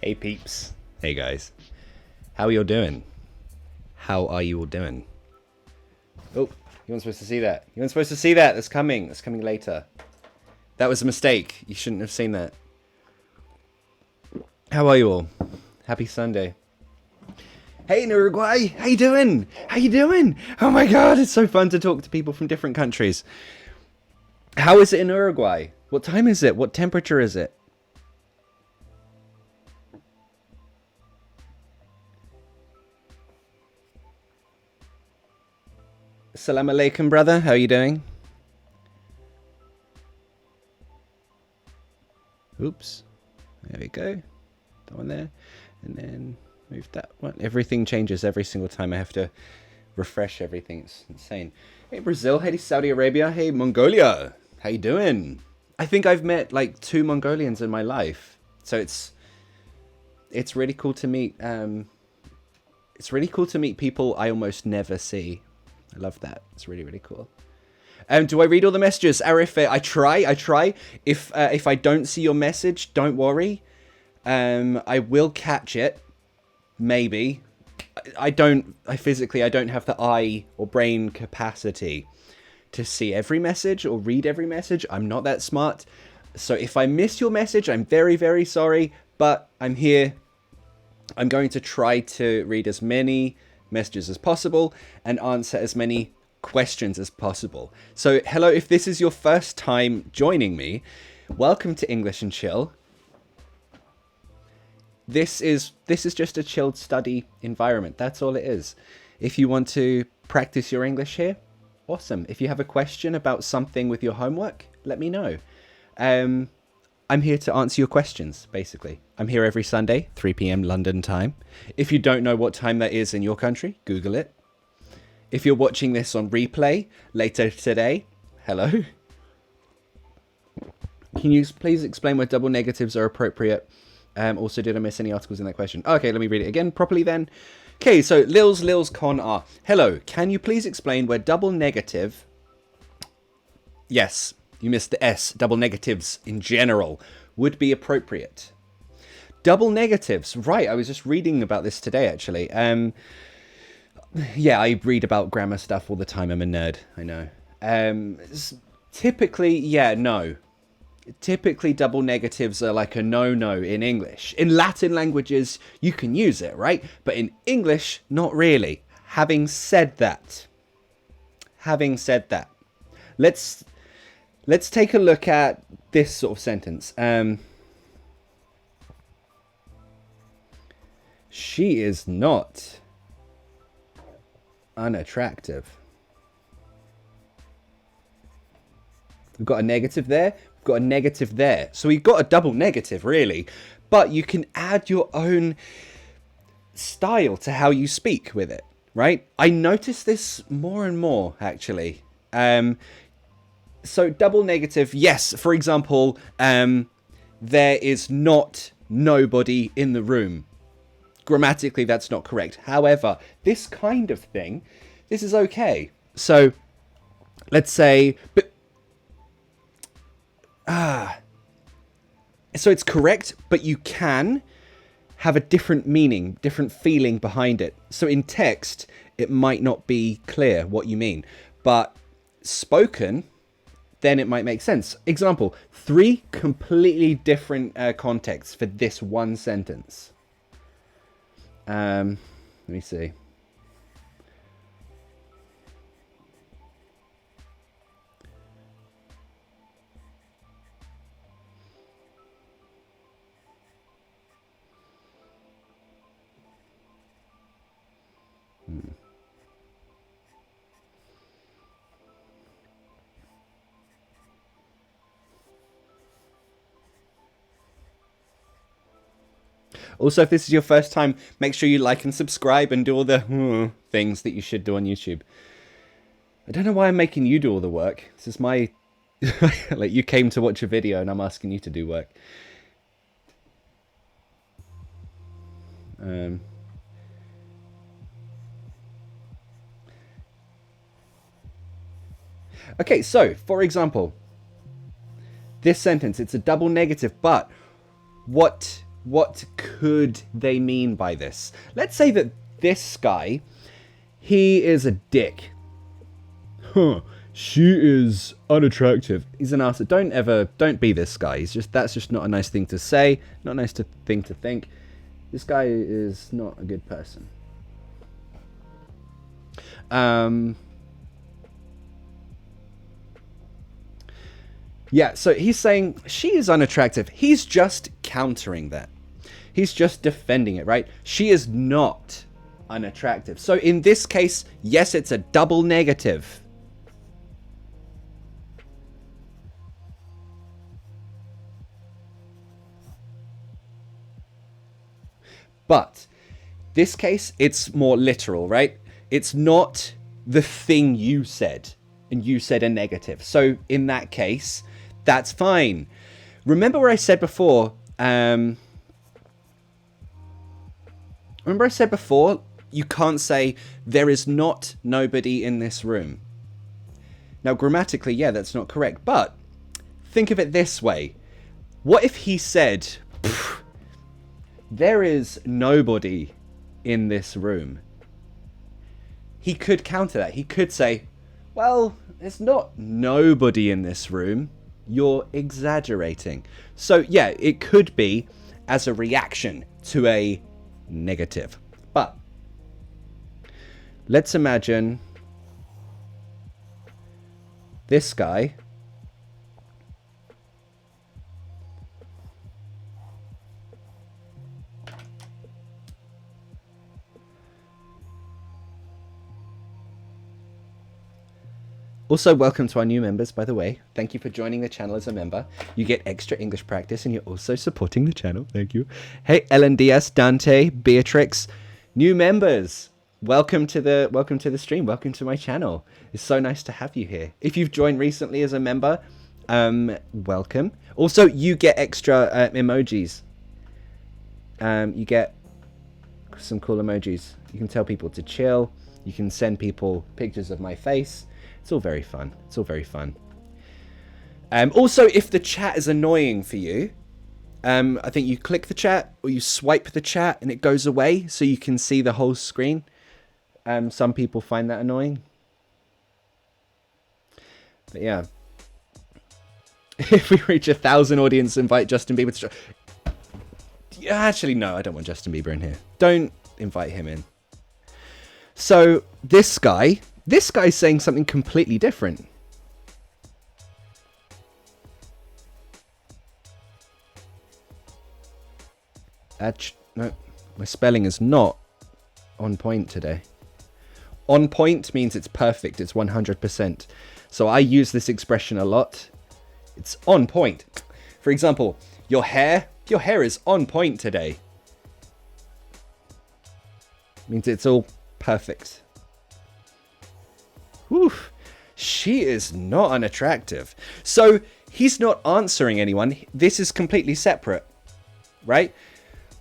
Hey peeps. Hey guys. How are you all doing? How are you all doing? Oh, you weren't supposed to see that. You weren't supposed to see that. That's coming. That's coming later. That was a mistake. You shouldn't have seen that. How are you all? Happy Sunday. Hey in Uruguay. How you doing? How you doing? Oh my god, it's so fun to talk to people from different countries. How is it in Uruguay? What time is it? What temperature is it? Assalamu alaikum, brother. How are you doing? Oops. There we go. That one there. And then move that one. Everything changes every single time. I have to refresh everything. It's insane. Hey, Brazil. Hey, Saudi Arabia. Hey, Mongolia. How you doing? I think I've met like 2 Mongolians in my life. So it's really cool to meet. It's really cool to meet people I almost never see. I love that. It's really, really cool. Do I read all the messages? Arif, I try. If I don't see your message, don't worry. I will catch it. Maybe. I physically don't have the eye or brain capacity to see every message or read every message. I'm not that smart. So if I miss your message, I'm very, very sorry. But I'm here. I'm going to try to read as many messages as possible and answer as many questions as possible. So hello, if this is your first time joining me, welcome to English and Chill. This is just a chilled study environment. That's all it is. If you want to practice your English here, awesome. If you have a question about something with your homework, let me know. I'm here to answer your questions, basically. I'm here every Sunday, 3 p.m. London time. If you don't know what time that is in your country, Google it. If you're watching this on replay later today, hello. Can you please explain where double negatives are appropriate? Also, did I miss any articles in that question? Okay, let me read it again properly then. Okay, so Lils Con R. Hello, can you please explain where double negative... Yes, you missed the S. Double negatives in general would be appropriate. Double negatives. Right, I was just reading about this today, actually. Yeah, I read about grammar stuff all the time. I'm a nerd, I know. Typically, yeah, no. Typically, double negatives are like a no-no in English. In Latin languages, you can use it, right? But in English, not really. Having said that, let's take a look at this sort of sentence. She is not unattractive. We've got a negative there. We've got a negative there. So we've got a double negative, really. But you can add your own style to how you speak with it, right? I notice this more and more, actually. So double negative, yes. For example, there is not nobody in the room. Grammatically, that's not correct. However, this kind of thing, this is okay. So let's say, so it's correct, but you can have a different meaning, different feeling behind it. So in text, it might not be clear what you mean, but spoken, then it might make sense. Example, 3 completely different contexts for this one sentence. Let me see. Also, if this is your first time, make sure you like and subscribe and do all the things that you should do on YouTube. I don't know why I'm making you do all the work. This is my... like, you came to watch a video and I'm asking you to do work. Okay, so, for example, this sentence, it's a double negative, but what What could they mean by this? Let's say that this guy, he is a dick. Huh. She is unattractive. He's an ass. Don't be this guy. That's just not a nice thing to say. Not a nice thing to think. This guy is not a good person. Yeah, so he's saying she is unattractive. He's just countering that. He's just defending it, right? She is not unattractive. So in this case, yes, it's a double negative. But this case, it's more literal, right? It's not the thing you said, and you said a negative. So in that case, that's fine. Remember what I said before? You can't say, there is not nobody in this room. Now, grammatically, yeah, that's not correct. But think of it this way. What if he said, there is nobody in this room? He could counter that. He could say, well, there's not nobody in this room. You're exaggerating. So, yeah, it could be as a reaction to a negative. But let's imagine this guy also, welcome to our new members, by the way. Thank you for joining the channel as a member. You get extra English practice, and you're also supporting the channel. Thank you. Hey, Ellen Diaz, Dante, Beatrix, new members. Welcome to the stream. Welcome to my channel. It's so nice to have you here. If you've joined recently as a member, welcome. Also, you get extra emojis. You get some cool emojis. You can tell people to chill. You can send people pictures of my face. It's all very fun. It's all very fun. Also, if the chat is annoying for you, I think you click the chat or you swipe the chat and it goes away so you can see the whole screen. Some people find that annoying. But yeah. If we reach 1,000 audience, invite Justin Bieber to... Actually, no, I don't want Justin Bieber in here. Don't invite him in. So, this guy's saying something completely different. No, my spelling is not on point today. On point means it's perfect. It's 100%. So I use this expression a lot. It's on point. For example, your hair is on point today. Means it's all perfect. Whew. She is not unattractive. So he's not answering anyone. This is completely separate, right?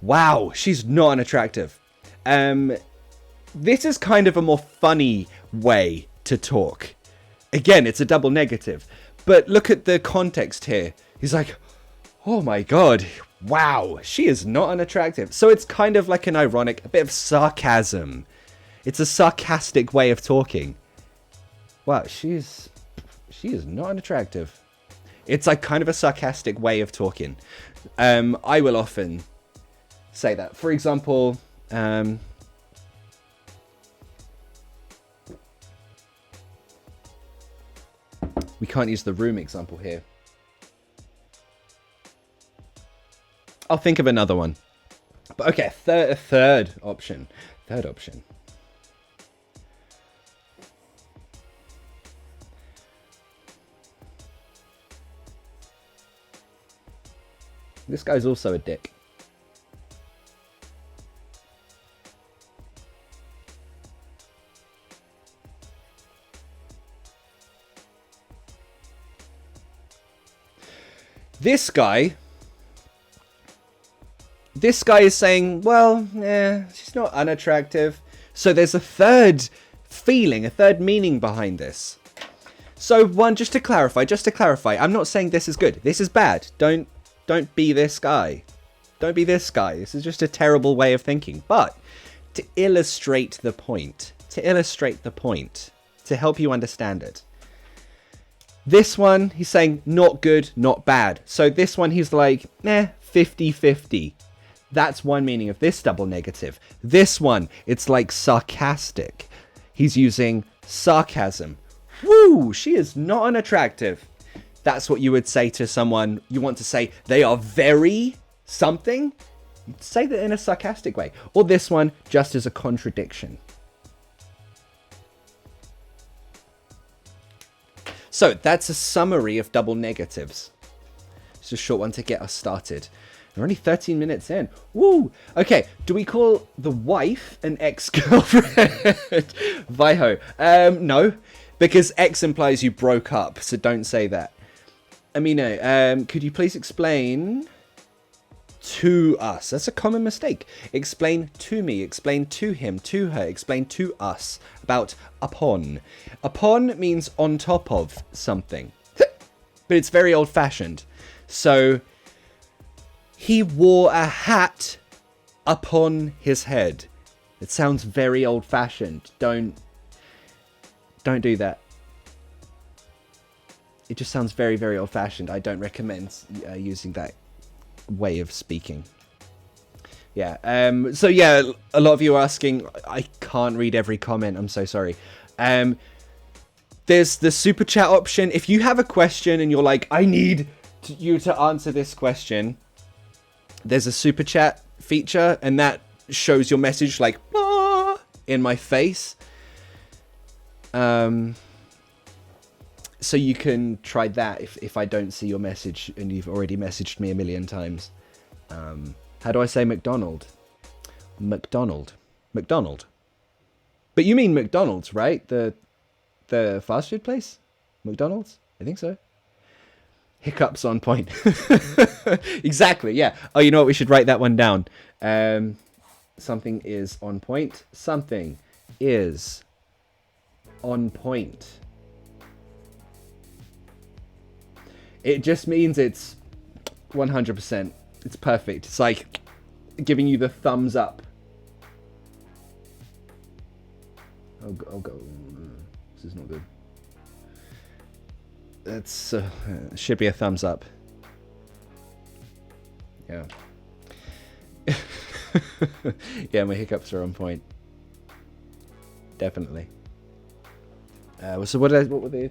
Wow, she's not unattractive. This is kind of a more funny way to talk. Again, it's a double negative. But look at the context here. He's like, oh my god, wow, she is not unattractive. So it's kind of like an ironic, a bit of sarcasm. It's a sarcastic way of talking. Wow, she is not unattractive. It's like kind of a sarcastic way of talking. I will often say that. For example, we can't use the room example here. I'll think of another one. But okay, a third option. Third option. This guy's also a dick. This guy is saying, well, she's not unattractive. So there's a third feeling, a third meaning behind this. So one, just to clarify, I'm not saying this is good. This is bad. Don't be this guy. Don't be this guy. This is just a terrible way of thinking. But to illustrate the point, to help you understand it. This one, he's saying not good, not bad. So this one, he's like, 50-50. That's one meaning of this double negative. This one, it's like sarcastic. He's using sarcasm. Woo, she is not unattractive. That's what you would say to someone. You want to say they are very something. You'd say that in a sarcastic way. Or this one, just as a contradiction. So that's a summary of double negatives. It's a short one to get us started. We're only 13 minutes in. Woo! Okay, do we call the wife an ex-girlfriend? Viho. No, because ex implies you broke up, so don't say that. Amino, could you please explain to us? That's a common mistake. Explain to me, explain to him, to her, explain to us about upon. Upon means on top of something, but it's very old-fashioned. So he wore a hat upon his head. It sounds very old-fashioned. Don't do that. It just sounds very, very old-fashioned. I don't recommend using that way of speaking. Yeah. So yeah, a lot of you are asking. I can't read every comment. I'm so sorry. There's the super chat option. If you have a question and you're like, I need you to answer this question, there's a super chat feature, and that shows your message like in my face. So you can try that if I don't see your message and you've already messaged me a million times. How do I say McDonald? McDonald. But you mean McDonald's, right? The fast food place? McDonald's? I think so. Hiccups on point. Exactly, yeah. Oh, you know what? We should write that one down. Something is on point. Something is on point. It just means it's 100%. It's perfect. It's like giving you the thumbs up. Oh, go. This is not good. That's should be a thumbs up. Yeah. Yeah, my hiccups are on point. Definitely. So what were they?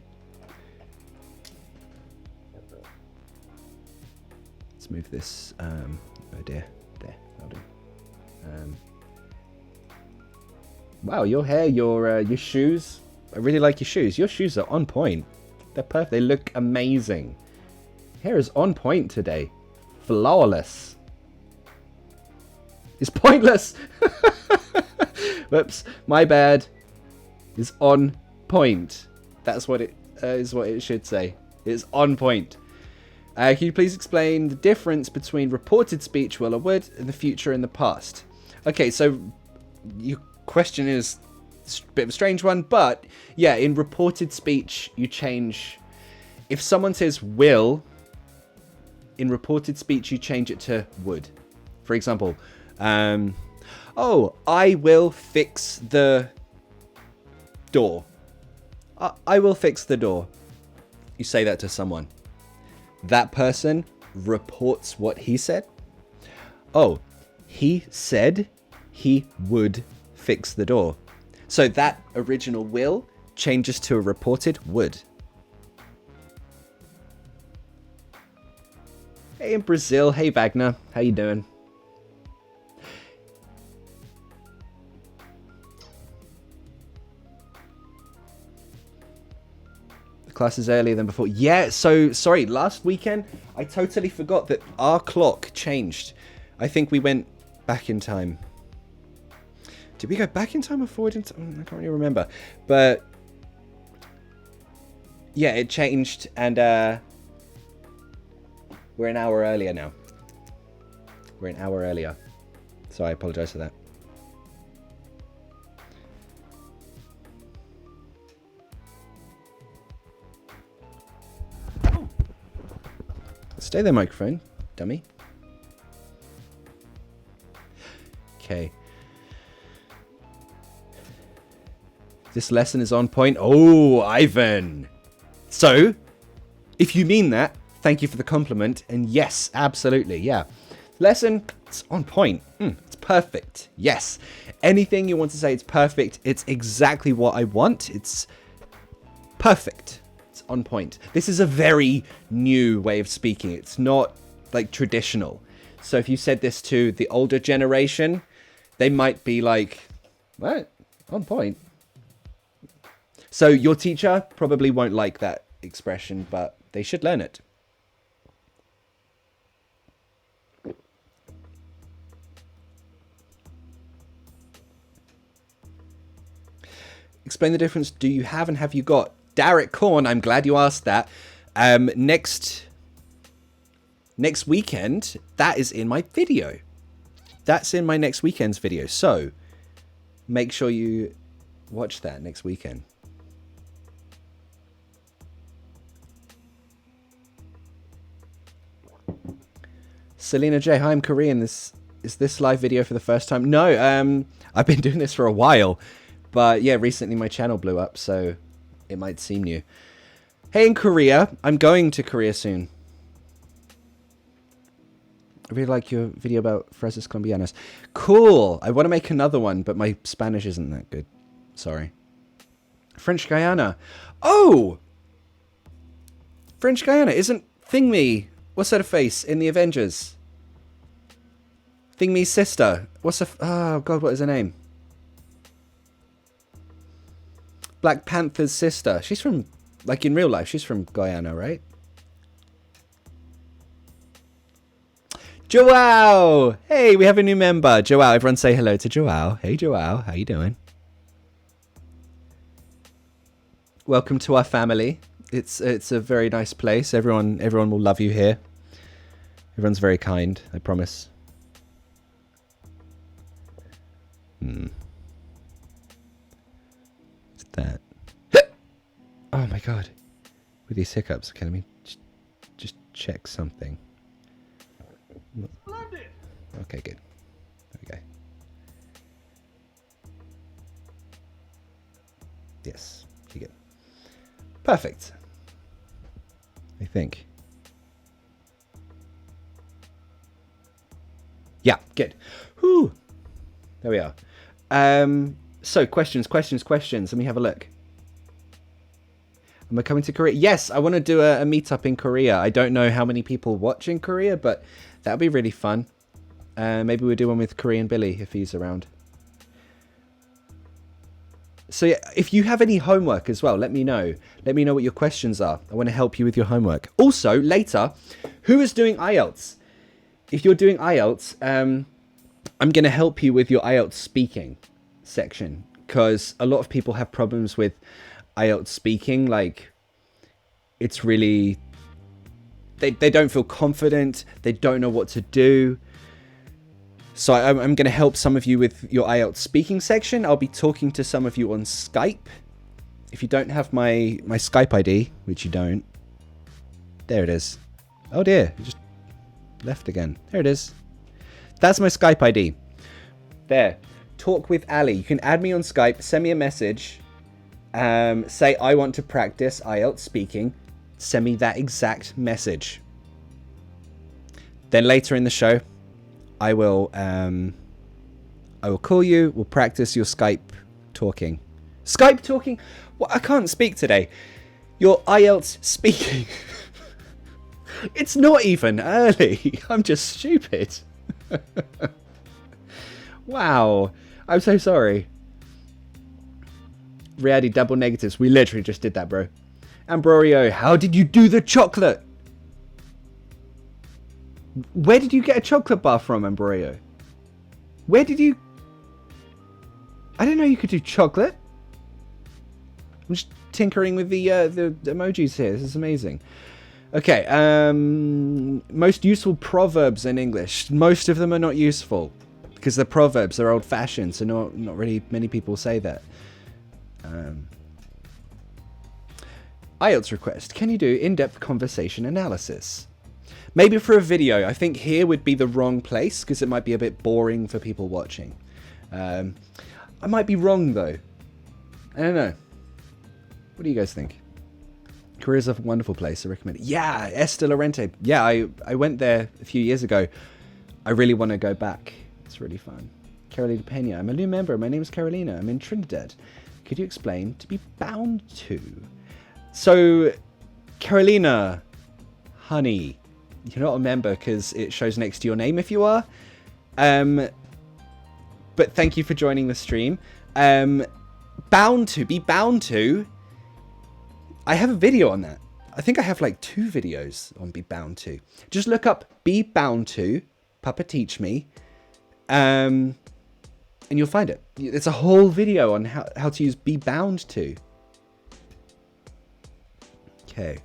Let's move this. Oh dear. There. I'll do. Wow, your hair, your shoes. I really like your shoes. Your shoes are on point. They're perfect. They look amazing. Hair is on point today. Flawless. It's pointless. Whoops. My bad. Is on point. That's what it is. What it should say. It's on point. Can you please explain the difference between reported speech, will or would, in the future and the past? Okay, so your question is a bit of a strange one, but yeah, in reported speech, you change. If someone says will, in reported speech, you change it to would. For example, oh, I will fix the door. I will fix the door. You say that to someone. That person reports what he said. Oh, he said he would fix the door. So that original will changes to a reported would. Hey, in Brazil. Hey, Wagner. How you doing? The class is earlier than before. Yeah, so, sorry, last weekend, I totally forgot that our clock changed. I think we went back in time. Did we go back in time or forward in time? I can't really remember. But yeah, it changed, and we're an hour earlier now. We're an hour earlier. So I apologize for that. Stay there, microphone, dummy. Okay. This lesson is on point. Oh, Ivan. So, if you mean that, thank you for the compliment. And yes, absolutely, yeah. Lesson, it's on point. It's perfect. Yes. Anything you want to say, it's perfect. It's exactly what I want. It's perfect. It's on point. This is a very new way of speaking. It's not like traditional. So if you said this to the older generation, they might be like, what? On point. So your teacher probably won't like that expression, but they should learn it. Explain the difference. Do you have and have you got? Derek Korn, I'm glad you asked that. Next weekend, that is in my video. That's in my next weekend's video. So make sure you watch that next weekend. Selena J, hi, I'm Korean. Is this live video for the first time? No, I've been doing this for a while. But yeah, recently my channel blew up, so it might seem new. Hey, in Korea. I'm going to Korea soon. I really like your video about fresas colombianas. Cool. I want to make another one, but my Spanish isn't that good. Sorry. French Guiana. Oh! French Guiana. Isn't Thingme, what's her face in the Avengers? Thingme's sister. Oh, God, what is her name? Black Panther's sister. She's from, like in real life, she's from Guyana, right? Joao! Hey, we have a new member. Joao, everyone say hello to Joao. Hey, Joao, how you doing? Welcome to our family. It's a very nice place. Everyone will love you here. Everyone's very kind, I promise. That. Oh my god. With these hiccups. Okay, let me just check something. Okay, good. There we go. Yes, you good. Perfect. I think. Yeah, good. Whew. There we are. So, questions. Let me have a look. Am I coming to Korea? Yes, I want to do a meetup in Korea. I don't know how many people watch in Korea, but that would be really fun. Maybe we'll do one with Korean Billy if he's around. So yeah, if you have any homework as well, let me know. Let me know what your questions are. I want to help you with your homework. Also, later, who is doing Ielts? If you're doing Ielts, I'm going to help you with your Ielts speaking section, because a lot of people have problems with Ielts speaking. Like, it's really, they don't feel confident, they don't know what to do. So I'm going to help some of you with your Ielts speaking section. I'll be talking to some of you on Skype. If you don't have my Skype ID, which you don't, there it is. Oh dear, it just left again. There it is. That's my Skype ID. There. Talk with Ali. You can add me on Skype, send me a message, say I want to practice Ielts speaking. Send me that exact message. Then later in the show, I will call you. We'll practice your Skype talking. Skype talking? Well, I can't speak today. Your Ielts speaking. It's not even early. I'm just stupid. Wow. I'm so sorry. Riadi, double negatives. We literally just did that, bro. Ambrorio, how did you do the chocolate? Where did you get a chocolate bar from, Ambrorio? Where did you... I didn't know you could do chocolate. I'm just tinkering with the emojis here. This is amazing. Okay, most useful proverbs in English. Most of them are not useful because they're proverbs. They're old-fashioned, so not really many people say that. Ielts request. Can you do in-depth conversation analysis? Maybe for a video. I think here would be the wrong place because it might be a bit boring for people watching. I might be wrong though. I don't know. What do you guys think? Korea's a wonderful place. I recommend it. Yeah, Este Lorente. Yeah, I went there a few years ago. I really want to go back. It's really fun. Carolina Pena. I'm a new member. My name is Carolina. I'm in Trinidad. Could you explain to be bound to? So, Carolina, honey, you're not a member because it shows next to your name if you are. But thank you for joining the stream. Bound to, be bound to. I have a video on that. I think I have like 2 videos on be bound to. Just look up be bound to, Papa Teach Me. And you'll find it. It's a whole video on how to use be bound to. Okay.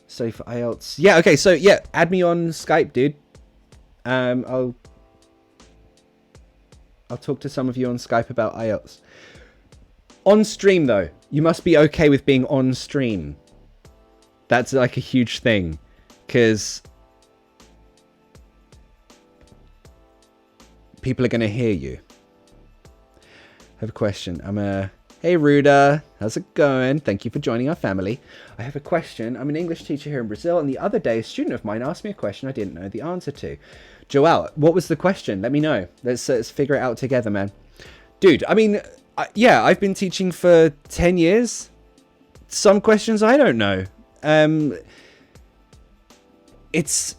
Study for Ielts. Yeah, okay, so yeah, add me on Skype, dude. I'll talk to some of you on Skype about Ielts. On stream though, you must be okay with being on stream. That's like a huge thing, because people are going to hear you. I have a question. Hey Ruda, how's it going? Thank you for joining our family. I have a question. I'm an English teacher here in Brazil, and the other day a student of mine asked me a question I didn't know the answer to. Joel, what was the question? Let me know. Let's figure it out together, man. Dude, I mean, yeah, I've been teaching for 10 years. Some questions I don't know. It's...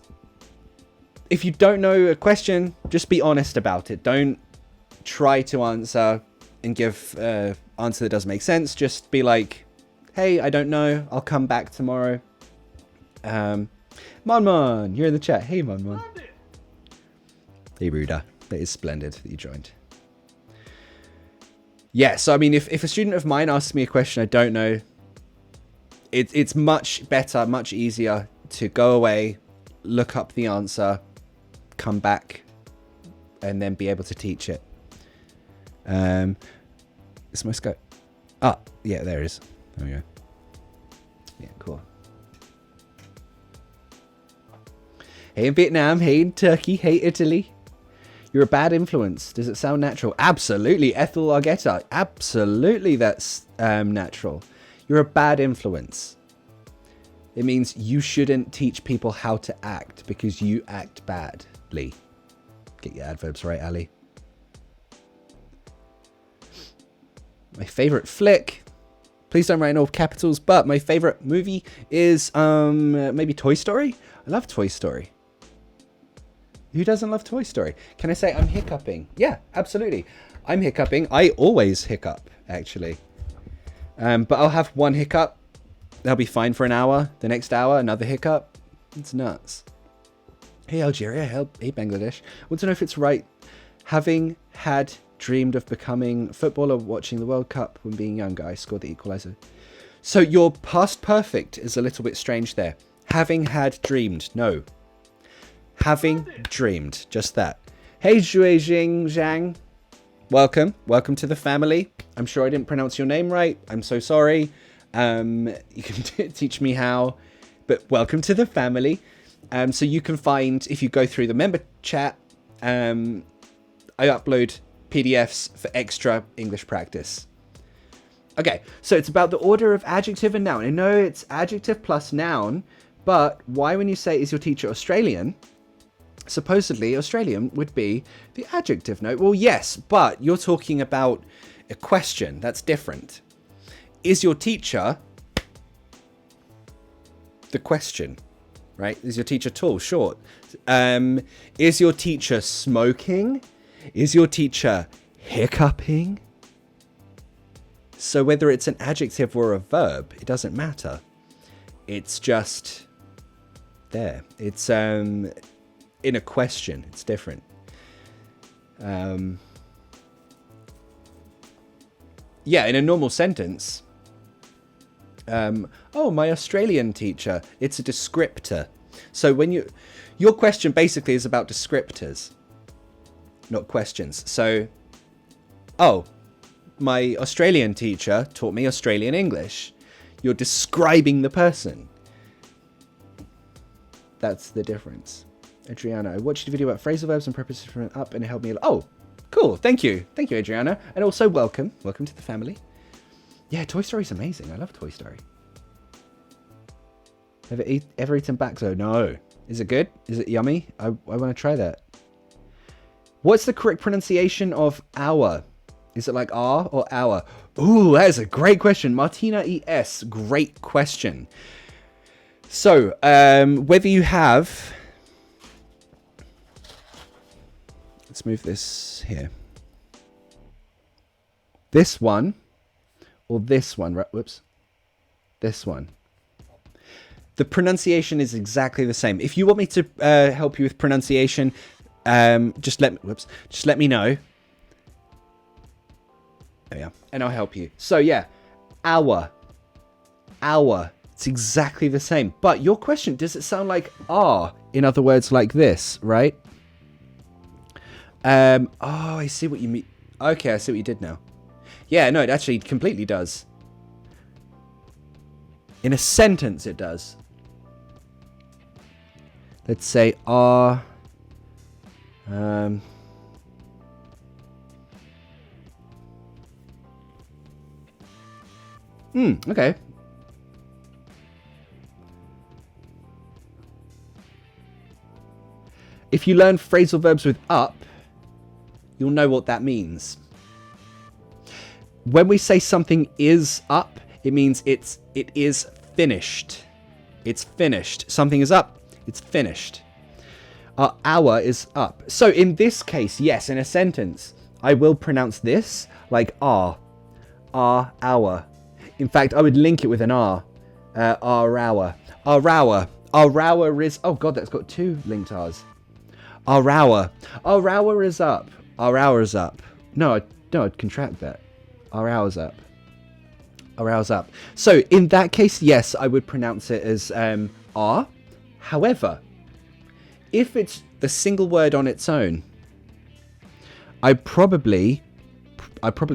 If you don't know a question, just be honest about it. Don't try to answer and give an answer that doesn't make sense. Just be like, hey, I don't know. I'll come back tomorrow. Monmon, you're in the chat. Hey, Monmon. Hey, Ruda. That is splendid that you joined. Yeah, so I mean, if a student of mine asks me a question I don't know, it's much better, much easier to go away, look up the answer, come back, and then be able to teach it. Is my Skype? Ah, yeah, there it is. There we go. Yeah, cool. Hey in Vietnam, hey in Turkey, hey Italy. You're a bad influence. Does it sound natural? Absolutely, Ethel Argetta. Absolutely, that's natural. You're a bad influence. It means you shouldn't teach people how to act because you act badly. Get your adverbs right, Ali. My favorite flick. Please don't write in all capitals, but my favorite movie is maybe Toy Story. I love Toy Story. Who doesn't love Toy Story? Can I say I'm hiccuping? Yeah, absolutely. I'm hiccuping. I always hiccup, actually. But I'll have one hiccup. That'll be fine for an hour. The next hour, another hiccup. It's nuts. Hey, Algeria. Hey, Bangladesh. I want to know if it's right. Having had dreamed of becoming a footballer watching the World Cup when being younger, I scored the equalizer. So your past perfect is a little bit strange there. Having had dreamed. No. Having dreamed. Just that. Hey, Zhui Jing Zhang. Welcome. Welcome to the family. I'm sure I didn't pronounce your name right. I'm so sorry. You can teach me how. But welcome to the family. So you can find, if you go through the member chat, I upload PDFs for extra English practice. Okay, so it's about the order of adjective and noun. I know it's adjective plus noun, but why when you say, is your teacher Australian? Supposedly, Australian would be the adjective, no? Well, yes, but you're talking about a question. That's different. Is your teacher the question, right? Is your teacher tall, short? Is your teacher smoking? Is your teacher hiccuping? So whether it's an adjective or a verb, it doesn't matter. It's just there. It's in a question. It's different. Yeah, in a normal sentence. Oh, my Australian teacher. It's a descriptor. So when your question basically is about descriptors, not questions. So, oh, my Australian teacher taught me Australian English. You're describing the person. That's the difference. Adriana, I watched a video about phrasal verbs and prepositions from up, and it helped me a lot. Oh, cool. Thank you. Thank you, Adriana. And also welcome. Welcome to the family. Yeah, Toy Story's amazing. I love Toy Story. Ever eaten Baxo? No. Is it good? Is it yummy? I want to try that. What's the correct pronunciation of hour? Is it like R or hour? Ooh, that is a great question. Martina ES, great question. So, whether you have... Let's move this here. This one or this one, right? Whoops. This one. The pronunciation is exactly the same. If you want me to help you with pronunciation, just let me know. There we are. And I'll help you. So yeah, hour. It's exactly the same. But your question, does it sound like R? In other words, like this, right? Oh, I see what you mean. Okay, I see what you did now. Yeah, no, it actually completely does. In a sentence, it does. Let's say R. Okay. If you learn phrasal verbs with up, you'll know what that means. When we say something is up, it means it is finished. It's finished. Something is up. It's finished. Our hour is up. So in this case, yes, in a sentence, I will pronounce this like R. R, hour. In fact, I would link it with an R. R, hour. R, hour. R, hour is... Oh, God, that's got two linked R's. R, hour. R, hour is up. R, hour is up. No, I'd contract that. R, hour's up. R, hour's up. So in that case, yes, I would pronounce it as R. However, if it's the single word on its own, I'd probably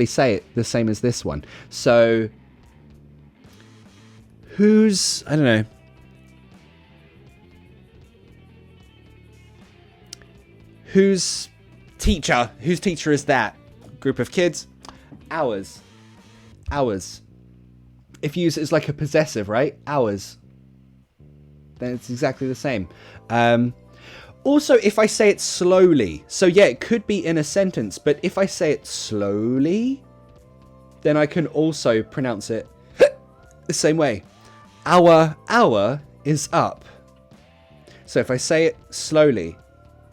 say it the same as this one. So, I don't know. Whose teacher is that? Group of kids? Ours. If you use it as like a possessive, right? Ours. Then it's exactly the same. Also, if I say it slowly, so yeah, it could be in a sentence, but if I say it slowly, then I can also pronounce it the same way. Our hour is up. So if I say it slowly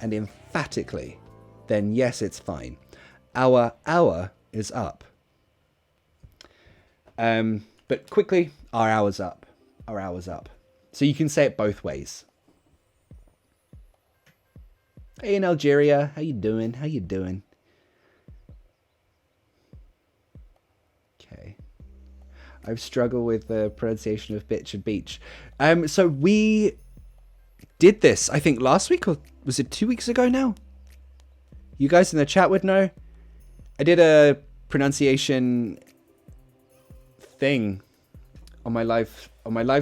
and emphatically, then yes, it's fine. Our hour is up. But quickly, our hour's up. Our hour's up. So you can say it both ways. Hey, in Algeria, how you doing? How you doing? Okay. I've struggled with the pronunciation of bitch and beach. So we did this, I think, last week, or was it 2 weeks ago now? You guys in the chat would know. I did a pronunciation thing on my live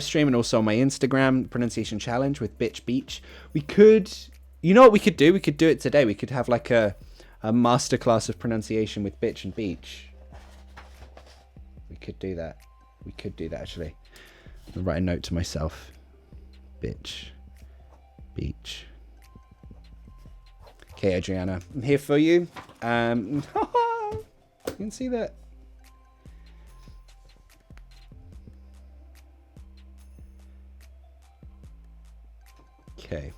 stream and also on my Instagram, pronunciation challenge with bitch beach. We could... You know what we could do? We could do it today. We could have like a masterclass of pronunciation with bitch and beach. We could do that. We could do that, actually. I'll write a note to myself. Bitch. Beach. Okay, Adriana. I'm here for you. You can see that. Okay.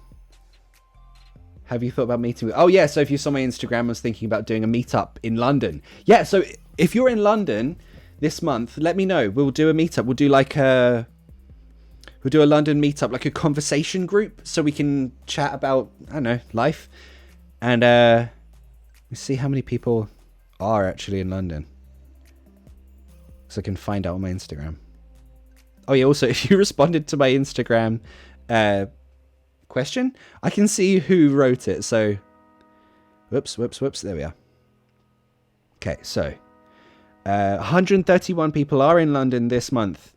Have you thought about meeting? Oh yeah, so if you saw my Instagram, I was thinking about doing a meetup in London. Yeah, so if you're in London this month, let me know. We'll do a meetup. We'll do a London meetup, like a conversation group, so we can chat about, I don't know, life. And let's see how many people are actually in London. So I can find out on my Instagram. Oh yeah, also if you responded to my Instagram question, I can see who wrote it. So whoops, there we are. Okay, so 131 people are in London this month,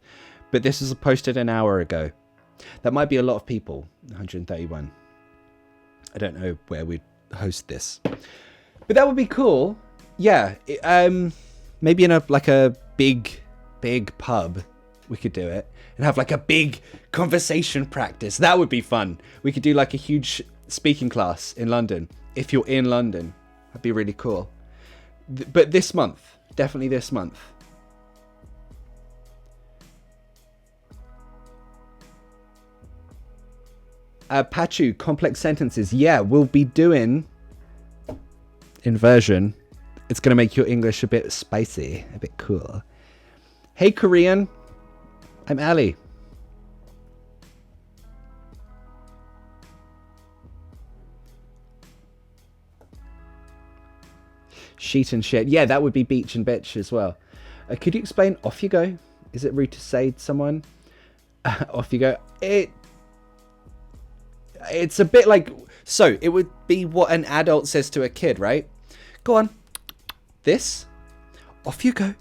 but this was posted an hour ago. That might be a lot of people. 131. I don't know where we'd host this, but that would be cool. Yeah. Maybe in a big pub, we could do it and have like a big conversation practice. That would be fun. We could do like a huge speaking class in London. If you're in London, that'd be really cool. But this month, definitely this month. Pachu, complex sentences. Yeah, we'll be doing inversion. It's going to make your English a bit spicy, a bit cool. Hey, Korean. I'm Ali. Sheet and shit. Yeah, that would be beach and bitch as well. Could you explain off you go? Is it rude to say to someone? Off you go. It's a bit like... So, it would be what an adult says to a kid, right? Go on. This. Off you go.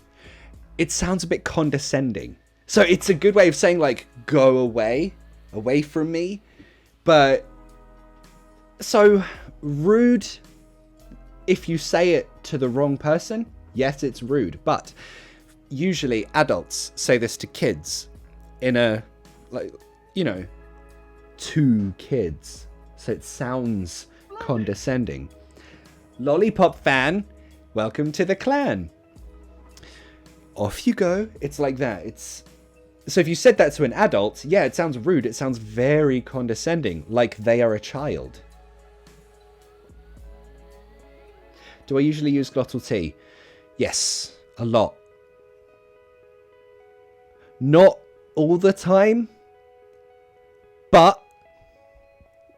It sounds a bit condescending. So, it's a good way of saying, like, go away. Away from me. But... So, rude... If you say it to the wrong person, yes, it's rude. But usually adults say this to kids in a, like, you know, to kids. So it sounds condescending. Lollipop fan, welcome to the clan. Off you go. It's like that. It's so if you said that to an adult, yeah, it sounds rude. It sounds very condescending, like they are a child. Do I usually use glottal T? Yes, a lot. Not all the time, but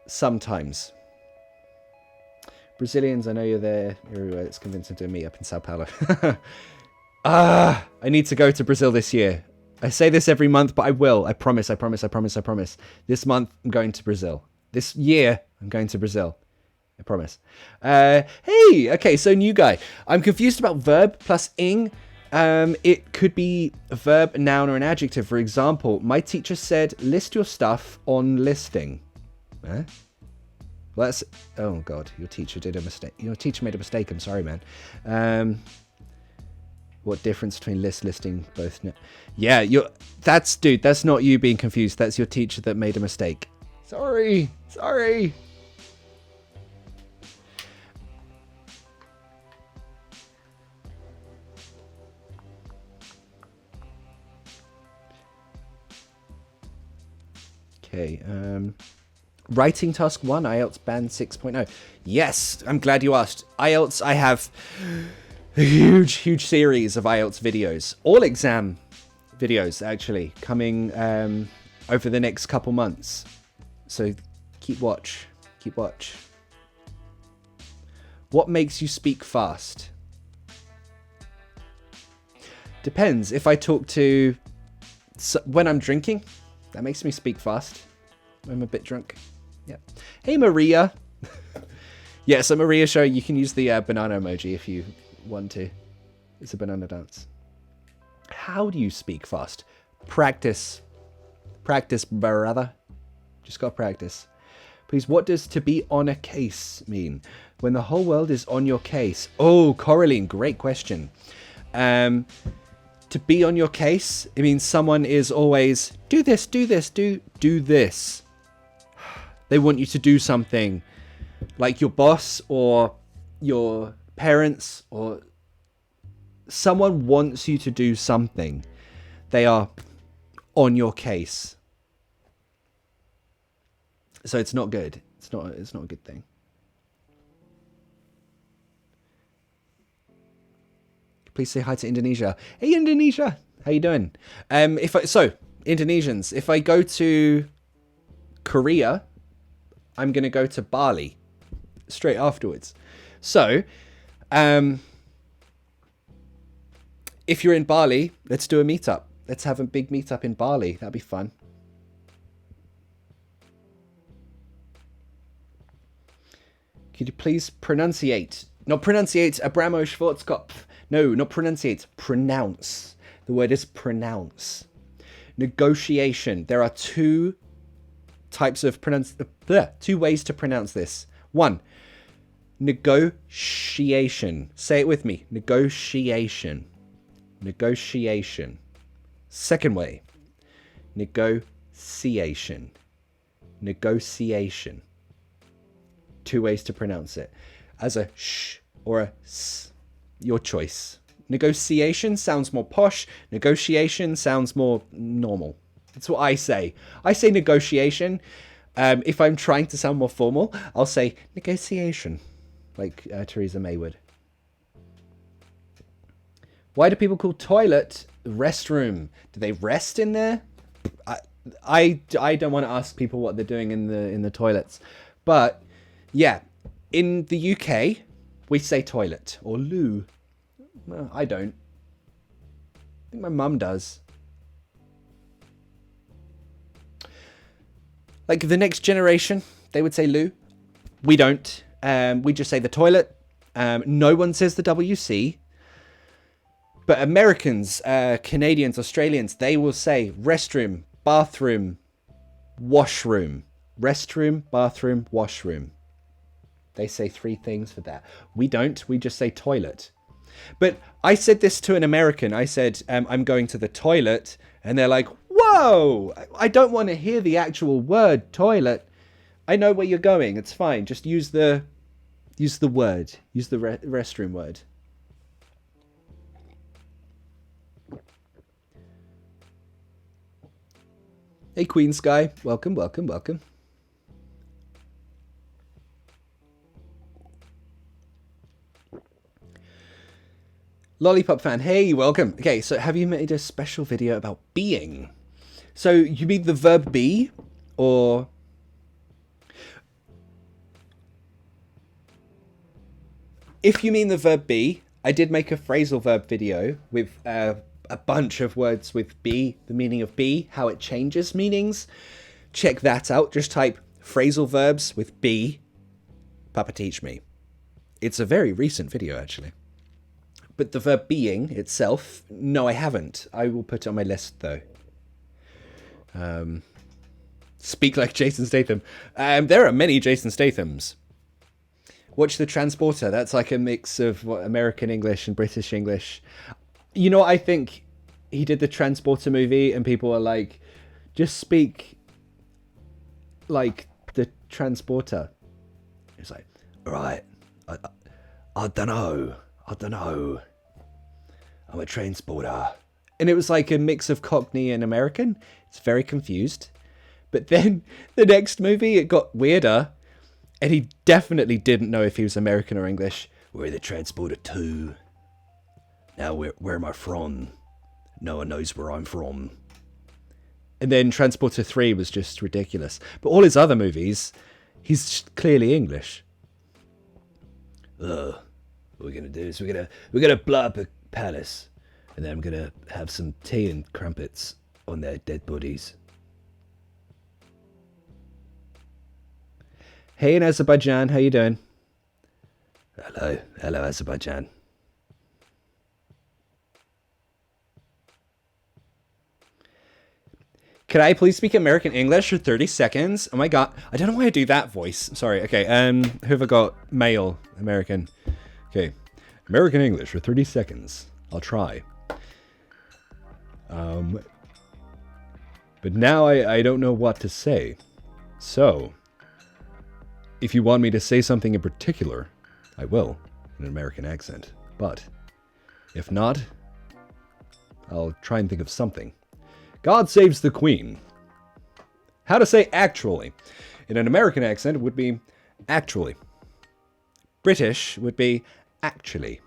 sometimes. Brazilians, I know you're there. You're everywhere. It's convincing to meet up in Sao Paulo. I need to go to Brazil this year. I say this every month, but I will. I promise, I promise, I promise, I promise. This month, I'm going to Brazil. This year, I'm going to Brazil. I promise. Hey, okay, so new guy. I'm confused about verb plus ing. It could be a verb, a noun, or an adjective. For example, my teacher said, list your stuff on listing. Well, that's... Oh, God, your teacher did a mistake. Your teacher made a mistake. I'm sorry, man. What difference between listing, both... Yeah, that's... Dude, that's not you being confused. That's your teacher that made a mistake. Sorry. Okay, writing task 1, IELTS band 6.0. Yes, I'm glad you asked. IELTS, I have a huge series of IELTS videos. All exam videos, actually, coming over the next couple months. So keep watch. What makes you speak fast? Depends. If I talk to... when I'm drinking... That makes me speak fast. I'm a bit drunk. Yeah. Hey, Maria. Yeah, so Maria show you can use the banana emoji if you want to. It's a banana dance. How do you speak fast? Practice. Practice, brother. Just got to practice. Please, what does to be on a case mean? When the whole world is on your case. Oh, Coraline, great question. To be on your case, it means someone is always do this, do this. They want you to do something, like your boss or your parents or someone wants you to do something. They are on your case. So it's not good. It's not a good thing. Please say hi to Indonesia. Hey, Indonesia. How you doing? Indonesians, if I go to Korea, I'm going to go to Bali straight afterwards. So, if you're in Bali, let's do a meetup. Let's have a big meetup in Bali. That'd be fun. Could you please pronunciate? Not pronunciate, Abramo Schwarzkopf. No, not pronunciate, pronounce. The word is pronounce. Negotiation. There are two types of two ways to pronounce this. One, negotiation. Say it with me. Negotiation. Negotiation. Second way, negotiation. Negotiation. Two ways to pronounce it. As a sh or a s. Your choice. Negotiation sounds more posh. Negotiation sounds more normal. That's what I say. I say negotiation. If I'm trying to sound more formal, I'll say negotiation. Like Theresa May would. Why do people call toilet restroom? Do they rest in there? I don't want to ask people what they're doing in the toilets. But yeah, in the UK, we say toilet or loo. Well, I don't. I think my mum does. Like the next generation, they would say loo. We don't. We just say the toilet. No one says the WC. But Americans, Canadians, Australians, they will say restroom, bathroom, washroom. Restroom, bathroom, washroom. They say three things for that. We don't. We just say toilet. But I said this to an American. I said, I'm going to the toilet. And they're like, whoa, I don't want to hear the actual word toilet. I know where you're going. It's fine. Just use the word. Use the restroom word. Hey, Queen Sky. Welcome, welcome, welcome. Lollipop fan, hey, welcome. Okay, so have you made a special video about being? So you mean the verb be, or... If you mean the verb be, I did make a phrasal verb video with a bunch of words with be, the meaning of be, how it changes meanings. Check that out. Just type phrasal verbs with be, Papa teach me. It's a very recent video, actually. But the verb being itself, no, I haven't. I will put it on my list, though. Speak like Jason Statham. There are many Jason Stathams. Watch The Transporter. That's like a mix of American English and British English. You know what I think? He did the Transporter movie and people are like, just speak like the Transporter. It's like, right, I don't know. I'm a transporter. And it was like a mix of Cockney and American. It's very confused. But then the next movie, it got weirder. And he definitely didn't know if he was American or English. We're the transporter too. Now where am I from? No one knows where I'm from. And then Transporter 3 was just ridiculous. But all his other movies, he's clearly English. What we're gonna do is we're gonna blow up a palace, and then I'm gonna have some tea and crumpets on their dead bodies. Hey in Azerbaijan, how you doing? Hello Azerbaijan. Could I please speak American English for 30 seconds? Oh my god, I don't know why I do that voice. Sorry, okay, who have I got? Male, American. Okay, American English for 30 seconds. I'll try. But now I don't know what to say. So, if you want me to say something in particular, I will, in an American accent. But, if not, I'll try and think of something. God saves the Queen. How to say actually. In an American accent, it would be actually. British would be actually.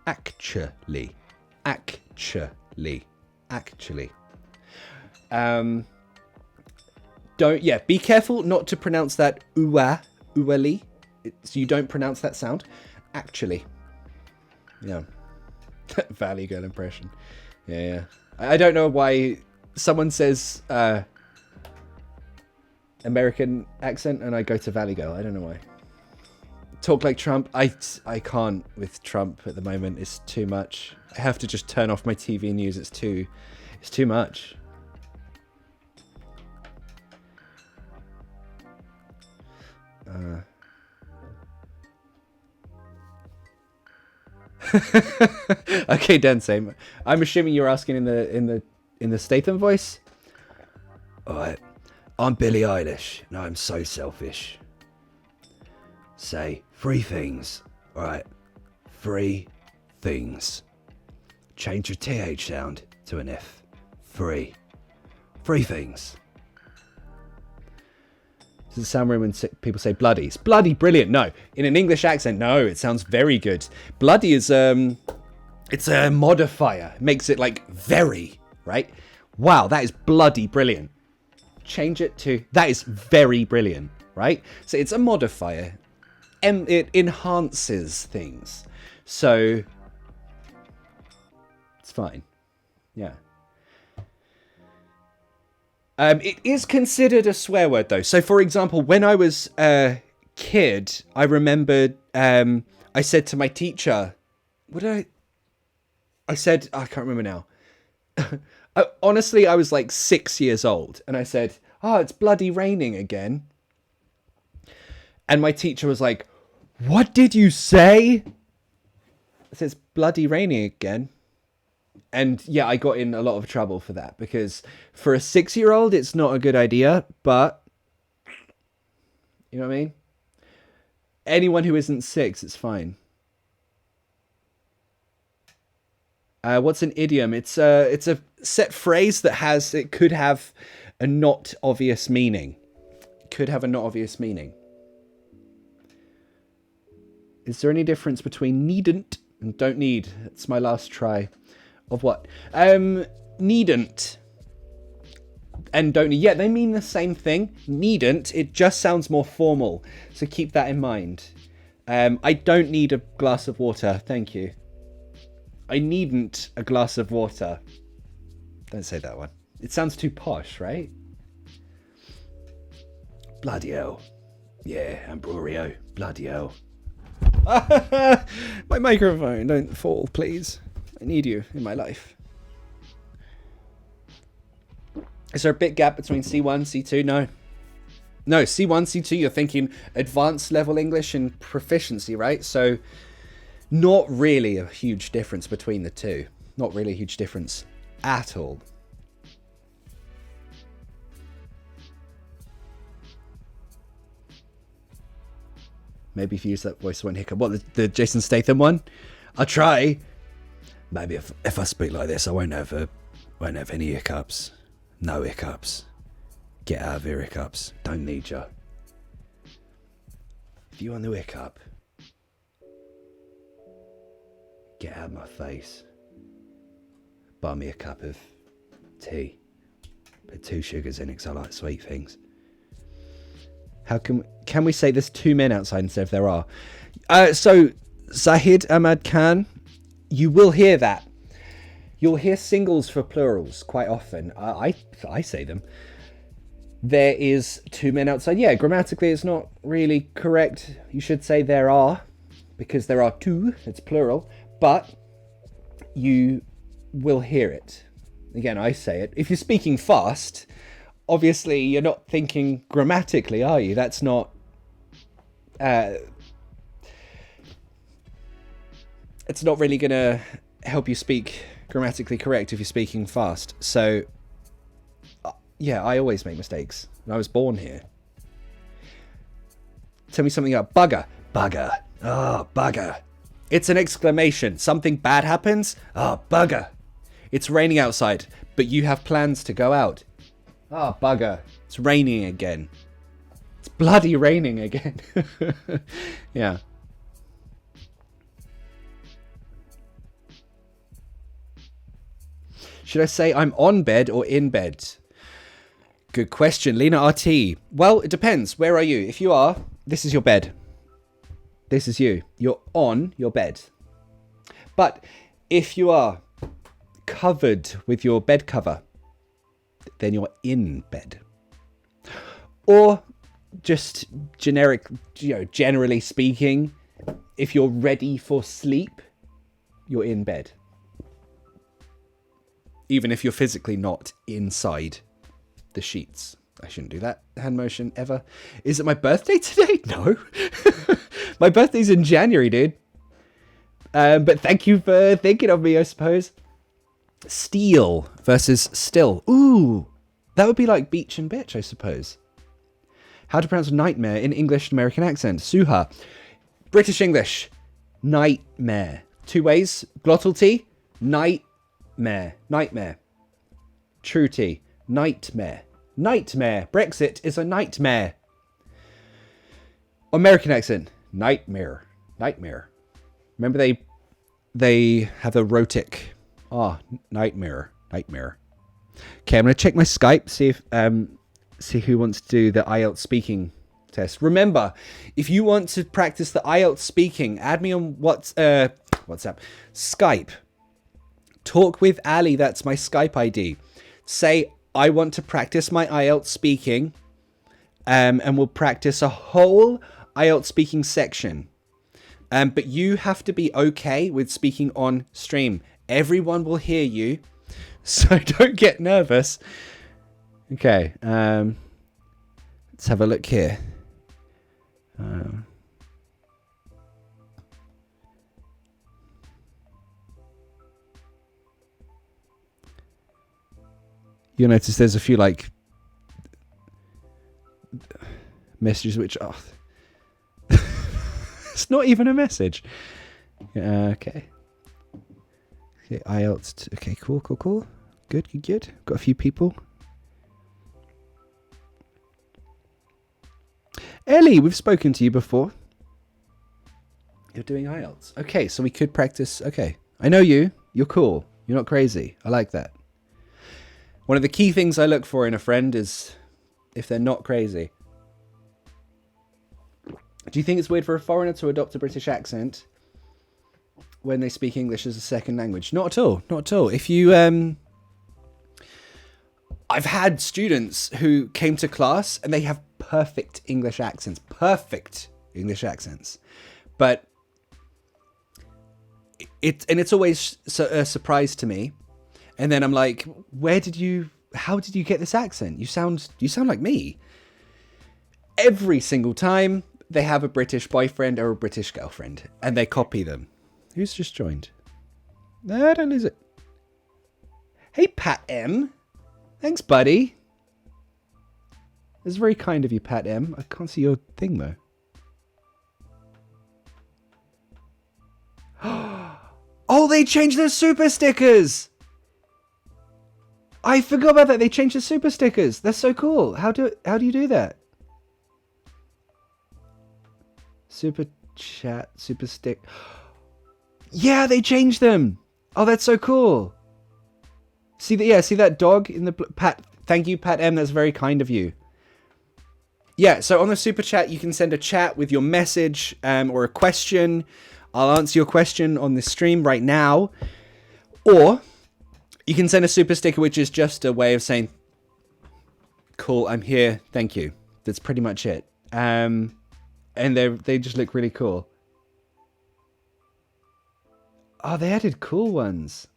Actually. Actually. Actually. Be careful not to pronounce that uali. So you don't pronounce that sound. Actually. Yeah. Valley Girl impression. Yeah. I don't know why someone says American accent and I go to Valley Girl. I don't know why. Talk like Trump. I can't with Trump at the moment. It's too much. I have to just turn off my TV news. It's too much. Okay, Densei. I'm assuming you're asking in the Statham voice. Alright. I'm Billie Eilish, and I'm so selfish. Say 3 things. Alright. 3 things. Change your TH sound to an F. 3 things. Does it sound weird when people say bloody? It's bloody brilliant. No. In an English accent, no. It sounds very good. Bloody is, it's a modifier. It makes it like very, right? Wow, that is bloody brilliant. Change it to, that is very brilliant, right? So it's a modifier. And it enhances things. So it's fine. Yeah. It is considered a swear word, though. So, for example, when I was a kid, I remembered I said to my teacher, I said, I can't remember now. Honestly, I was like 6 years old. And I said, oh, it's bloody raining again. And my teacher was like, what did you say? I said, it's bloody raining again. And yeah, I got in a lot of trouble for that because for a 6-year-old, it's not a good idea, but you know what I mean? Anyone who isn't 6, it's fine. What's an idiom? It's a set phrase that it could have a not obvious meaning. Could have a not obvious meaning. Is there any difference between needn't and don't need? It's my last try. Of what? Needn't and don't need. Yeah, they mean the same thing. Needn't. It just sounds more formal. So keep that in mind. I don't need a glass of water. Thank you. I needn't a glass of water. Don't say that one. It sounds too posh, right? Bloody hell. Yeah, Ambrorio. Bloody hell. My microphone. Don't fall, please. I need you in my life. Is there a big gap between C1, C2? No. No, C1, C2, you're thinking advanced level English and proficiency, right? So not really a huge difference between the two. Not really a huge difference at all. Maybe if you use that voice, I won't hiccup. What, the Jason Statham one? I'll try. Maybe if I speak like this, I won't have any hiccups. No hiccups. Get out of your hiccups. Don't need you. If you want the hiccup, get out of my face. Buy me a cup of tea. Put 2 sugars in it because I like sweet things. How can we say there's 2 men outside instead of there are? So Zahid Ahmad Khan, you will hear that. You'll hear singles for plurals quite often. I say them. There is 2 men outside. Yeah, grammatically it's not really correct. You should say there are, because there are 2. It's plural. But you will hear it. Again, I say it. If you're speaking fast, obviously you're not thinking grammatically, are you? That's not... it's not really going to help you speak grammatically correct if you're speaking fast. So, yeah, I always make mistakes. I was born here. Tell me something about bugger. Bugger. Oh, bugger. It's an exclamation. Something bad happens. Oh, bugger. It's raining outside, but you have plans to go out. Oh, bugger. It's raining again. It's bloody raining again. Yeah. Should I say I'm on bed or in bed? Good question. Lena RT. Well, it depends. Where are you? If you are, this is your bed. This is you. You're on your bed. But if you are covered with your bed cover, then you're in bed. Or just generally speaking, if you're ready for sleep, you're in bed. Even if you're physically not inside the sheets. I shouldn't do that hand motion ever. Is it my birthday today? No. My birthday's in January, dude. But thank you for thinking of me, I suppose. Steel versus still. Ooh, that would be like beach and bitch, I suppose. How to pronounce nightmare in English American accent. Suha. British English. Nightmare. 2 ways. Glottal T. Nightmare. Nightmare. True T. Nightmare. Nightmare. Brexit is a nightmare. American accent. Nightmare. Nightmare. Remember they have a rhotic. Nightmare. Nightmare. Okay, I'm going to check my Skype, see who wants to do the Ielts speaking test. Remember, if you want to practice the Ielts speaking, add me on WhatsApp. Skype. Talk with Ali, that's my Skype ID. Say, I want to practice my Ielts speaking, and we'll practice a whole Ielts speaking section. But you have to be okay with speaking on stream. Everyone will hear you, so don't get nervous. Okay, let's have a look here. You'll notice there's a few like messages which are it's not even a message. Okay. Okay, IELTS. Okay, cool. Good. Got a few people. Ellie, we've spoken to you before. You're doing IELTS. Okay, so we could practice. Okay, I know you. You're cool. You're not crazy. I like that. One of the key things I look for in a friend is if they're not crazy. Do you think it's weird for a foreigner to adopt a British accent when they speak English as a second language? Not at all. Not at all. If you, I've had students who came to class and they have perfect English accents. Perfect English accents. But it's always a surprise to me. And then I'm like, how did you get this accent? You sound like me. Every single time they have a British boyfriend or a British girlfriend and they copy them. Who's just joined? No, don't lose it. Hey, Pat M. Thanks, buddy. That's very kind of you, Pat M. I can't see your thing, though. Oh, they changed their super stickers. I forgot about that. They changed the super stickers. That's so cool. How do you do that? Super chat, super stick. Yeah, they changed them. Oh, that's so cool. See that dog in the Pat. Thank you, Pat M. That's very kind of you. Yeah, so on the super chat, you can send a chat with your message or a question. I'll answer your question on the stream right now, or you can send a super sticker, which is just a way of saying, cool, I'm here, thank you. That's pretty much it. And they just look really cool. Oh, they added cool ones.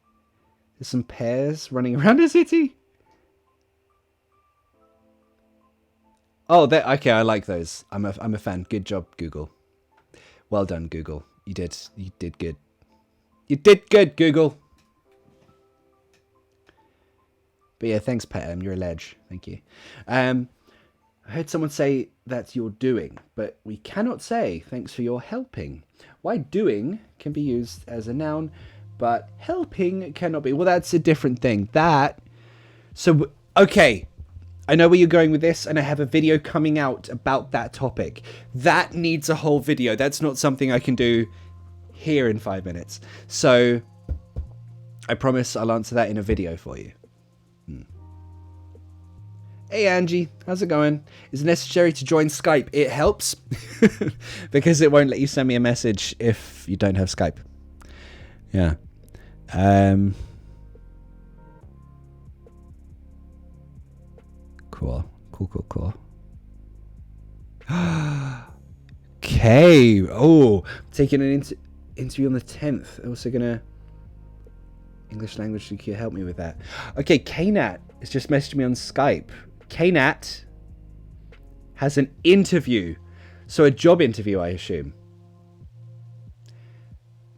There's some pears running around a city. Oh, okay, I like those. I'm a fan. Good job, Google. Well done, Google. You did good. You did good, Google. But yeah, thanks, Pat M. You're a ledge. Thank you. I heard someone say that's your doing, but we cannot say thanks for your helping. Why doing can be used as a noun, but helping cannot be. Well, that's a different thing. So, okay. I know where you're going with this, and I have a video coming out about that topic. That needs a whole video. That's not something I can do here in 5 minutes. So, I promise I'll answer that in a video for you. Hey Angie, how's it going? Is it necessary to join Skype? It helps because it won't let you send me a message if you don't have Skype. Yeah. Cool. Okay. Oh, taking an interview on the 10th. Also gonna English language. Can you help me with that? Okay, KNAT has just messaged me on Skype. KNAT, has an interview. So a job interview, I assume.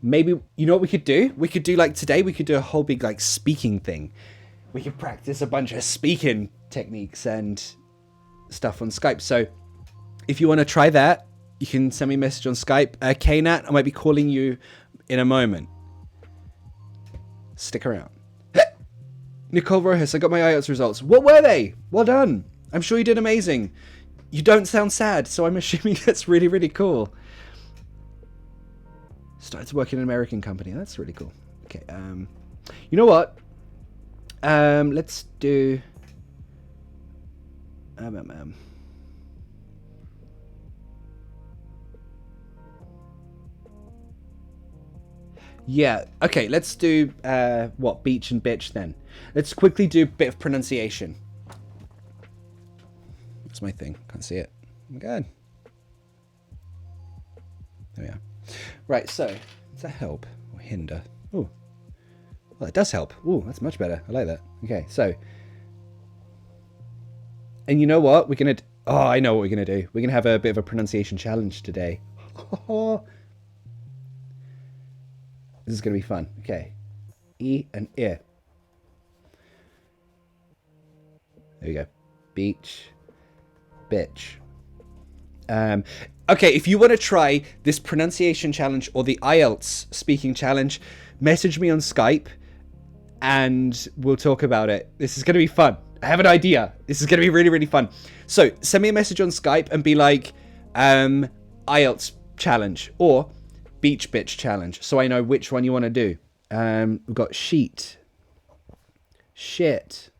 Maybe, you know what we could do? We could do, like, today, we could do a whole big, like, speaking thing. We could practice a bunch of speaking techniques and stuff on Skype. So if you want to try that, you can send me a message on Skype. KNat, I might be calling you in a moment. Stick around. Nicole Rojas, I got my Ielts results. What were they? Well done. I'm sure you did amazing. You don't sound sad, so I'm assuming that's really, really cool. Started to work in an American company. That's really cool. Okay. You know what? Let's do. Yeah. Okay. Let's do what, beach and bitch then. Let's quickly do a bit of pronunciation. That's my thing. Can't see it. Oh my God. There we are. Right, so, does that help or hinder? Oh, well, it does help. Oh, that's much better. I like that. Okay, so, and you know what? We're going to, I know what we're going to do. We're going to have a bit of a pronunciation challenge today. This is going to be fun. Okay, E and I. There we go. Beach, bitch. Okay, if you want to try this pronunciation challenge or the Ielts speaking challenge, message me on Skype and we'll talk about it. This is going to be fun. I have an idea. This is going to be really, really fun. So send me a message on Skype and be like, Ielts challenge or beach bitch challenge, so I know which one you want to do. We've got sheet, shit.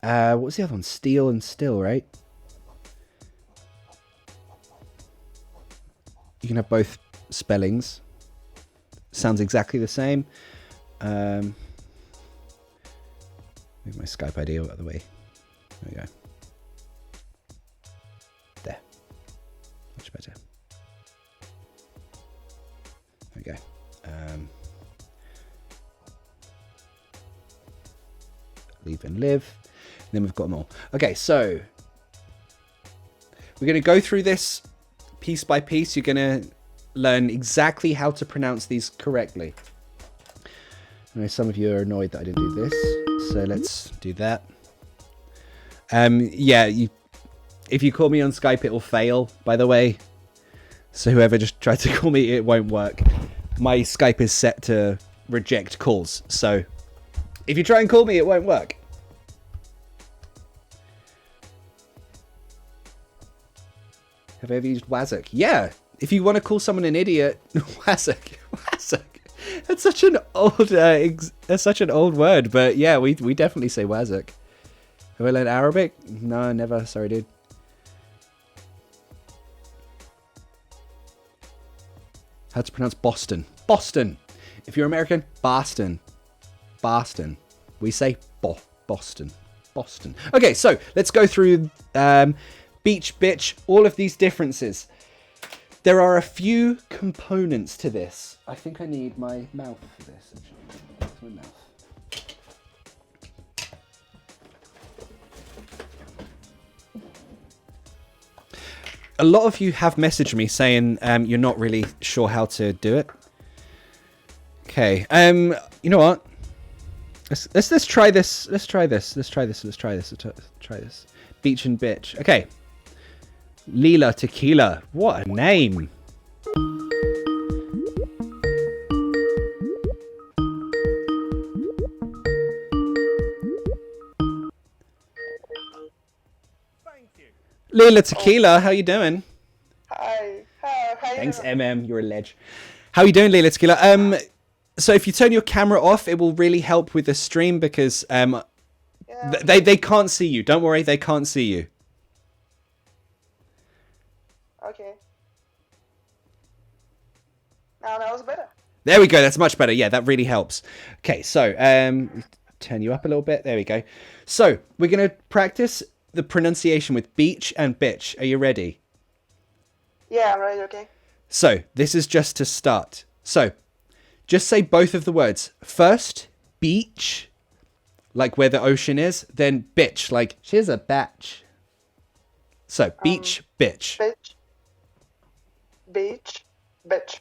What was the other one? Steel and still, right? You can have both spellings. Sounds exactly the same. Move my Skype ID out of the way. There we go. There. Much better. There we go. Leave and live. And then we've got them all. Okay, so we're going to go through this piece by piece. You're going to learn exactly how to pronounce these correctly. I know some of you are annoyed that I didn't do this, so let's do that. Yeah, if you call me on Skype, it will fail, by the way. So whoever just tried to call me, it won't work. My Skype is set to reject calls, so if you try and call me, it won't work. Have I ever used Wazzock? Yeah. If you want to call someone an idiot, Wazzock. That's such an old, that's such an old word. But yeah, we definitely say Wazzock. Have I learned Arabic? No, never. Sorry, dude. How to pronounce Boston? Boston. If you're American, Boston. Boston. We say Boston. Boston. Okay, so let's go through. Beach, bitch, all of these differences. There are a few components to this. I think I need my mouth for this, actually. Where's my mouth? A lot of you have messaged me saying you're not really sure how to do it. Okay, you know what? Let's try this. Let's try this. Beach and bitch. Okay. Lila Tequila. What a name. Thank you. Lila Tequila, how you doing? Hi. How Thanks, you doing? MM. You're a ledge. How you doing, Lila Tequila? So if you turn your camera off, it will really help with the stream because they can't see you. Don't worry, they can't see you. Okay. Now that was better. There we go. That's much better. Yeah, that really helps. Okay, so turn you up a little bit. There we go. So we're going to practice the pronunciation with beach and bitch. Are you ready? Yeah, I'm ready. Okay. So this is just to start. So just say both of the words. First, beach, like where the ocean is. Then bitch, like she's a batch. So, beach, bitch. Beach. Beach. Bitch.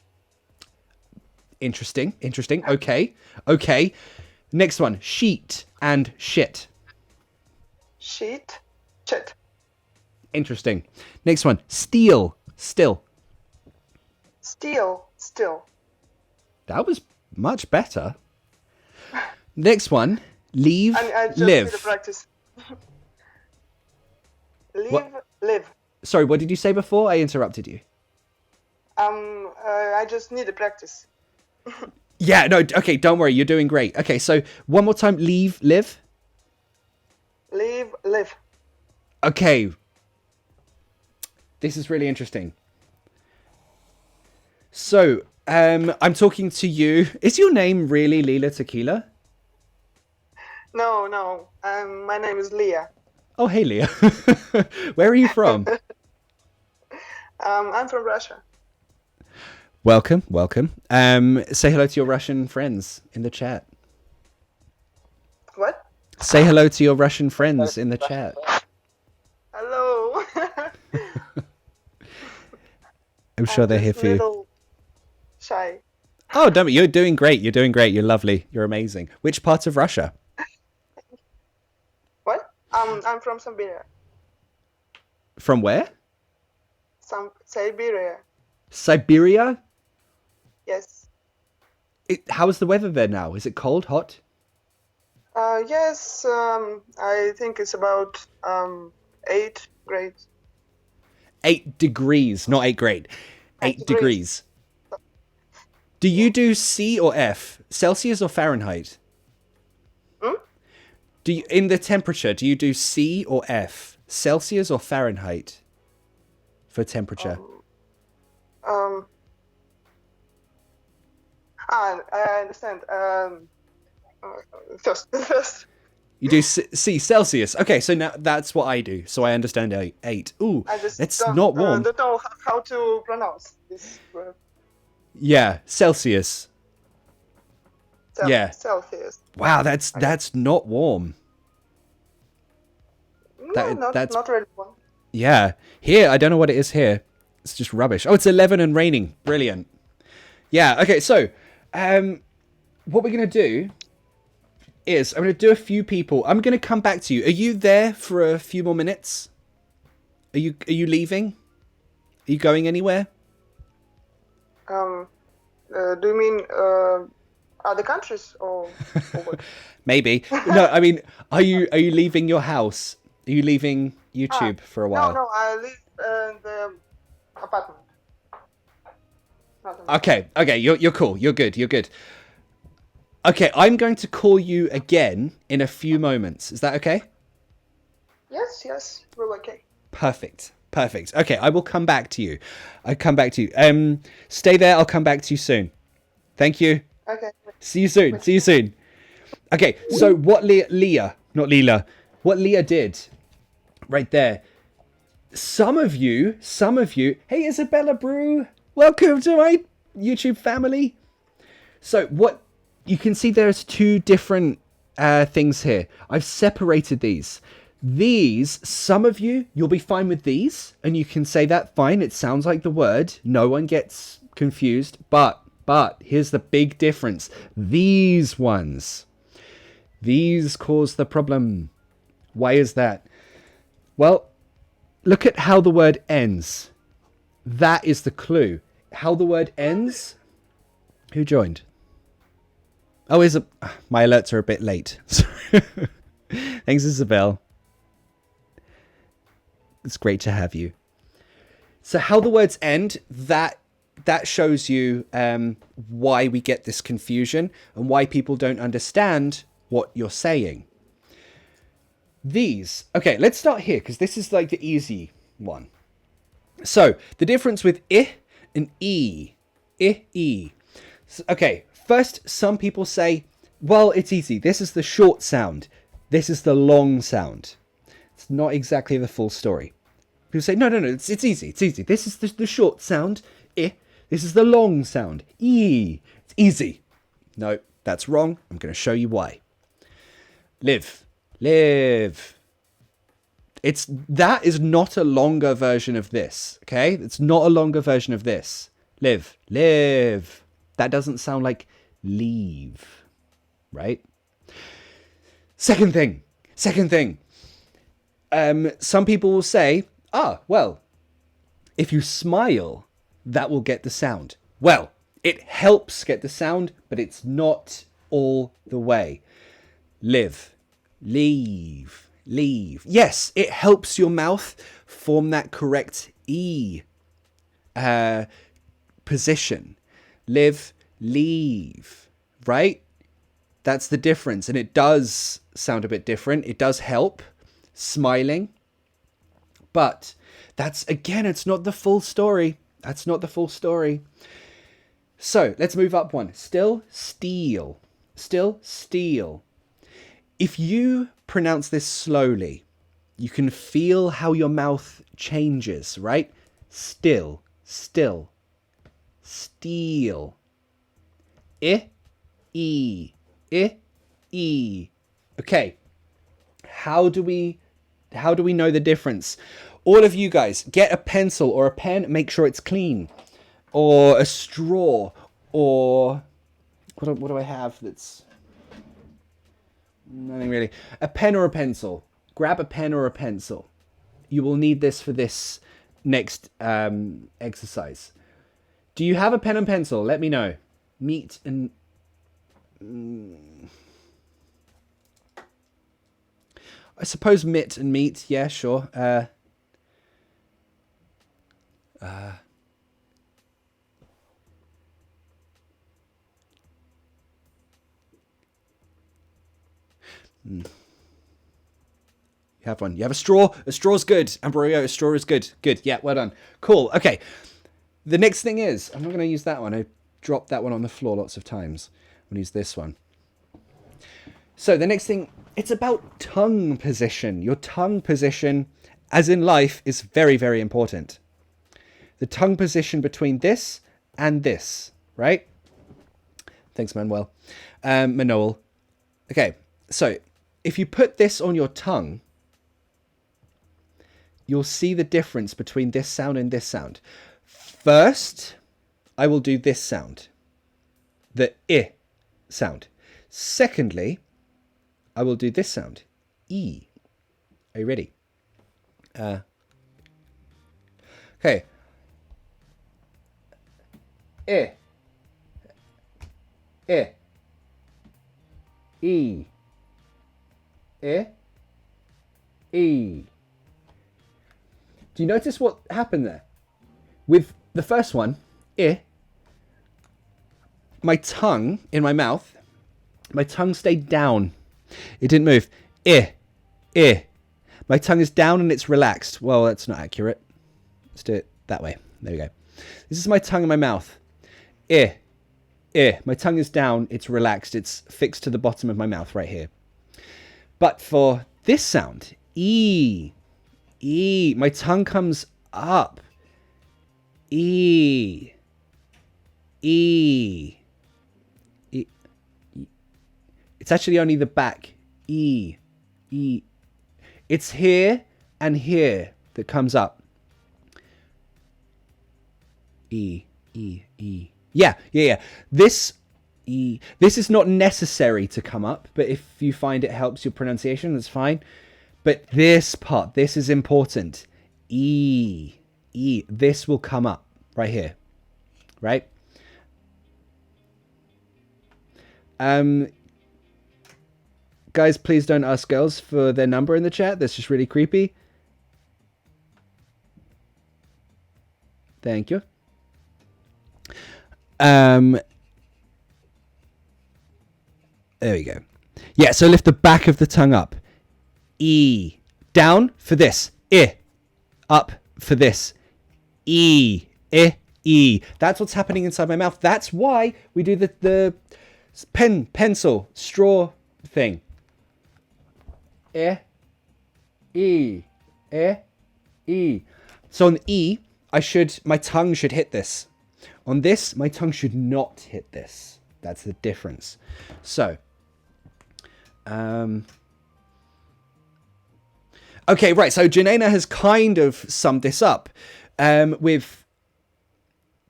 Interesting. Okay. Next one, sheet and shit. Sheet. Shit. Interesting. Next one, steal, still. Steal. Still. That was much better. Next one, leave, I just live. need to practice. Leave. What? Live. Sorry, what did you say before? I interrupted you. I just need to practice. Yeah, no, okay, don't worry. You're doing great. Okay, so one more time, leave, live. Leave. Live. Okay. This is really interesting. So, I'm talking to you. Is your name really Lila Tequila? No. My name is Leah. Oh, hey, Leah. Where are you from? I'm from Russia. Welcome. Say hello to your Russian friends in the chat. What? Say hello to your Russian friends in the chat. Hello. I'm sure they're here just for you. little shy. Oh, don't be. You're doing great. You're lovely. You're amazing. Which part of Russia? What? I'm from Siberia. From where? Siberia. Siberia? Yes. How's the weather there now? Is it cold, hot? Yes. I think it's about 8 grades. 8 degrees, not 8 grade. 8 degrees. Do you do C or F? Celsius or Fahrenheit? Do you, in the temperature, do you do C or F? Celsius or Fahrenheit? For temperature. I understand. First. You do C, Celsius. Okay, so now that's what I do. So I understand 8. Ooh, I just it's don't, not warm. don't know how to pronounce this word. Yeah, Celsius. Yeah. Celsius. Wow, that's not warm. No, not really warm. Yeah. Here, I don't know what it is here. It's just rubbish. Oh, it's 11 and raining. Brilliant. Yeah, okay, so what we're going to do is I'm going to do a few people. I'm going to come back to you. Are you there for a few more minutes? Are you leaving? Are you going anywhere? Do you mean other countries or what? Maybe. No, I mean, are you leaving your house? Are you leaving YouTube for a while? No, I live in the apartment. Okay, you're cool. You're good. Okay, I'm going to call you again in a few moments. Is that okay? Yes, we're okay. Perfect. Okay, I will come back to you. Stay there. I'll come back to you soon. Thank you. Okay. See you soon. Okay, so what Leah did right there. Some of you, hey Isabella Brew, welcome to my YouTube family. So what you can see, there's 2 different things here. I've separated these. Some of you'll be fine with these, and you can say that fine. It sounds like the word. No one gets confused. But here's the big difference. These ones, these cause the problem. Why is that? Well, look at how the word ends. That is the clue. How the word ends. Who joined? Oh, my alerts are a bit late. Thanks, Isabel. It's great to have you. So how the words end, that shows you why we get this confusion and why people don't understand what you're saying. These. Okay, let's start here because this is like the easy one. So the difference with I and E. I. Okay, first, some people say, well, it's easy. This is the short sound. This is the long sound. It's not exactly the full story. People say, no, it's easy. This is the short sound, I. This is the long sound, E. It's easy. No, that's wrong. I'm going to show you why. Live. That is not a longer version of this, okay? It's not a longer version of this. Live, live. That doesn't sound like leave, right? Second thing. Some people will say, well, if you smile, that will get the sound. Well, it helps get the sound, but it's not all the way. Live, leave, leave. Yes, it helps your mouth form that correct E position. Live, leave, right? That's the difference. And it does sound a bit different. It does help smiling. But that's, again, it's not the full story. That's not the full story. So let's move up one. Still, steal. Still, steal. If you pronounce this slowly, you can feel how your mouth changes, right? Still, still, steal. I, E, I, E. Okay. How do we know the difference? All of you guys, get a pencil or a pen, make sure it's clean. Or a straw, or what do I have that's nothing really. A pen or a pencil. Grab a pen or a pencil. You will need this for this next exercise. Do you have a pen and pencil? Let me know. Meet and I suppose mit and meet. Yeah, sure. You have one. You have a straw. A straw's good. Ambrorio, a straw is good. Good. Yeah, well done. Cool. Okay. The next thing is, I'm not going to use that one. I dropped that one on the floor lots of times. I'm going to use this one. So the next thing, it's about tongue position. Your tongue position, as in life, is very, very important. The tongue position between this and this, right? Thanks, Manuel. Manoel. Okay, so if you put this on your tongue, you'll see the difference between this sound and this sound. First, I will do this sound, the I sound. Secondly, I will do this sound, E. Are you ready? Okay. I. I. E. I. E. Do you notice what happened there? With the first one, I, my tongue in my mouth, my tongue stayed down. It didn't move. I. My tongue is down and it's relaxed. Well, that's not accurate. Let's do it that way. There we go. This is my tongue in my mouth. I. My tongue is down. It's relaxed. It's fixed to the bottom of my mouth right here. But for this sound, E. My tongue comes up. E. It's actually only the back. E. It's here and here that comes up. E. Yeah. This is not necessary to come up, but if you find it helps your pronunciation, that's fine. But this part, this is important. E. This will come up right here. Right? Guys, please don't ask girls for their number in the chat. That's just really creepy. Thank you. There we go. Yeah, so lift the back of the tongue up. E. Down for this. I. Up for this. E. That's what's happening inside my mouth. That's why we do the pen, pencil, straw thing. E. So on the E, my tongue should hit this. On this, my tongue should not hit this. That's the difference. So, Okay, right. So Janena has kind of summed this up with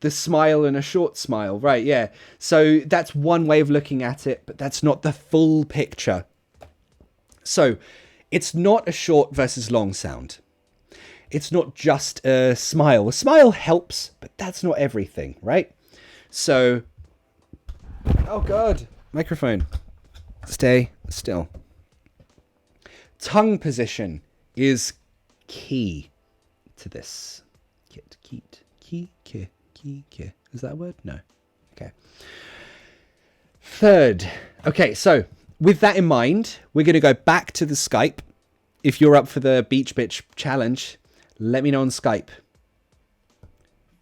the smile and a short smile. Right, yeah. So that's one way of looking at it, but that's not the full picture. So it's not a short versus long sound. It's not just a smile. A smile helps, but that's not everything, right? So, oh God, microphone. Stay still. Tongue position is key to this. Key. Is that a word? No. Okay. Third. Okay, so with that in mind, we're going to go back to the Skype. If you're up for the Beach Bitch challenge, let me know on Skype.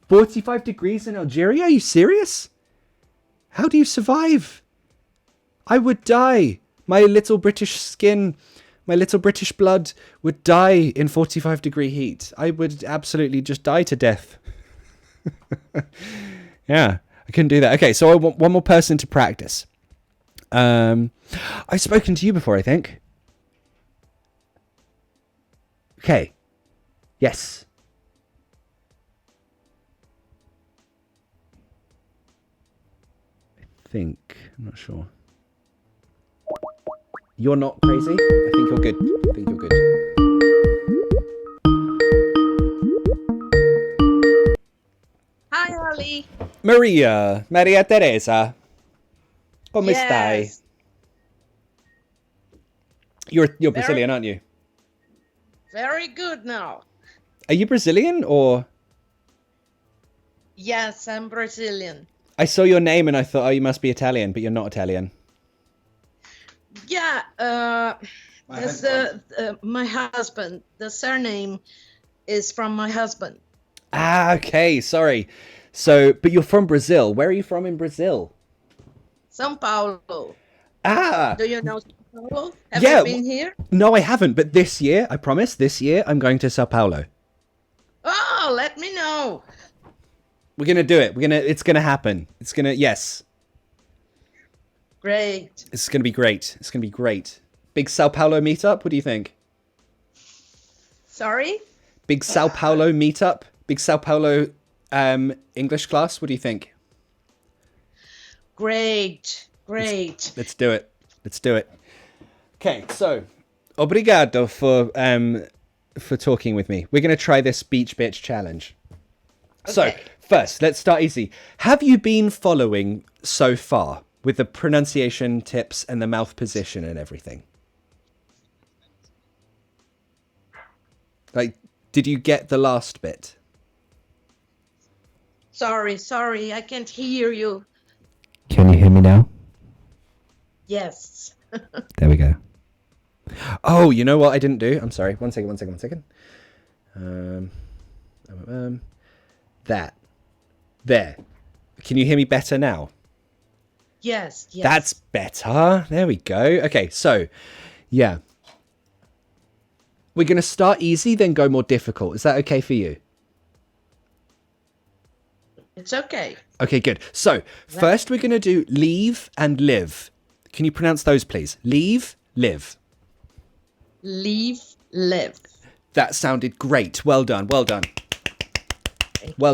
45 degrees in Algeria? Are you serious? How do you survive? I would die. My little British skin, my little British blood would die in 45 degree heat. I would absolutely just die to death. Yeah, I couldn't do that. Okay, so I want one more person to practice. I've spoken to you before, I think. Okay. Yes. I'm not sure. You're not crazy? I think you're good. Hi, Ali. Maria Teresa. Come stai? Yes. You're Brazilian, aren't you? Very good now. Are you Brazilian or? Yes, I'm Brazilian. I saw your name and I thought, oh, you must be Italian, but you're not Italian. Yeah, that's my husband. The surname is from my husband. Ah, okay, sorry. So, but you're from Brazil. Where are you from in Brazil? São Paulo. Ah! Do you know São Paulo? Have Yeah, you been here? No, I haven't, but this year, I promise, I'm going to Sao Paulo. Oh, let me know. We're going to do it. It's going to happen. Yes. Great. It's going to be great. Big Sao Paulo meetup. What do you think? Sorry? Big Sao Paulo meetup. Big Sao Paulo English class. What do you think? Great. Let's do it. Okay, so obrigado for talking with me. We're going to try this Beach Bitch challenge. Okay. So, first, let's start easy. Have you been following so far with the pronunciation tips and the mouth position and everything? Like, did you get the last bit? Sorry, I can't hear you. Can you hear me now? Yes. There we go. Oh, you know what I didn't do? I'm sorry. One second. That. There. Can you hear me better now? Yes. That's better. There we go. Okay, so, yeah. We're going to start easy, then go more difficult. Is that okay for you? It's okay. Okay, good. So, first we're going to do leave and live. Can you pronounce those, please? Leave, live. Leave, live. That sounded great. Well done. Well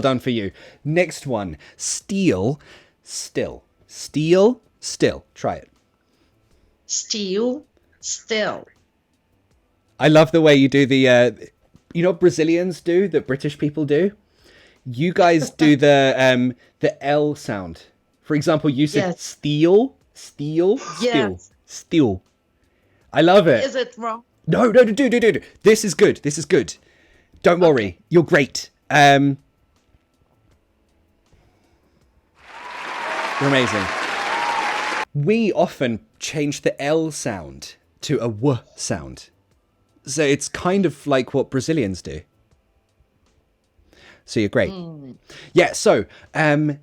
done for you. Next one. Steal, still. Steal, still. Try it. Steal, still. I love the way you do the, you know what Brazilians do that British people do? You guys do the L sound. For example, you said steal. Yes. Steal. I love it. Is it wrong? No, do. This is good. Don't worry. You're great. You're amazing. We often change the L sound to a W sound. So it's kind of like what Brazilians do. So you're great. Yeah, so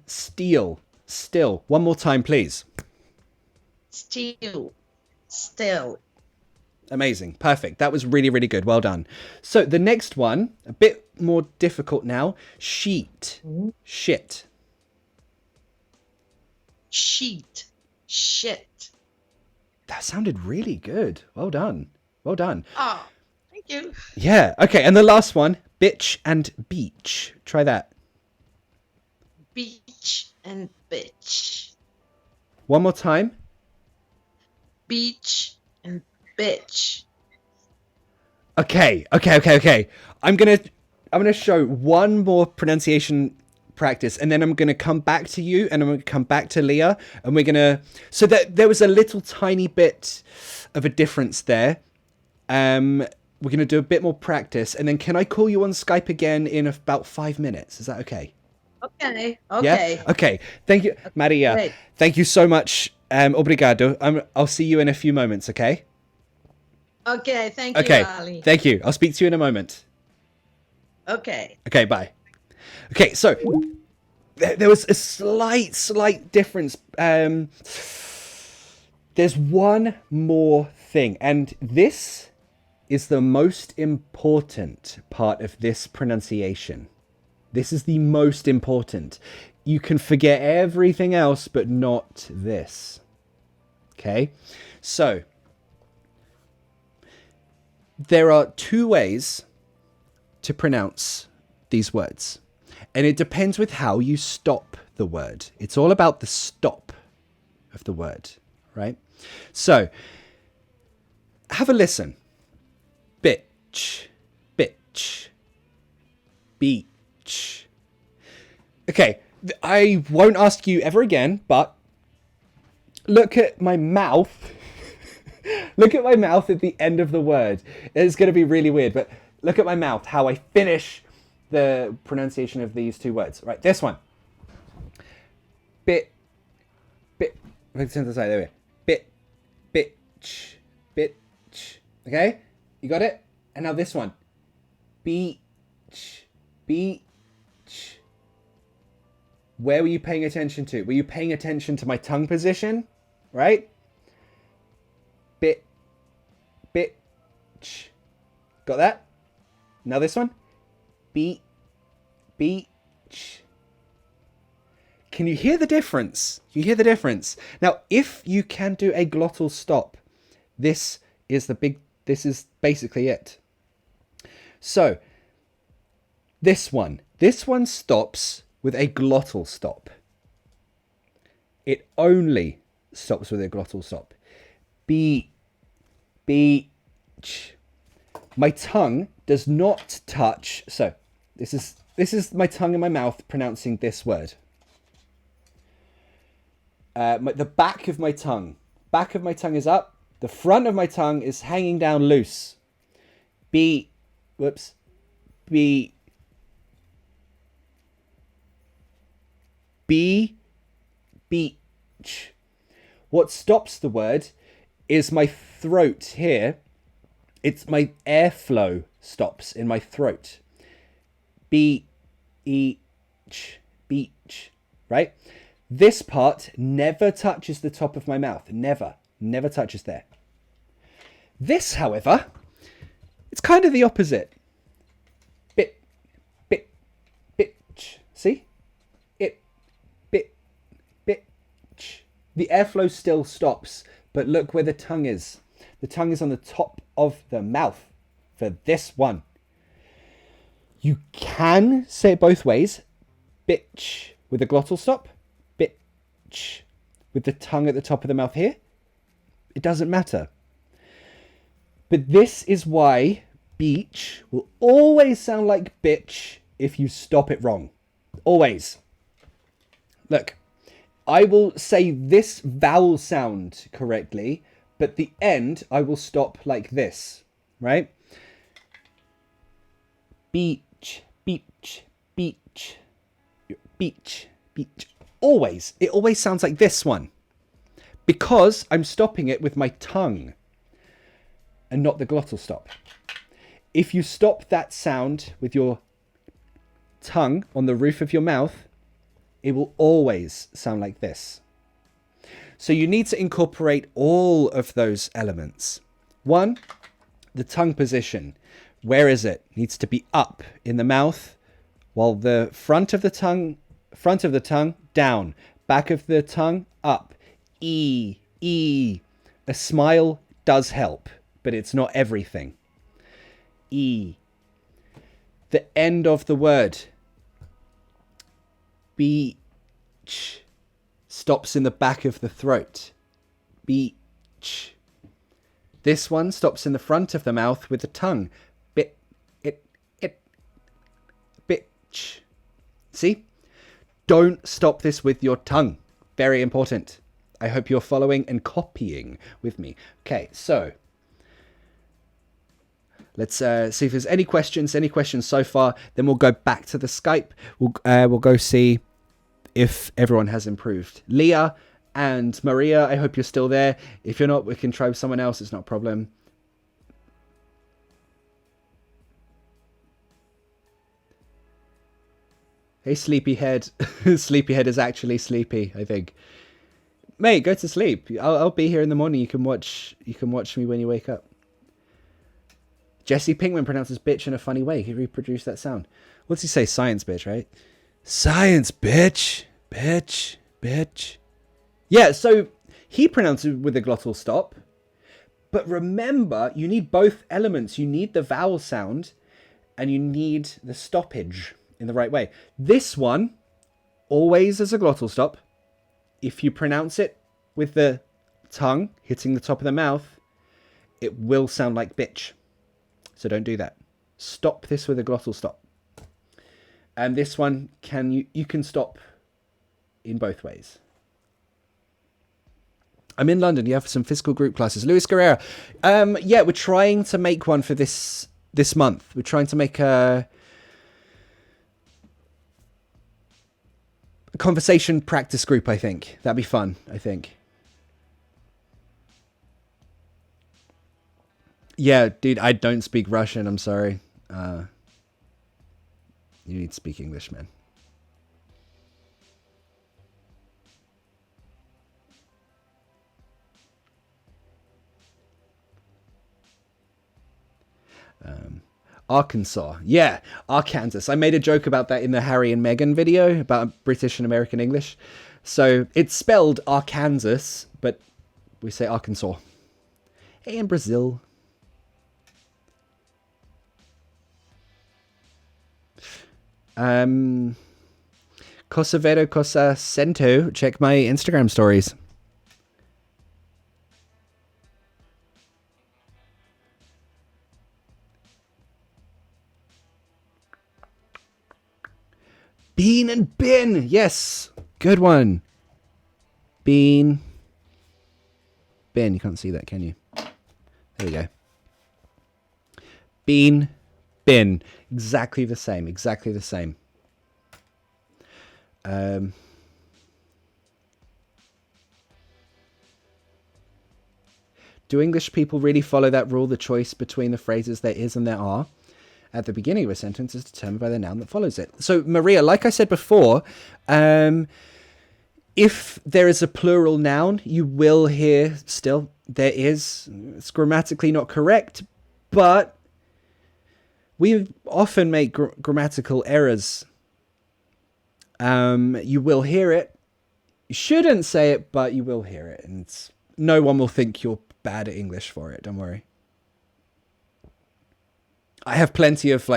steal, still. One more time, please. Steal, still. Amazing. Perfect. That was really, really good. Well done. So the next one, a bit more difficult now. Sheet. Shit. Sheet, shit. That sounded really good. Well done. Oh, thank you. Yeah. Okay. And the last one, bitch and beach. Try that. Beach and bitch. One more time. Beach and bitch. Okay. I'm gonna show one more pronunciation practice, and then I'm gonna come back to you, and I'm gonna come back to Leah, and we're gonna. So that there was a little tiny bit of a difference there. We're gonna do a bit more practice, and then can I call you on Skype again in about 5 minutes? Is that okay? Okay. Yeah. Okay. Thank you, Maria. Great. Thank you so much. Obrigado. I'll see you in a few moments. Okay. Okay. Thank you, Okay. Ali. Thank you. I'll speak to you in a moment. Okay. Okay. Bye. Okay. So there was a slight difference. There's one more thing, and this is the most important part of this pronunciation. This is the most important. You can forget everything else, but not this. Okay? So, there are two ways to pronounce these words. And it depends with how you stop the word. It's all about the stop of the word, right? So, have a listen. Bitch, bitch, beach. Okay, I won't ask you ever again, but look at my mouth. Look at my mouth at the end of the word. It's going to be really weird, but look at my mouth, how I finish the pronunciation of these two words. Right, this one. Bit, there we go. Bitch, bitch. Okay, you got it? And now this one. Beach, beach. Where were you paying attention to? Were you paying attention to my tongue position? Right? Bitch. Got that? Now this one. Beach. Can you hear the difference? You hear the difference? Now, if you can do a glottal stop, this is basically it. So, this one stops with a glottal stop. It only stops with a glottal stop. Beach. My tongue does not touch. So, this is my tongue and my mouth pronouncing this word. The back of my tongue is up. The front of my tongue is hanging down loose. Beach. What stops the word is my throat here. It's my airflow stops in my throat. Beach, right? This part never touches the top of my mouth. Never touches there. This, however, it's kind of the opposite. Bitch. See? Bitch. The airflow still stops, but look where the tongue is. The tongue is on the top of the mouth for this one. You can say it both ways. Bitch with a glottal stop. Bitch with the tongue at the top of the mouth here. It doesn't matter. But this is why beach will always sound like bitch if you stop it wrong. Always. Look, I will say this vowel sound correctly, but the end I will stop like this, right? Beach, beach, beach, beach, beach. Always. It always sounds like this one. Because I'm stopping it with my tongue and not the glottal stop. If you stop that sound with your tongue on the roof of your mouth, it will always sound like this. So you need to incorporate all of those elements. One, the tongue position. Where is it? It needs to be up in the mouth, while the front of the tongue, down. Back of the tongue, up. E. A smile does help, but it's not everything. E. The end of the word. Beach. Stops in the back of the throat. Beach. This one stops in the front of the mouth with the tongue. Bitch. See? Don't stop this with your tongue. Very important. I hope you're following and copying with me. Okay, so let's see if there's any questions so far. Then we'll go back to the Skype. We'll go see if everyone has improved. Leah and Maria, I hope you're still there. If you're not, we can try with someone else. It's not a problem. Hey, Sleepyhead. Sleepyhead is actually sleepy, I think. Mate, go to sleep. I'll be here in the morning. You can watch me when you wake up. Jesse Pinkman pronounces bitch in a funny way. He reproduced that sound. What's he say? Science, bitch, right? Science, bitch. Bitch. Bitch. Yeah, so he pronounces it with a glottal stop. But remember, you need both elements. You need the vowel sound and you need the stoppage in the right way. This one, always as a glottal stop. If you pronounce it with the tongue hitting the top of the mouth, it will sound like bitch. So don't do that. Stop this with a glottal stop. And this one, you can stop in both ways. I'm in London. You have some physical group classes. Luis Guerrero. Yeah, we're trying to make one for this month. We're trying to make a conversation practice group, I think. That'd be fun, I think. Yeah, dude, I don't speak Russian. I'm sorry. You need to speak English, man. Arkansas. Yeah, Arkansas. I made a joke about that in the Harry and Meghan video about British and American English. So it's spelled Arkansas, but we say Arkansas. Hey, in Brazil. Kosovedo Cosa Cento. Check my Instagram stories. Bean and bin. Yes. Good one. Bean. Bin. You can't see that, can you? There we go. Bean. Bin. Exactly the same. Exactly the same. Do English people really follow that rule? The choice between the phrases there is and there are at the beginning of a sentence is determined by the noun that follows it. So, Maria, like I said before, if there is a plural noun, you will hear still there is. It's grammatically not correct, but we often make grammatical errors. You will hear it. You shouldn't say it, but you will hear it. And no one will think you're bad at English for it. Don't worry. I have plenty of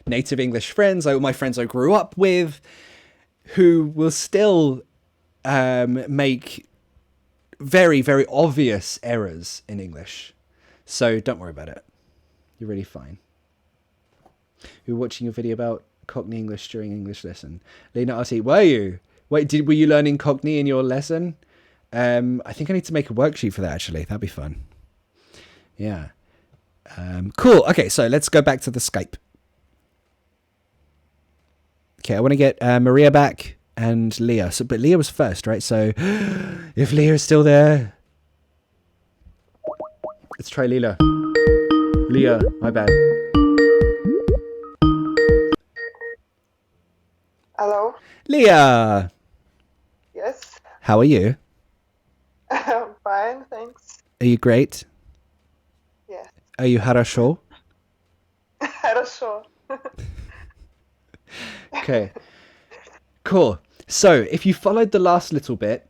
native English friends, my friends I grew up with, who will still make very, very obvious errors in English. So don't worry about it. You're really fine. You're watching a video about Cockney English during English lesson. Lena Artie, were you? Were you learning Cockney in your lesson? I think I need to make a worksheet for that, actually. That'd be fun. Yeah. Cool. Okay, so let's go back to the Skype. Okay, I want to get Maria back and Leah. But Leah was first, right? So if Leah is still there, let's try Leela. Leah, my bad. Hello? Leah! Yes? How are you? I'm fine, thanks. Are you great? Yes. Are you хорошо? Хорошо. Okay. Cool. So, if you followed the last little bit,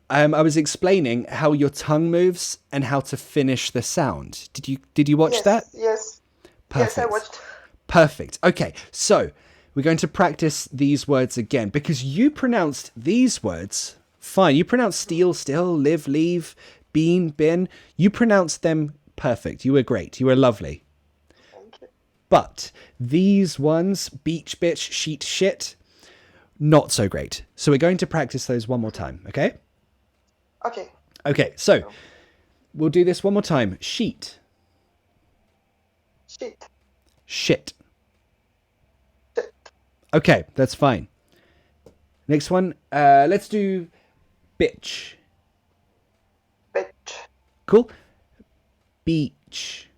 I was explaining how your tongue moves and how to finish the sound. Did you watch that? Yes. Perfect. Yes, I watched. Perfect. Okay, so we're going to practice these words again because you pronounced these words fine. You pronounced steal, still, live, leave, bean, bin. You pronounced them perfect. You were great. You were lovely. Thank you. But these ones, beach, bitch, sheet, shit, not so great. So we're going to practice those one more time, okay? Okay. Okay, so we'll do this one more time. Sheet, Shit. shit. Shit. Okay, that's fine. Next one, let's do bitch. Bitch. Cool. Beach.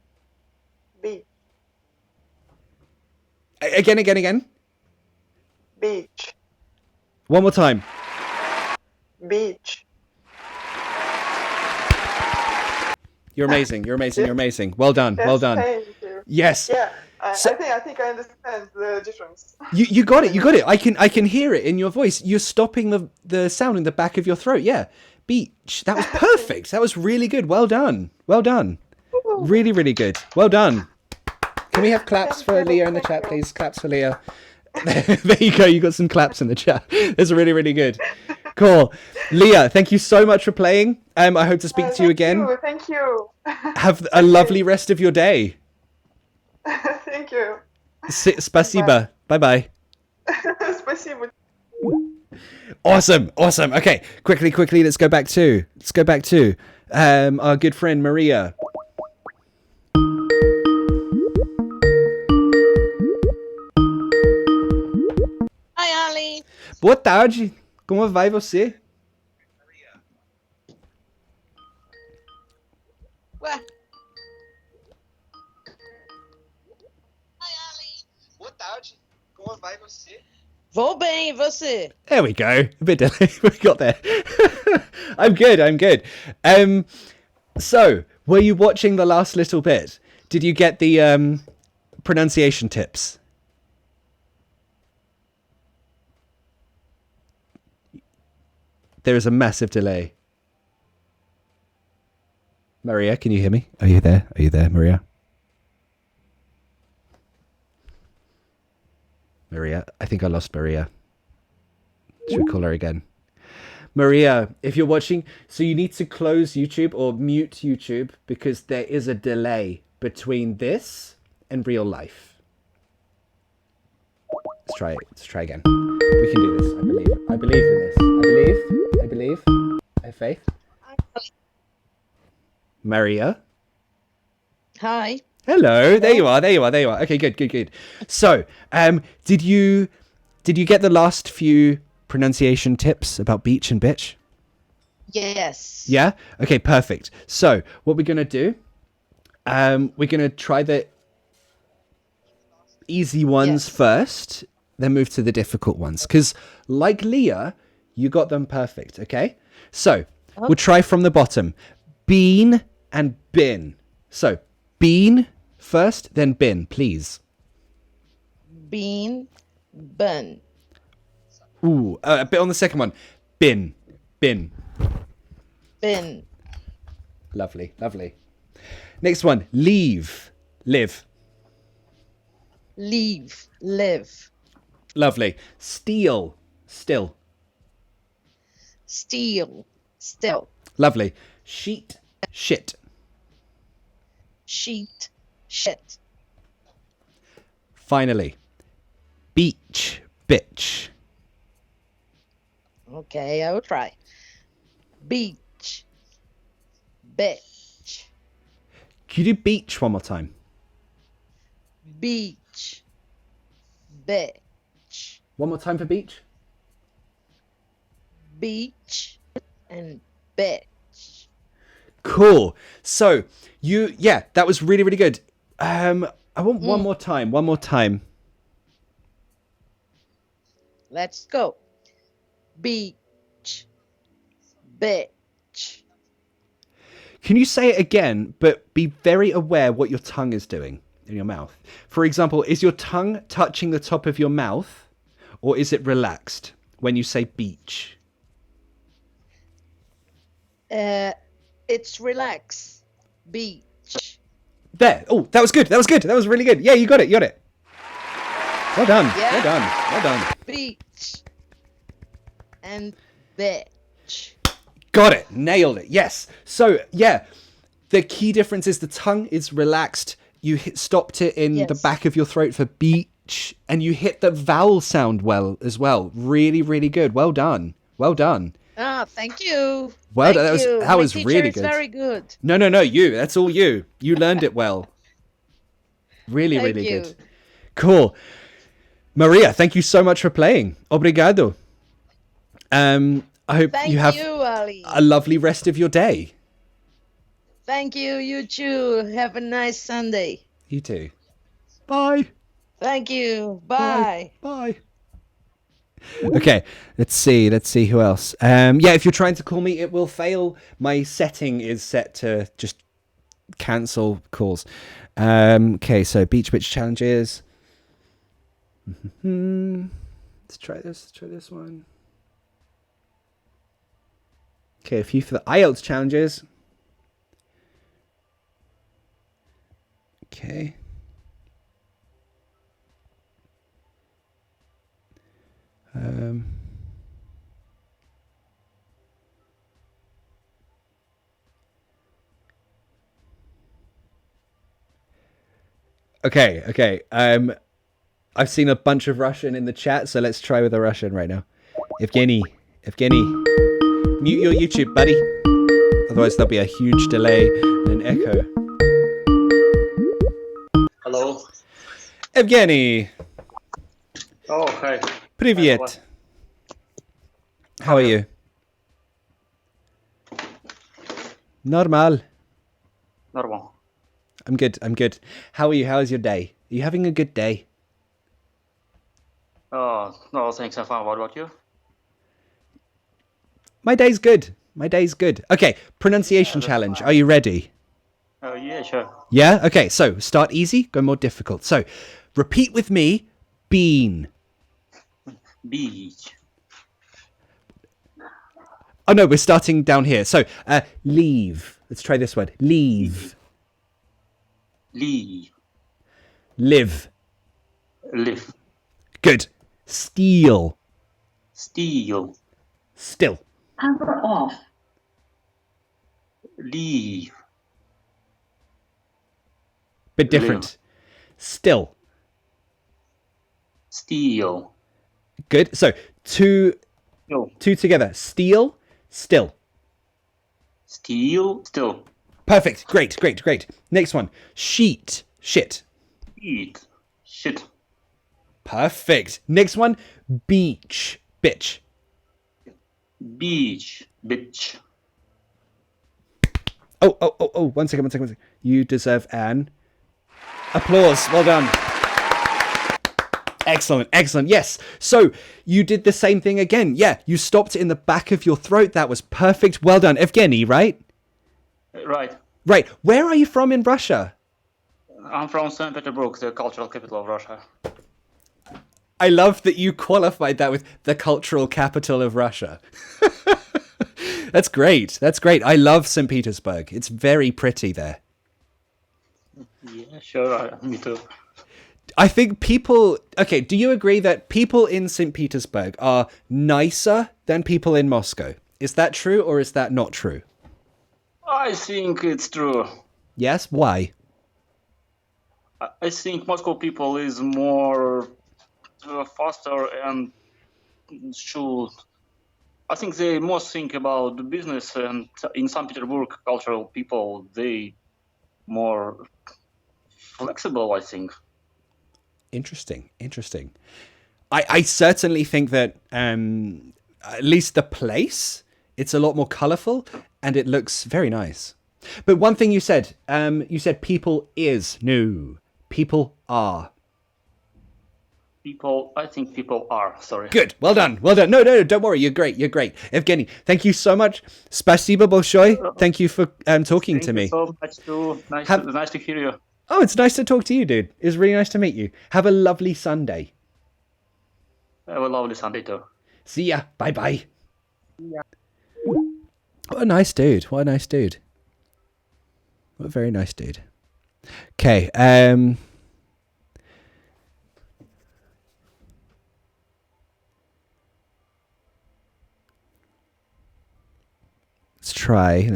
Beach. Again. Beach. One more time. Beach. You're amazing. You're amazing. You're amazing. Well done. Yes, Well done. Thank you. Yes. Yeah, I So- think I understand the difference. You got it. You got it. I can hear it in your voice. You're stopping the sound in the back of your throat. Yeah. Beach. That was perfect. That was really good. Well done. Well done. Really, really good. Well done. Can we have claps for Leah in the chat, please? Claps for Leah. There you go. You got some claps in the chat. It's really, really good. Cool. Leah, thank you so much for playing. I hope to speak to you again. Thank you. Have a lovely rest of your day. Thank you. Spasiba. Bye-bye. Спасибо. Awesome. Okay, quickly. Let's go back to our good friend Maria. Hi, Ali. Boa tarde. Como vai você? Well. Hi, Ali. Boa tarde. Como vai você? Vou bem, e você? There we go. A bit delayed. We got there. I'm good. So, were you watching the last little bit? Did you get the pronunciation tips? There is a massive delay. Maria, can you hear me? Are you there, Maria? Maria, I think I lost Maria. Should we call her again? Maria, if you're watching, so you need to close YouTube or mute YouTube because there is a delay between this and real life. Let's try again. We can do this. I believe in this. I believe. I have faith. Maria. Hi. Hello. There you are. Okay, good. So, did you get the last few pronunciation tips about beach and bitch? Yes. Yeah? Okay, perfect. So, what we're going to do, we're going to try the easy ones first, then move to the difficult ones. Because, like Leah, you got them perfect, okay? So, we'll try from the bottom. Bean and bin. So, bean first, then bin, please. Bean, bun. Ooh, a bit on the second one. Bin. Bin. Lovely. Next one. Leave. Live. Leave, live. Lovely. Steal. Still. Steal, still. Lovely. Sheet. Shit. Sheet, shit. Finally. Beach. Bitch. Okay, I will try. Beach, bitch. Can you do beach one more time? Beach, bitch. One more time for beach? Beach and bitch. Cool. So, that was really, really good. I want one more time. Let's go. Beach, bitch. Can you say it again, but be very aware what your tongue is doing in your mouth? For example, is your tongue touching the top of your mouth, or is it relaxed when you say beach? It's relax. Beach. There. Oh, that was good. That was good. That was really good. Yeah, you got it. You got it. Well done. Yeah. Well done. Well done. Beach and bitch. Got it. Nailed it. Yes. So, yeah, the key difference is the tongue is relaxed. You stopped it in the back of your throat for beach, and you hit the vowel sound well as well. Really, really good. Well done. Well done. Ah, thank you. Well, Thank you. that was My teacher really is good. very good. No, you. That's all you. You learned it well. Really, Thank really you. good. Cool. Maria, thank you so much for playing. Obrigado. I hope Thank you have Ali. a lovely rest of your day. Thank you. You too. Have a nice Sunday. You too. Bye. Thank you. Bye. Bye. Okay, let's see who else. Yeah, if you're trying to call me, it will fail. My setting is set to just cancel calls. Okay, so beach bitch challenges. Let's try this. Let's try this one. Okay, a few for the Ielts challenges. Okay. Okay. I've seen a bunch of Russian in the chat, so let's try with a Russian right now. Evgeny, mute your YouTube, buddy. Otherwise there'll be a huge delay and an echo. Hello. Evgeny, Oh, hi. привет. How are you? Normal. Normal. I'm good. How are you? How is your day? Are you having a good day? No, thanks. I'm fine. What about you? My day's good. Okay, pronunciation challenge. Are you ready? Yeah, sure. Yeah? Okay, so start easy, go more difficult. So, repeat with me, bean. Beach. Oh no, we're starting down here. So, leave. Let's try this word. Leave. Leave. Live. Live. Good. Steal. Steal. Still. Power off. Leave. Bit different. Live. Still. Steal. Good. So, two No. together. Steal. Still. Steal. Still. Perfect. Great. Next one. Sheet. Shit. Eat. Shit. Perfect. Next one. Beach. Bitch. Beach. Bitch. Oh, 1 second. You deserve an applause. Well done. Excellent. Yes. So you did the same thing again. Yeah, you stopped it in the back of your throat. That was perfect. Well done. Evgeny, right? Right. Where are you from in Russia? I'm from St. Petersburg, the cultural capital of Russia. I love that you qualified that with the cultural capital of Russia. That's great. I love St. Petersburg. It's very pretty there. Yeah, sure. Me too. I think people... Okay, do you agree that people in St. Petersburg are nicer than people in Moscow? Is that true or is that not true? I think it's true. Yes? Why? I think Moscow people is more faster and should. I think they most think about the business, and in St. Petersburg, cultural people they more flexible. I think. Interesting. I certainly think that at least the place, it's a lot more colourful and it looks very nice. But one thing you said people is. No, people are. I think people are. Sorry. Good. Well done. No, don't worry. You're great. Evgeny, thank you so much. Spasibo большое. Thank you for talking to me. So much too. Nice to hear you. Oh, it's nice to talk to you, dude. It's really nice to meet you. Have a lovely Sunday. Have a lovely Sunday too. See ya. Bye. Yeah. What a nice dude. What a very nice dude. Okay. Let's try.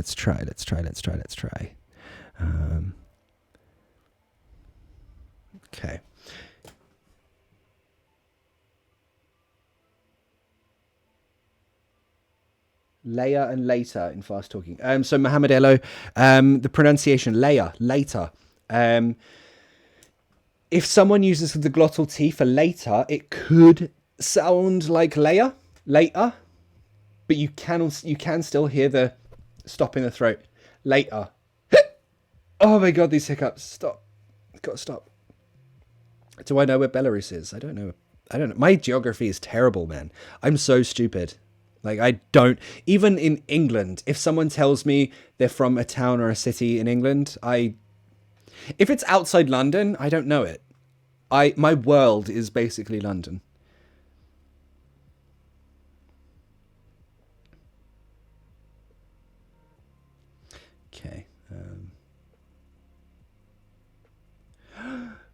Okay. Layer and later in fast talking. So Mohammed Elo, the pronunciation layer, later. If someone uses the glottal T for later, it could sound like layer, later, but you can still hear the stop in the throat. Later. Oh my god, these hiccups. Stop. Gotta stop. Do I know where Belarus is? I don't know. My geography is terrible, man. I'm so stupid. Like, I don't... Even in England, if someone tells me they're from a town or a city in England, if it's outside London, I don't know it. My world is basically London. Okay.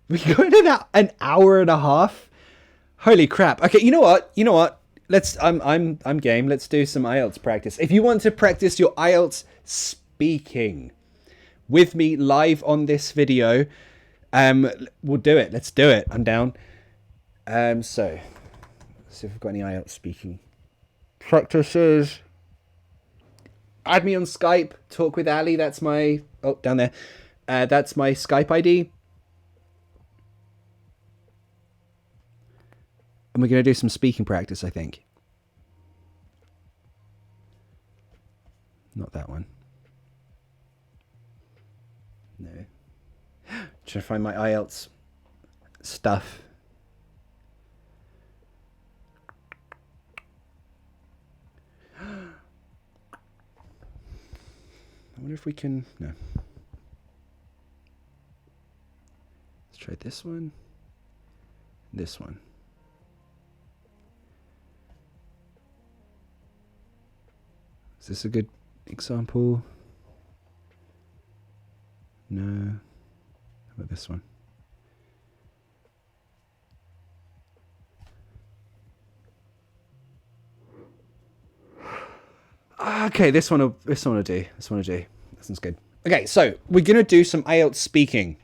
We're going an hour and a half. Holy crap. Okay, you know what? I'm game. Let's do some IELTS practice. If you want to practice your IELTS speaking with me live on this video, we'll do it. Let's do it. I'm down. So let's see if we've got any IELTS speaking practices. Add me on Skype. Talk with Ali. That's my down there. That's my Skype ID. And we're going to do some speaking practice, I think. Not that one. No. Trying to find my IELTS stuff. I wonder if we can... No. Let's try this one. This one. Is this a good example? No. How about this one? Okay, this one will do. This one will do. This one's good. Okay, so we're gonna do some IELTS speaking.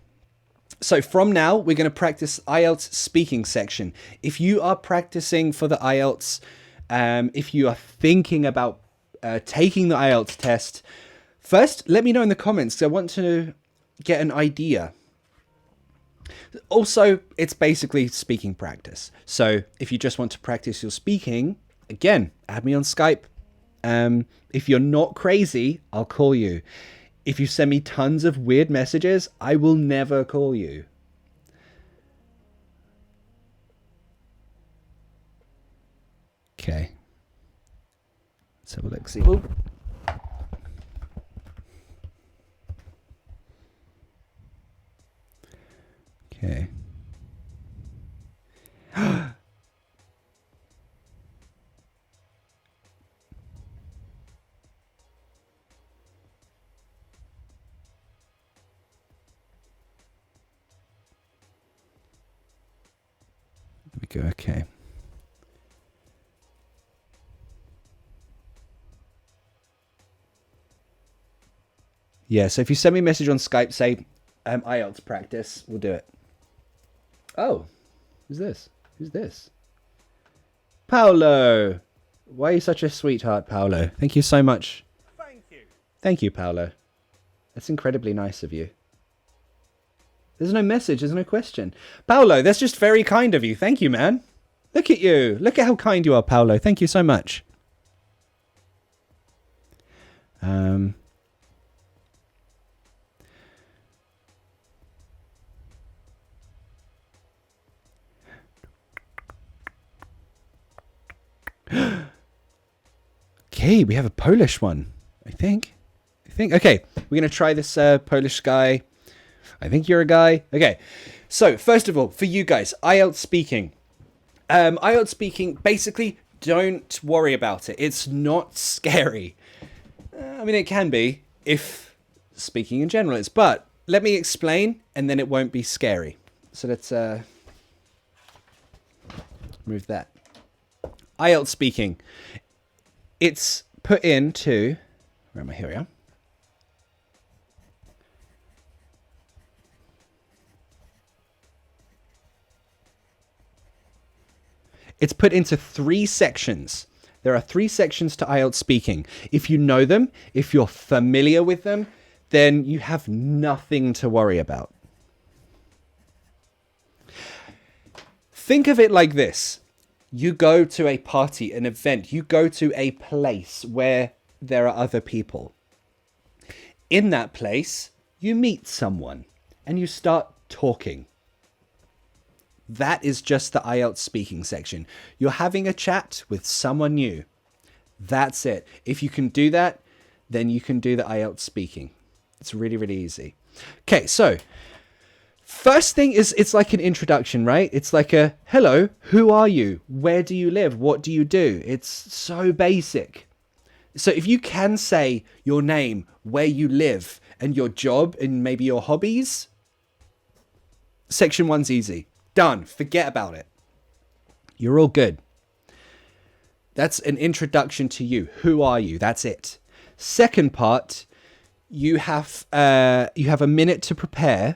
So from now, we're gonna practice IELTS speaking section. If you are practicing for the IELTS, if you are thinking about taking the IELTS test, first let me know in the comments, because I want to get an idea. Also, it's basically speaking practice. So if you just want to practice your speaking, again, add me on Skype. If you're not crazy, I'll call you. If you send me tons of weird messages, I will never call you. Okay. Let's have a look. See. Ooh. Okay. There we go. Okay. Yeah, so if you send me a message on Skype, say IELTS practice, we'll do it. Oh, who's this? Who's this? Paolo! Why are you such a sweetheart, Paolo? Thank you so much. Thank you. Thank you, Paolo. That's incredibly nice of you. There's no message, there's no question. Paolo, that's just very kind of you. Thank you, man. Look at you. Look at how kind you are, Paolo. Thank you so much. Okay, we have a Polish one, I think. Okay, we're going to try this Polish guy. I think you're a guy. Okay, so first of all, for you guys, IELTS speaking. IELTS speaking, basically, don't worry about it. It's not scary. I mean, it can be, if speaking in general is. But let me explain, and then it won't be scary. So let's move that. IELTS speaking. It's put into... Where am I? Here we are. It's put into 3 sections. There are 3 sections to IELTS speaking. If you know them, if you're familiar with them, then you have nothing to worry about. Think of it like this. You go to a party, an event. You go to a place where there are other people. In that place, you meet someone and you start talking. That is just the IELTS speaking section. You're having a chat with someone new. That's it. If you can do that, then you can do the IELTS speaking. It's really, really easy. Okay, so first thing is it's like an introduction, right? It's like a, hello, who are you? Where do you live? What do you do? It's so basic. So if you can say your name, where you live, and your job, and maybe your hobbies, section 1's easy. Done. Forget about it. You're all good. That's an introduction to you. Who are you? That's it. Second part, you have a minute to prepare.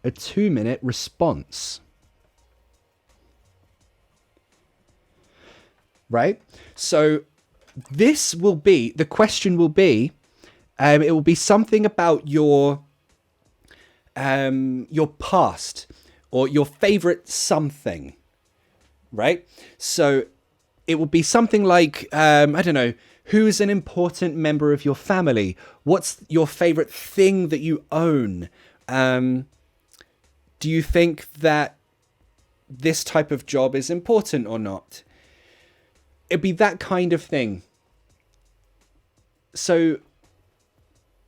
A 2-minute response. Right? So this will be, the question will be, it will be something about your past or your favorite something, right? So it will be something like, I don't know, who's an important member of your family? What's your favorite thing that you own? Do you think that this type of job is important or not? It'd be that kind of thing. So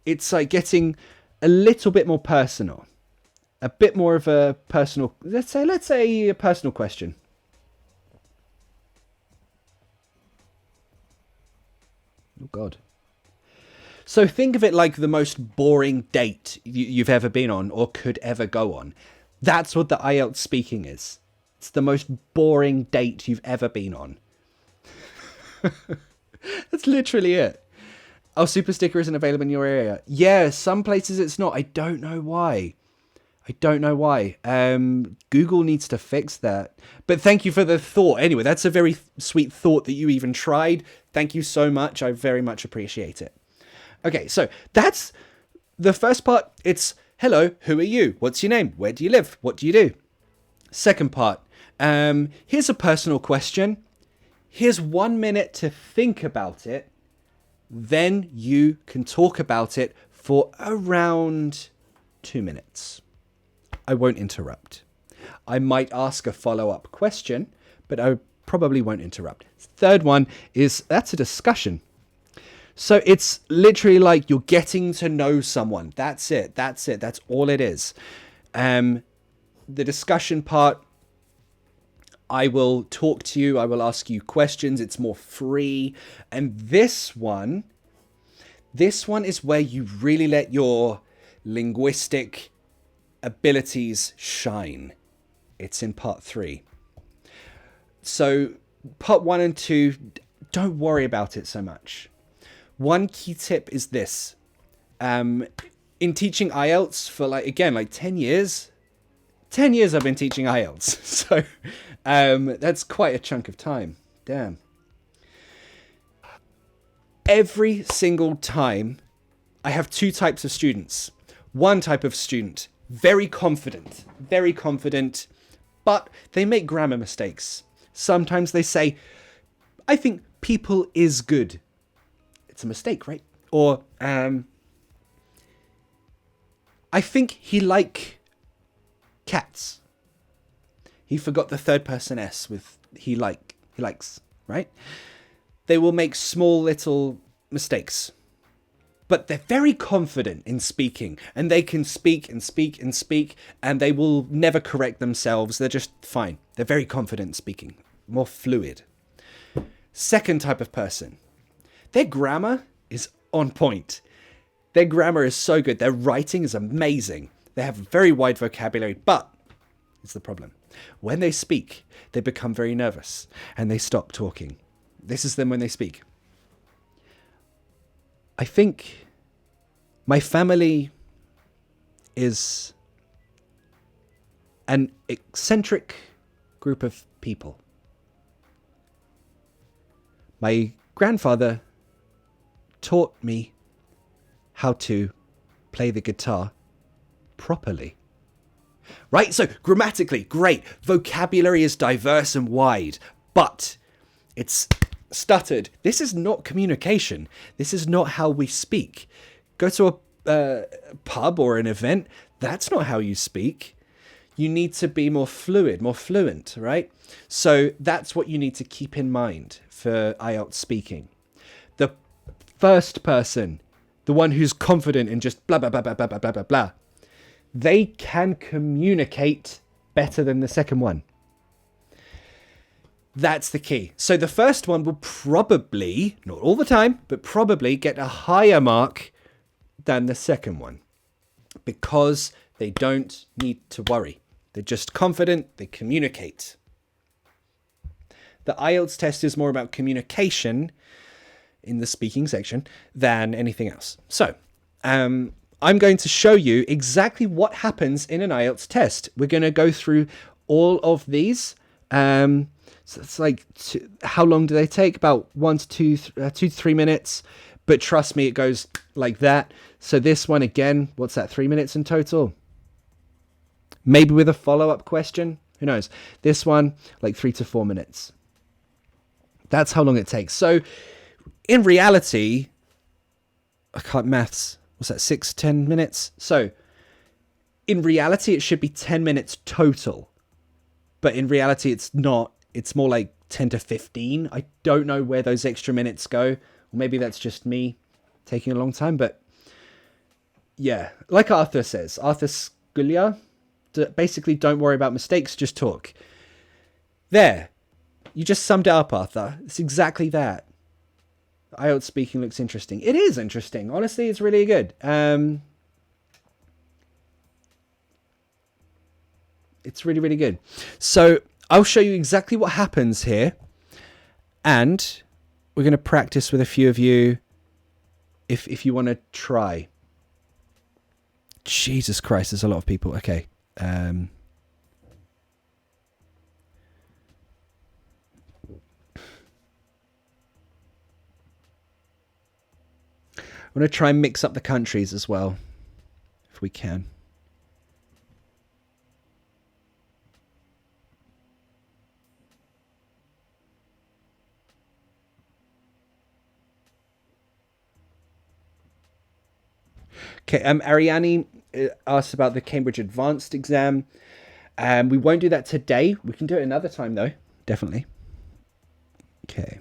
it's like getting a little bit more personal, a bit more of a personal, let's say a personal question. Oh God. So think of it like the most boring date you've ever been on or could ever go on. That's what the IELTS speaking is. It's the most boring date you've ever been on. That's literally it. Oh, Super Sticker isn't available in your area. Yeah, some places it's not. I don't know why. Google needs to fix that. But thank you for the thought. Anyway, that's a very sweet thought that you even tried. Thank you so much. I very much appreciate it. Okay, so that's the first part. It's, hello, who are you? What's your name? Where do you live? What do you do? Second part. Here's a personal question. Here's 1 minute to think about it. Then you can talk about it for around 2 minutes. I won't interrupt. I might ask a follow-up question, but I probably won't interrupt. Third one is, that's a discussion. So it's literally like you're getting to know someone. That's it. That's all it is. The discussion part, I will talk to you. I will ask you questions. It's more free. And this one is where you really let your linguistic abilities shine. It's in part 3. So part 1 and 2, don't worry about it so much. One key tip is this. In teaching IELTS for like 10 years. 10 years I've been teaching IELTS. So that's quite a chunk of time. Damn. Every single time I have 2 types of students. One type of student, very confident, but they make grammar mistakes. Sometimes they say, I think people is good. It's a mistake, right? Or, I think he like cats. He forgot the third person S with he likes, right? They will make small little mistakes. but they're very confident in speaking, and they can speak and speak and speak, and they will never correct themselves. They're just fine. They're very confident in speaking, more fluid. Second type of person, their grammar is on point. Their grammar is so good. Their writing is amazing. They have a very wide vocabulary, but it's the problem. When they speak, they become very nervous and they stop talking. This is them when they speak. I think my family is an eccentric group of people. My grandfather taught me how to play the guitar properly. Right? So grammatically, great. Vocabulary is diverse and wide, but it's stuttered. This is not communication. This is not how we speak. Go to a pub or an event. That's not how you speak. You need to be more fluid, more fluent, right? So that's what you need to keep in mind for IELTS speaking. The first person, the one who's confident in just blah, blah, blah, blah, blah, blah, blah, blah, blah, they can communicate better than the second one. That's the key. So the first one will probably, not all the time, but probably get a higher mark than the second one because they don't need to worry. They're just confident, they communicate. The IELTS test is more about communication in the speaking section than anything else. So, I'm going to show you exactly what happens in an IELTS test. We're going to go through all of these. So it's like, how long do they take? About 2 to 3 minutes. But trust me, it goes like that. So this one again, what's that? 3 minutes in total? Maybe with a follow-up question. Who knows? This one, like 3 to 4 minutes. That's how long it takes. So in reality, I can't maths. What's that? 6, 10 minutes? So in reality, it should be 10 minutes total. But in reality, it's not. It's more like 10 to 15. I don't know where those extra minutes go. Or maybe that's just me taking a long time. But yeah, like Arthur says, Arthur Sculia, basically don't worry about mistakes, just talk. There. You just summed it up, Arthur. It's exactly that. IELTS speaking looks interesting. It is interesting. Honestly, it's really good. It's really, really good. So I'll show you exactly what happens here. And we're going to practice with a few of you if you want to try. Jesus Christ, there's a lot of people. Okay. I'm going to try and mix up the countries as well, if we can. Okay, Ariane asked about the Cambridge Advanced exam. We won't do that today. We can do it another time, though. Definitely. Okay.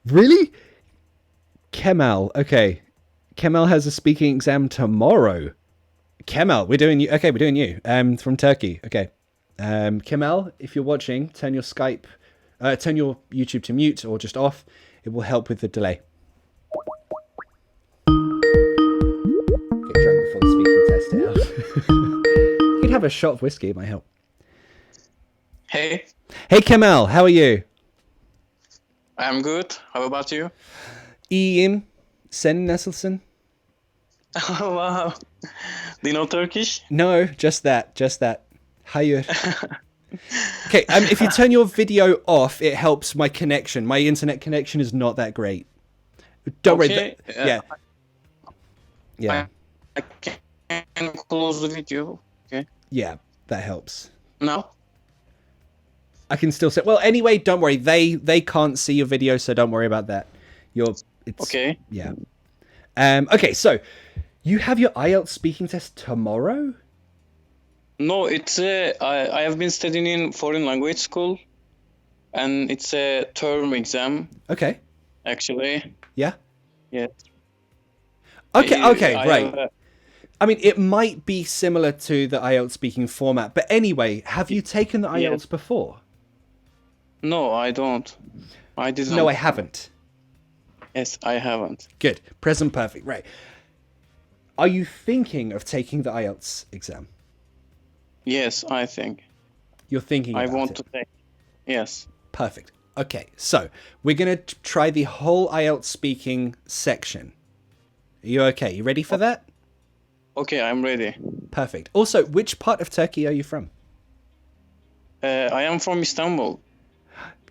Really? Kemal. Okay. Kemal has a speaking exam tomorrow. Kemal, we're doing you. Okay, we're doing you. From Turkey. Okay. Kemal, if you're watching, turn your Skype, turn your YouTube to mute or just off. It will help with the delay. Get drunk before the speaking test out. You could have a shot of whiskey, it might help. Hey. Hey Kemal, how are you? I'm good. How about you? İyiyim. Sen nasılsın? Oh, wow. Do you know Turkish? No, just that. Hayır. Okay, if you turn your video off, it helps my connection. My internet connection is not that great. Don't worry. Yeah. I can close the video. Okay. Yeah, that helps. No? I can still say. Well, anyway, don't worry. They can't see your video, so don't worry about that. It's okay. Yeah. Okay, so you have your IELTS speaking test tomorrow? No, it's I have been studying in foreign language school, and it's a term exam Okay. actually. Yeah. Yeah. Okay, I right. have, I mean, it might be similar to the IELTS speaking format, but anyway, have you taken the IELTS Yes. before? no, I don't. I didn't. No, I haven't. Yes, I haven't. Good. Present perfect. Right. Are you thinking of taking the IELTS exam? Yes, I think. You're thinking I about want it. to take. Yes. Perfect. Okay, so we're going to try the whole IELTS speaking section. Are you okay? You ready for that? Okay, I'm ready. Perfect. Also, which part of Turkey are you from? I am from Istanbul.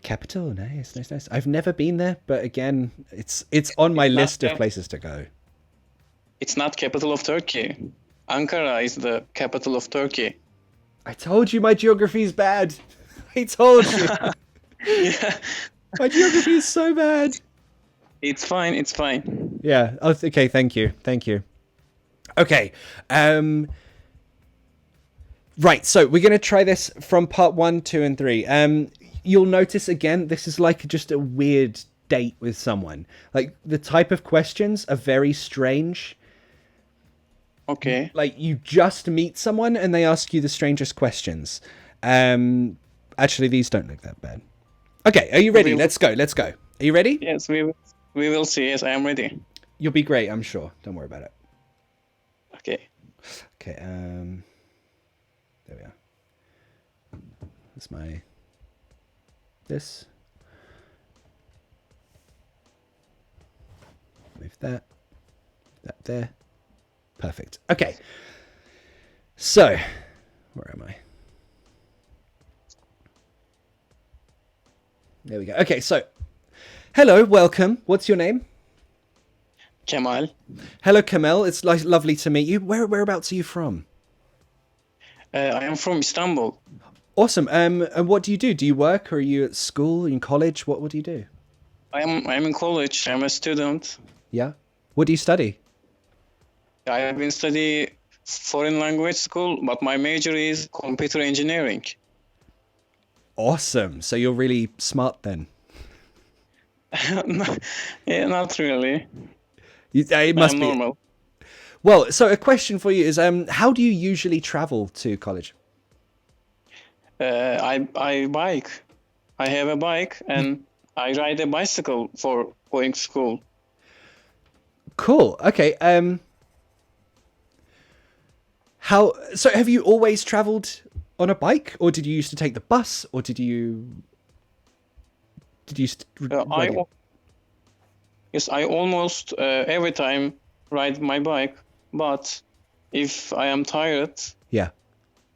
Capital. Nice, nice, nice. I've never been there, but again, it's on my list of places to go. It's not capital of Turkey. Ankara is the capital of Turkey. I told you my geography is bad. I told you. Yeah, My geography is so bad. it's fine. It's fine. Yeah. Oh, okay. Thank you. Thank you. Okay. Right. So we're going to try this from part 1, 2, and 3. You'll notice again, this is like just a weird date with someone. Like the type of questions are very strange. Okay. Like you just meet someone and they ask you the strangest questions. Actually, these don't look that bad. Okay. Are you ready? Let's go. Let's go. Are you ready? Yes, we will see. Yes, I am ready. You'll be great, I'm sure. Don't worry about it. Okay. Okay, there we are. That's my this. Move that. That there. Perfect. Okay. So, where am I? There we go. Okay, so hello, welcome. What's your name? Kemal. Hello, Kamel. It's lovely to meet you. Whereabouts are you from? I am from Istanbul. Awesome. And what do you do? Do you work, or are you at school, in college? What do you do? I'm in college. I'm a student. Yeah. What do you study? I have been studying foreign language school, but my major is computer engineering. Awesome. So you're really smart then. Yeah, not really. It must I'm be normal. Well, so a question for you is, how do you usually travel to college? I bike. I have a bike and I ride a bicycle for going to school. Cool. Okay. So have you always traveled on a bike, or did you used to take the bus, or did you ride it? Yes, I almost every time ride my bike, but if I am tired, Yeah.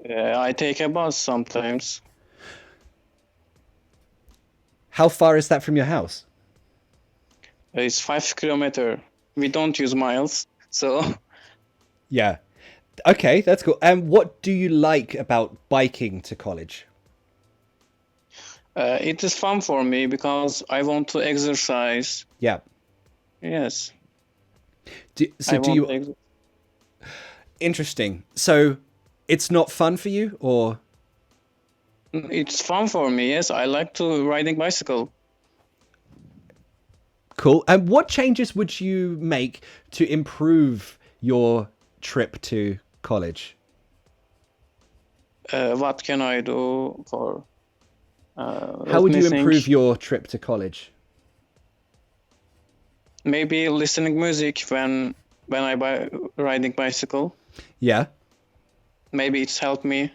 I take a bus sometimes. How far is that from your house? It's 5 kilometer. We don't use miles, so Yeah. Okay, that's cool. And what do you like about biking to college? it is fun for me because I want to exercise. Yeah. Yes. Do you? Interesting. So, it's not fun for you, or? It's fun for me. Yes, I like to riding bicycle. Cool. And what changes would you make to improve your trip to college? What can I do for? How would you improve your trip to college? Maybe listening music when I riding bicycle. Yeah. Maybe it's helped me.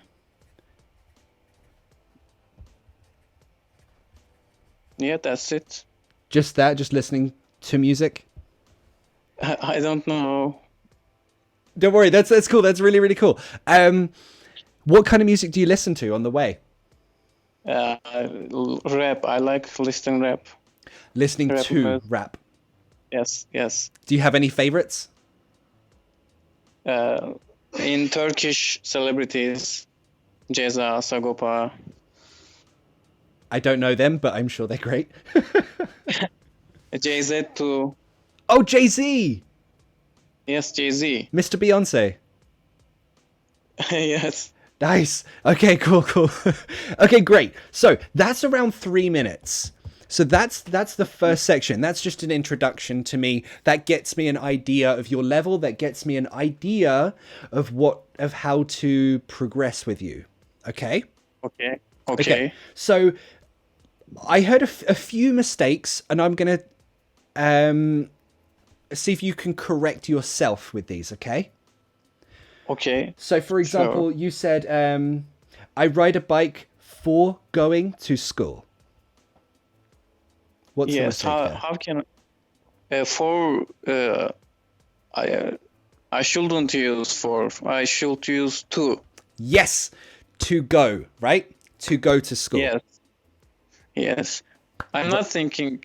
Yeah, that's it. Just that, just listening to music? I don't know. Don't worry, that's cool. That's really, really cool. What kind of music do you listen to on the way? Rap. I like listening rap. Listening Rap to music. rap. Yes. Do you have any favorites? In Turkish celebrities, Ceza, Sagopa. I don't know them, but I'm sure they're great. Jay-Z too. Oh, Jay-Z! Yes, Jay-Z. Mr. Beyonce. Yes. Nice. Okay, cool. Okay, great. So that's around 3 minutes. So that's the first section. That's just an introduction to me. That gets me an idea of your level. That gets me an idea of how to progress with you. Okay? Okay. So I heard a few mistakes, and I'm going to see if you can correct yourself with these, okay? Okay. So, for example, you said, I ride a bike for going to school. What's the mistake there? How can I shouldn't use for. I should use to. Yes, to go, right? To go to school. Yes. I'm not thinking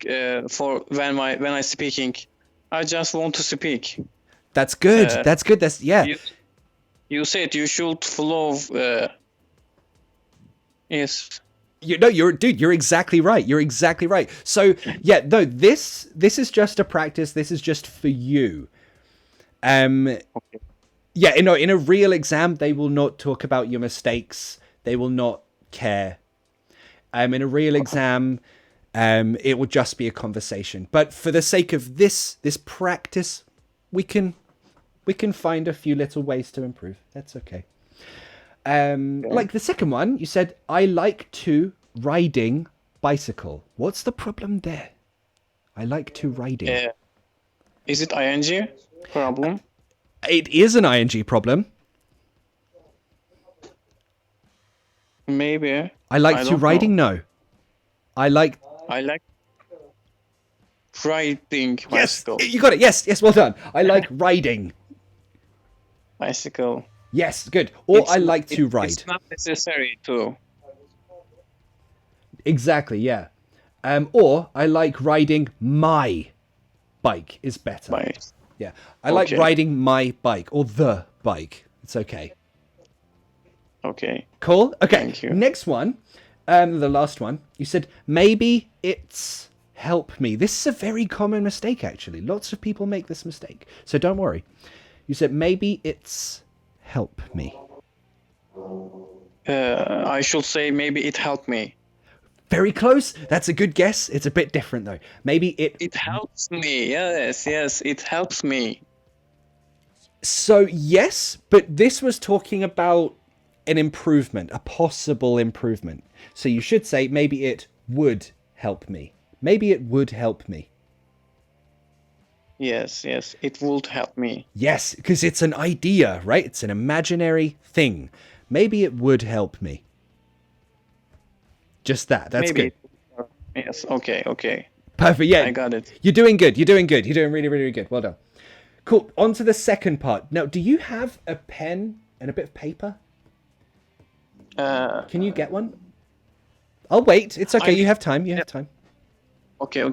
for when I speaking. I just want to speak. That's good. That's yeah. You said you should follow. Yes. You're exactly right. You're exactly right. So yeah, no, this is just a practice. This is just for you. Okay. Yeah, in a real exam, they will not talk about your mistakes. They will not care. In a real exam, it will just be a conversation. But for the sake of this practice, we can find a few little ways to improve. That's okay. Like the second one, you said, I like to riding bicycle. What's the problem there? I like to riding. Is it ing problem? It is an ing problem. Maybe. I like to riding. No. I like riding bicycle. Yes, you got it. Yes, well done. I like riding. Bicycle. Yes, good. Or I like to ride. It's not necessary to. Exactly, yeah. Or I like riding my bike is better. Bike. Yeah. I like riding my bike or the bike. It's okay. Okay. Cool. Okay. Thank you. Next one. The last one. You said maybe it's help me. This is a very common mistake actually. Lots of people make this mistake. So don't worry. You said maybe it's help me. I should say maybe it helped me. Very close. That's a good guess. It's a bit different though. Maybe It helps me. Yes, it helps me. So yes, but this was talking about an improvement, a possible improvement. So you should say maybe it would help me. Maybe it would help me. Yes, it would help me. Yes, because it's an idea, right? It's an imaginary thing. Maybe it would help me. Just that. That's Maybe. good. Yes. Okay. Perfect. Yeah. I got it. You're doing good. You're doing really, really good. Well done. Cool. On to the second part. Now, do you have a pen and a bit of paper? Can you get one? I'll wait. It's okay. You have time. You have time. Okay.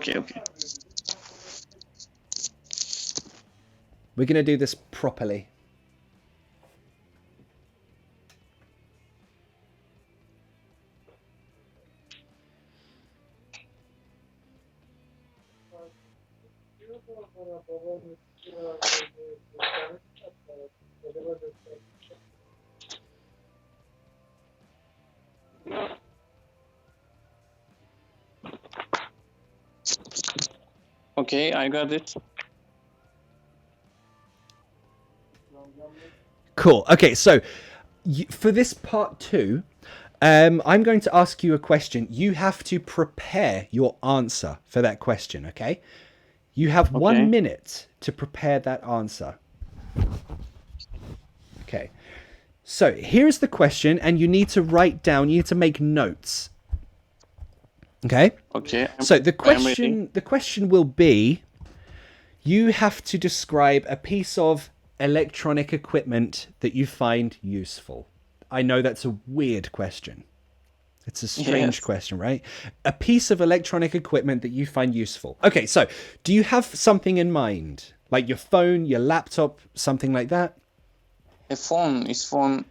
We're going to do this properly. Okay, I got it. Cool. Okay, so for this part 2, I'm going to ask you a question. You have to prepare your answer for that question, okay? You have 1 minute to prepare that answer. Okay. So here's the question, and you need to write down, you need to make notes. Okay? Okay. So the question will be, you have to describe a piece of electronic equipment that you find useful. I know that's a weird question. It's a strange question, right? A piece of electronic equipment that you find useful. Okay, so do you have something in mind? Like your phone, your laptop, something like that? A phone is phone.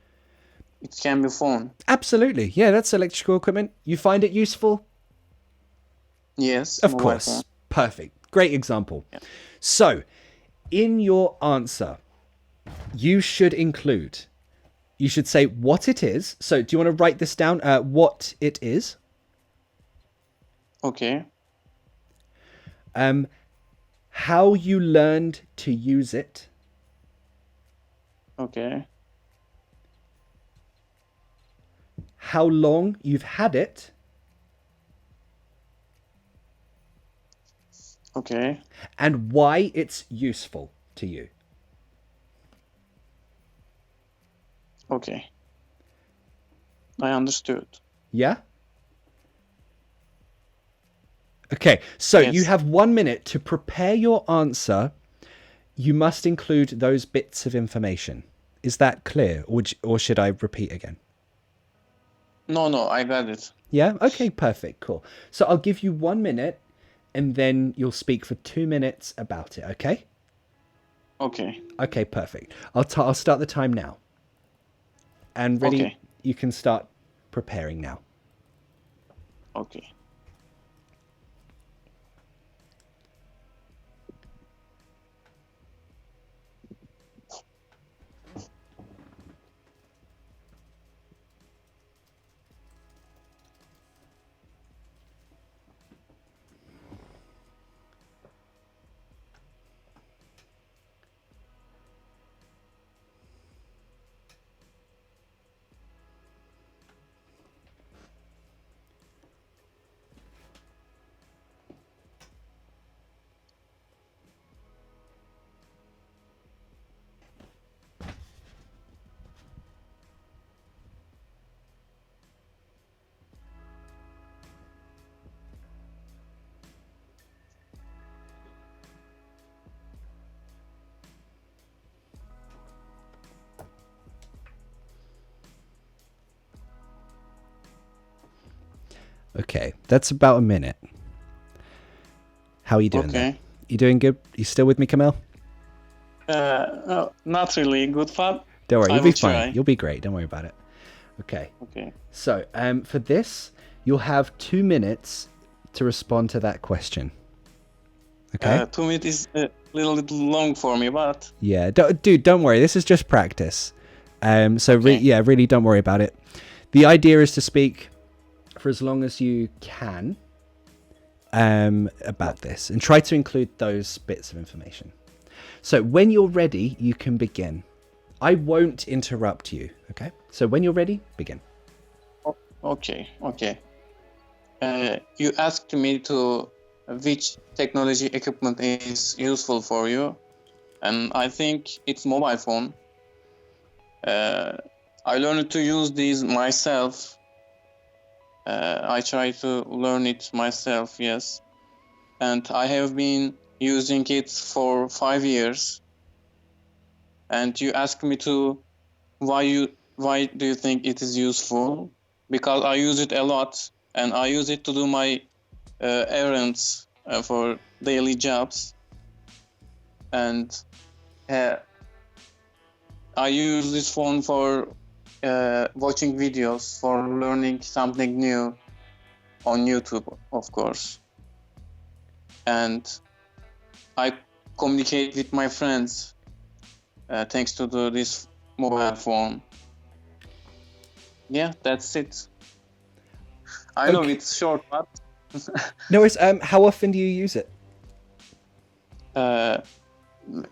It can be phone. Absolutely. Yeah, that's electrical equipment. You find it useful? Yes. Of course. Phone. Perfect. Great example. Yeah. So, in your answer, you should include you should say what it is. So do you want to write this down? What it is. Okay. How you learned to use it. Okay. How long you've had it. Okay. And why it's useful to you. Okay. I understood. Yeah? Okay, so Yes. you have 1 minute to prepare your answer. You must include those bits of information. Is that clear? Or should I repeat again? No, I got it. Yeah? Okay, perfect, cool. So I'll give you 1 minute and then you'll speak for 2 minutes about it, okay? Okay. Okay, perfect. I'll start the time now. And ready, Okay. you can start preparing now. Okay. Okay, that's about a minute. How are you doing there? Okay. You doing good? You still with me, Kamel? Not really good fun. Don't worry, I you'll be will fine. try. You'll be great. Don't worry about it. Okay. Okay. So, for this, you'll have 2 minutes to respond to that question. Okay? 2 minutes is a little long for me, but Yeah, dude, don't worry. This is just practice. So, Okay. really don't worry about it. The idea is to speak for as long as you can about this and try to include those bits of information. So when you're ready, you can begin. I won't interrupt you, okay? So when you're ready, begin. okay. You asked me to which technology equipment is useful for you, and I think it's mobile phone. I learned to use these myself. I try to learn it myself, yes. And I have been using it for 5 years. And you asked me to why do you think it is useful? Because I use it a lot, and I use it to do my errands for daily jobs. And I use this phone for watching videos, for learning something new on YouTube, of course. And I communicate with my friends thanks to this mobile phone. Yeah, that's it. I know Okay. it's short, but No worries. How often do you use it?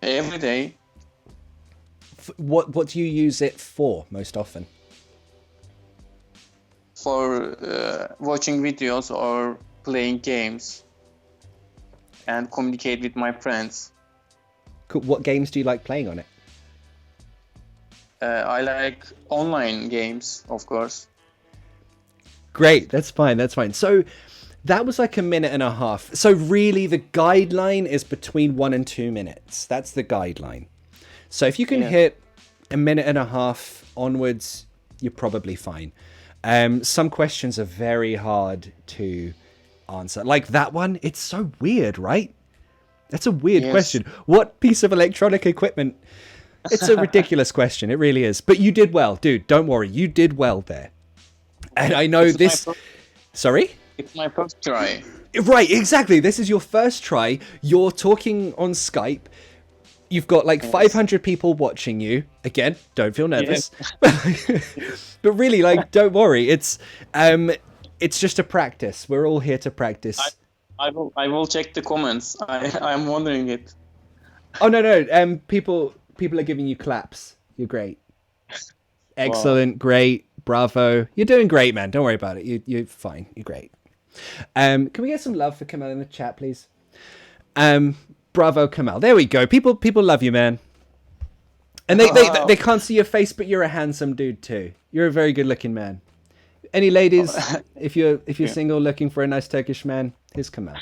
every day. What do you use it for most often? For watching videos or playing games and communicate with my friends. Cool. What games do you like playing on it? I like online games, of course. Great, that's fine. So that was like a minute and a half. So really the guideline is between 1 and 2 minutes. That's the guideline. So if you can Yeah. hit a minute and a half onwards, you're probably fine. Some questions are very hard to answer. Like that one, it's so weird, right? That's a weird Yes. question. What piece of electronic equipment? It's a ridiculous question. It really is. But you did well, dude. Don't worry. You did well there. And I know It's this... my fir- Sorry? It's my first try. Right, exactly. This is your first try. You're talking on Skype. You've got like 500 people watching you. Again, don't feel nervous. But really, like, don't worry. It's just a practice. We're all here to practice. I will check the comments. I'm wondering it. Oh no. People are giving you claps. You're great. Excellent, wow. Great, bravo. You're doing great, man. Don't worry about it. You're fine. You're great. Can we get some love for Kamal in the chat, please? Bravo, Kamal. There we go. People love you, man. And they can't see your face, but you're a handsome dude too. You're a very good-looking man. Any ladies, if you're single looking for a nice Turkish man, here's Kamal.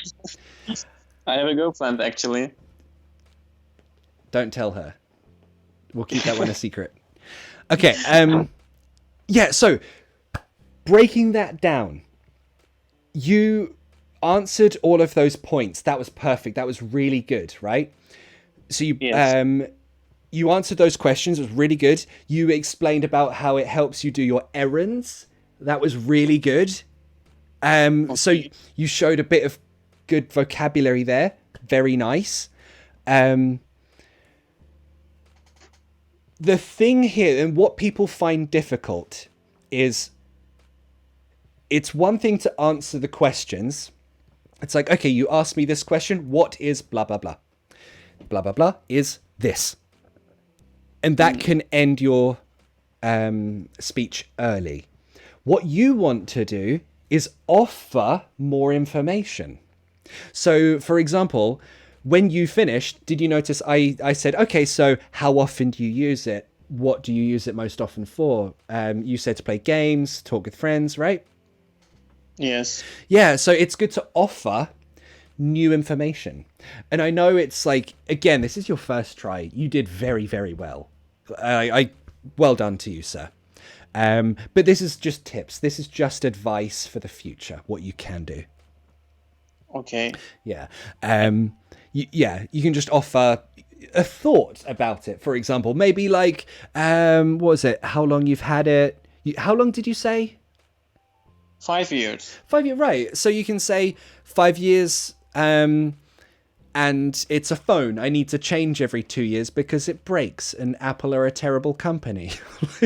I have a girlfriend, actually. Don't tell her. We'll keep that one a secret. Okay. Yeah. So breaking that down, you answered all of those points. That was perfect. That was really good, right? So you answered those questions. It was really good. You explained about how it helps you do your errands. That was really good. So you showed a bit of good vocabulary there. Very nice. The thing here, and what people find difficult, is it's one thing to answer the questions. It's like, okay, you asked me this question. What is blah, blah, blah? Blah, blah, blah is this. And that can end your speech early. What you want to do is offer more information. So, for example, when you finished, did you notice I said, okay, so how often do you use it? What do you use it most often for? You said to play games, talk with friends, right? Yes. Yeah, so it's good to offer new information. And I know it's like, again, this is your first try. You did very, very well. Well done to you, sir. But this is just tips. This is just advice for the future, what you can do. Okay. Yeah. You can just offer a thought about it. For example, maybe like, what was it? How long you've had it? How long did you say? 5 years. 5 years, right. So you can say 5 years, and it's a phone I need to change every 2 years because it breaks and Apple are a terrible company.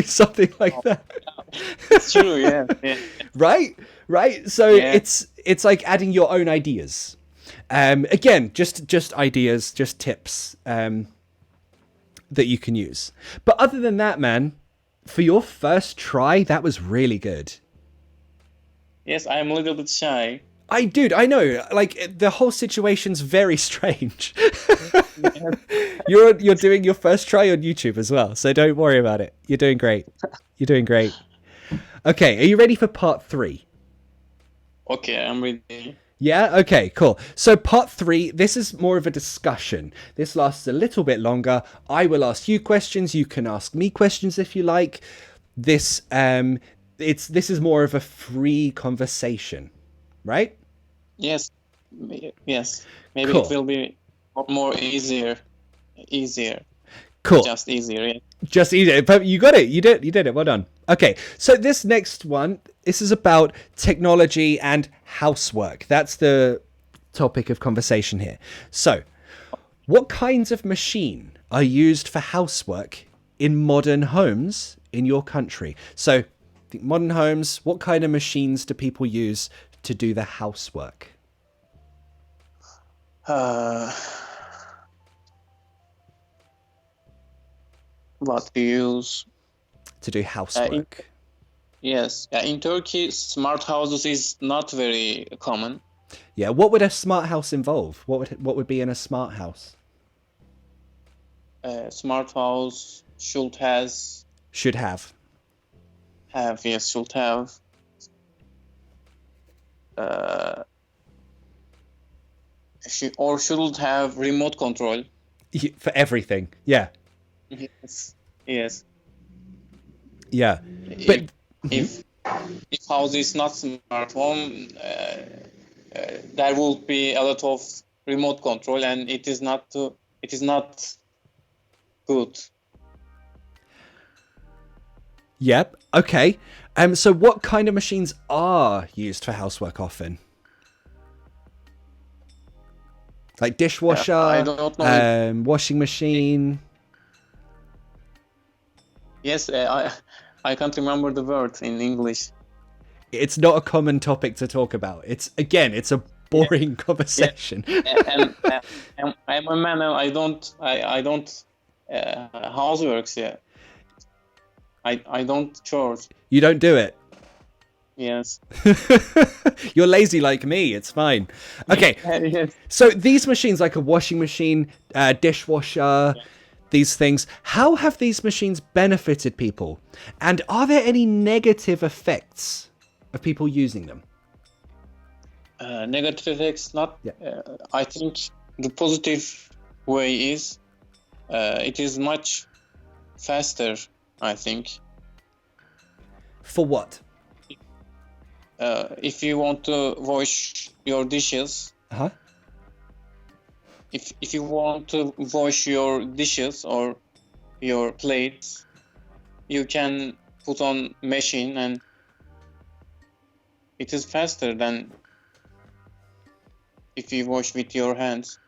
Something like that. It's true, yeah. Right? So it's like adding your own ideas. Again, just ideas, just tips that you can use. But other than that, man, for your first try, that was really good. Yes, I'm a little bit shy. I know. Like, the whole situation's very strange. You're doing your first try on YouTube as well, so don't worry about it. You're doing great. Okay, are you ready for part 3? Okay, I'm ready. Yeah? Okay, cool. So part 3, this is more of a discussion. This lasts a little bit longer. I will ask you questions. You can ask me questions if you like. This is more of a free conversation, right? Yes. Maybe cool. It will be more easier. Cool. Just easier, yeah. Just easier. But you got it. You did it. Well done. Okay. So this next one, this is about technology and housework. That's the topic of conversation here. So, what kinds of machine are used for housework in modern homes in your country? So, modern homes, what kind of machines do people use to do the housework? What do you use? To do housework. Yes. In Turkey, smart houses is not very common. Yeah. What would a smart house involve? What would be in a smart house? Smart house should have. Should have. Should have remote control. For everything. Yeah. Yes. Yeah. But if house is not smart home, there will be a lot of remote control, and it is not good. Yep. Okay. So what kind of machines are used for housework often? Like dishwasher, I don't know. washing machine. Yes, I can't remember the word in English. It's not a common topic to talk about. It's a boring conversation. And I'm a man. I don't houseworks yet. I don't chores. You don't do it. Yes. You're lazy like me. It's fine. Okay. Yes. So these machines, like a washing machine, dishwasher, these things, how have these machines benefited people? And are there any negative effects of people using them? Negative effects, not. Yeah. I think the positive way is it is much faster, I think. For what? If you want to wash your dishes, Uh-huh. if you want to wash your dishes or your plates, you can put on machine and it is faster than if you wash with your hands.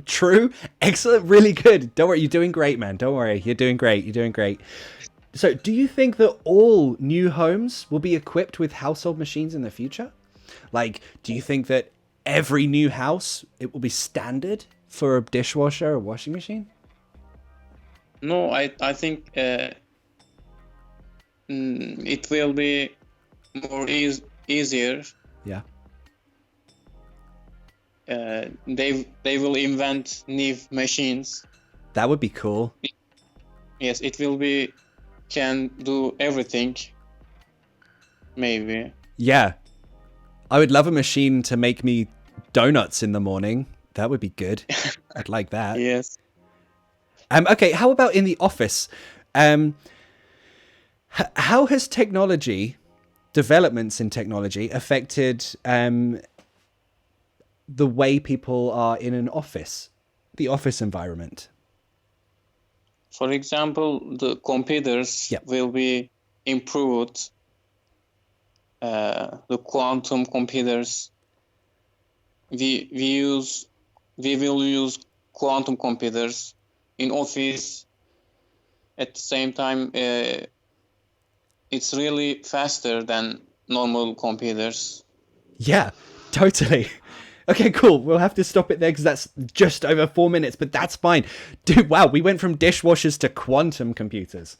True. Excellent. Really good. Don't worry. You're doing great, man. Don't worry. You're doing great. You're doing great. So do you think that all new homes will be equipped with household machines in the future? Like, do you think that every new house, it will be standard for a dishwasher or washing machine? No, I think it will be more easier. Yeah. They will invent new machines. That would be cool. Yes, it will be can do everything. Maybe. Yeah. I would love a machine to make me donuts in the morning. That would be good. I'd like that. Yes. Okay, how about in the office? How has developments in technology affected the way people are in an office, the office environment? For example, the computers will be improved. The quantum computers. We will use quantum computers in office. At the same time, it's really faster than normal computers. Yeah, totally. Okay, cool. We'll have to stop it there because that's just over 4 minutes, but that's fine. Dude, wow, we went from dishwashers to quantum computers.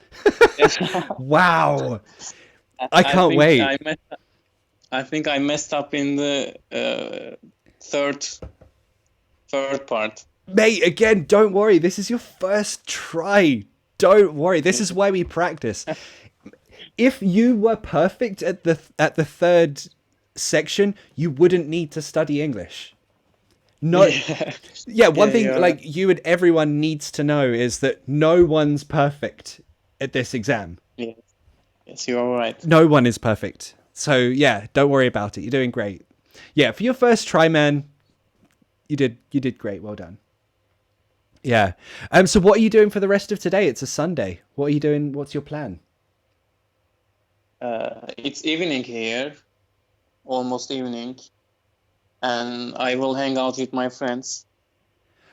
Wow. I can't wait. I think I messed up in the third part. Mate, again, don't worry. This is your first try. Don't worry. This is why we practice. If you were perfect at the third section, you wouldn't need to study English. One thing like you and everyone needs to know is that no one's perfect at this exam. Yes, you're right. No one is perfect. So yeah, don't worry about it. You're doing great. Yeah, for your first try, man, you did great. Well done. Yeah. So what are you doing for the rest of today? It's a Sunday. What are you doing? What's your plan? It's evening here. Almost evening, and I will hang out with my friends.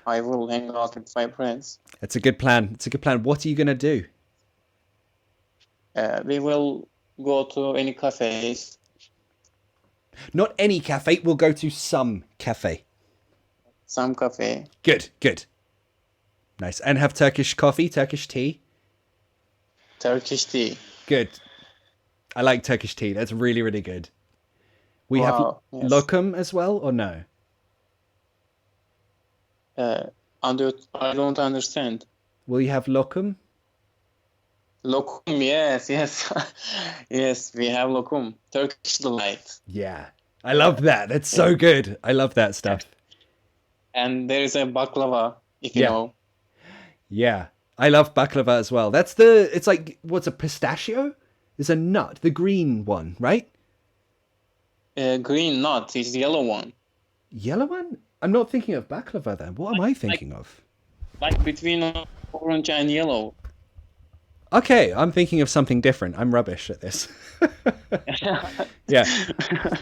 It's a good plan. What are you gonna do? We will go to any cafes. Not any cafe. We'll go to some cafe. Some cafe. Good. Nice. And have Turkish coffee, Turkish tea. Turkish tea. Good. I like Turkish tea. That's really, really good. We have lokum as well, or no? I don't understand. Will you have lokum? Lokum, yes. Yes, we have lokum. Turkish delight. Yeah. I love that. That's so good. I love that stuff. And there is a baklava, if you know. Yeah. I love baklava as well. It's like, what's a pistachio? It's a nut, the green one, right? Green nut is the yellow one. Yellow one? I'm not thinking of baklava then. What am I thinking of? Like between orange and yellow. Okay, I'm thinking of something different. I'm rubbish at this. Yeah.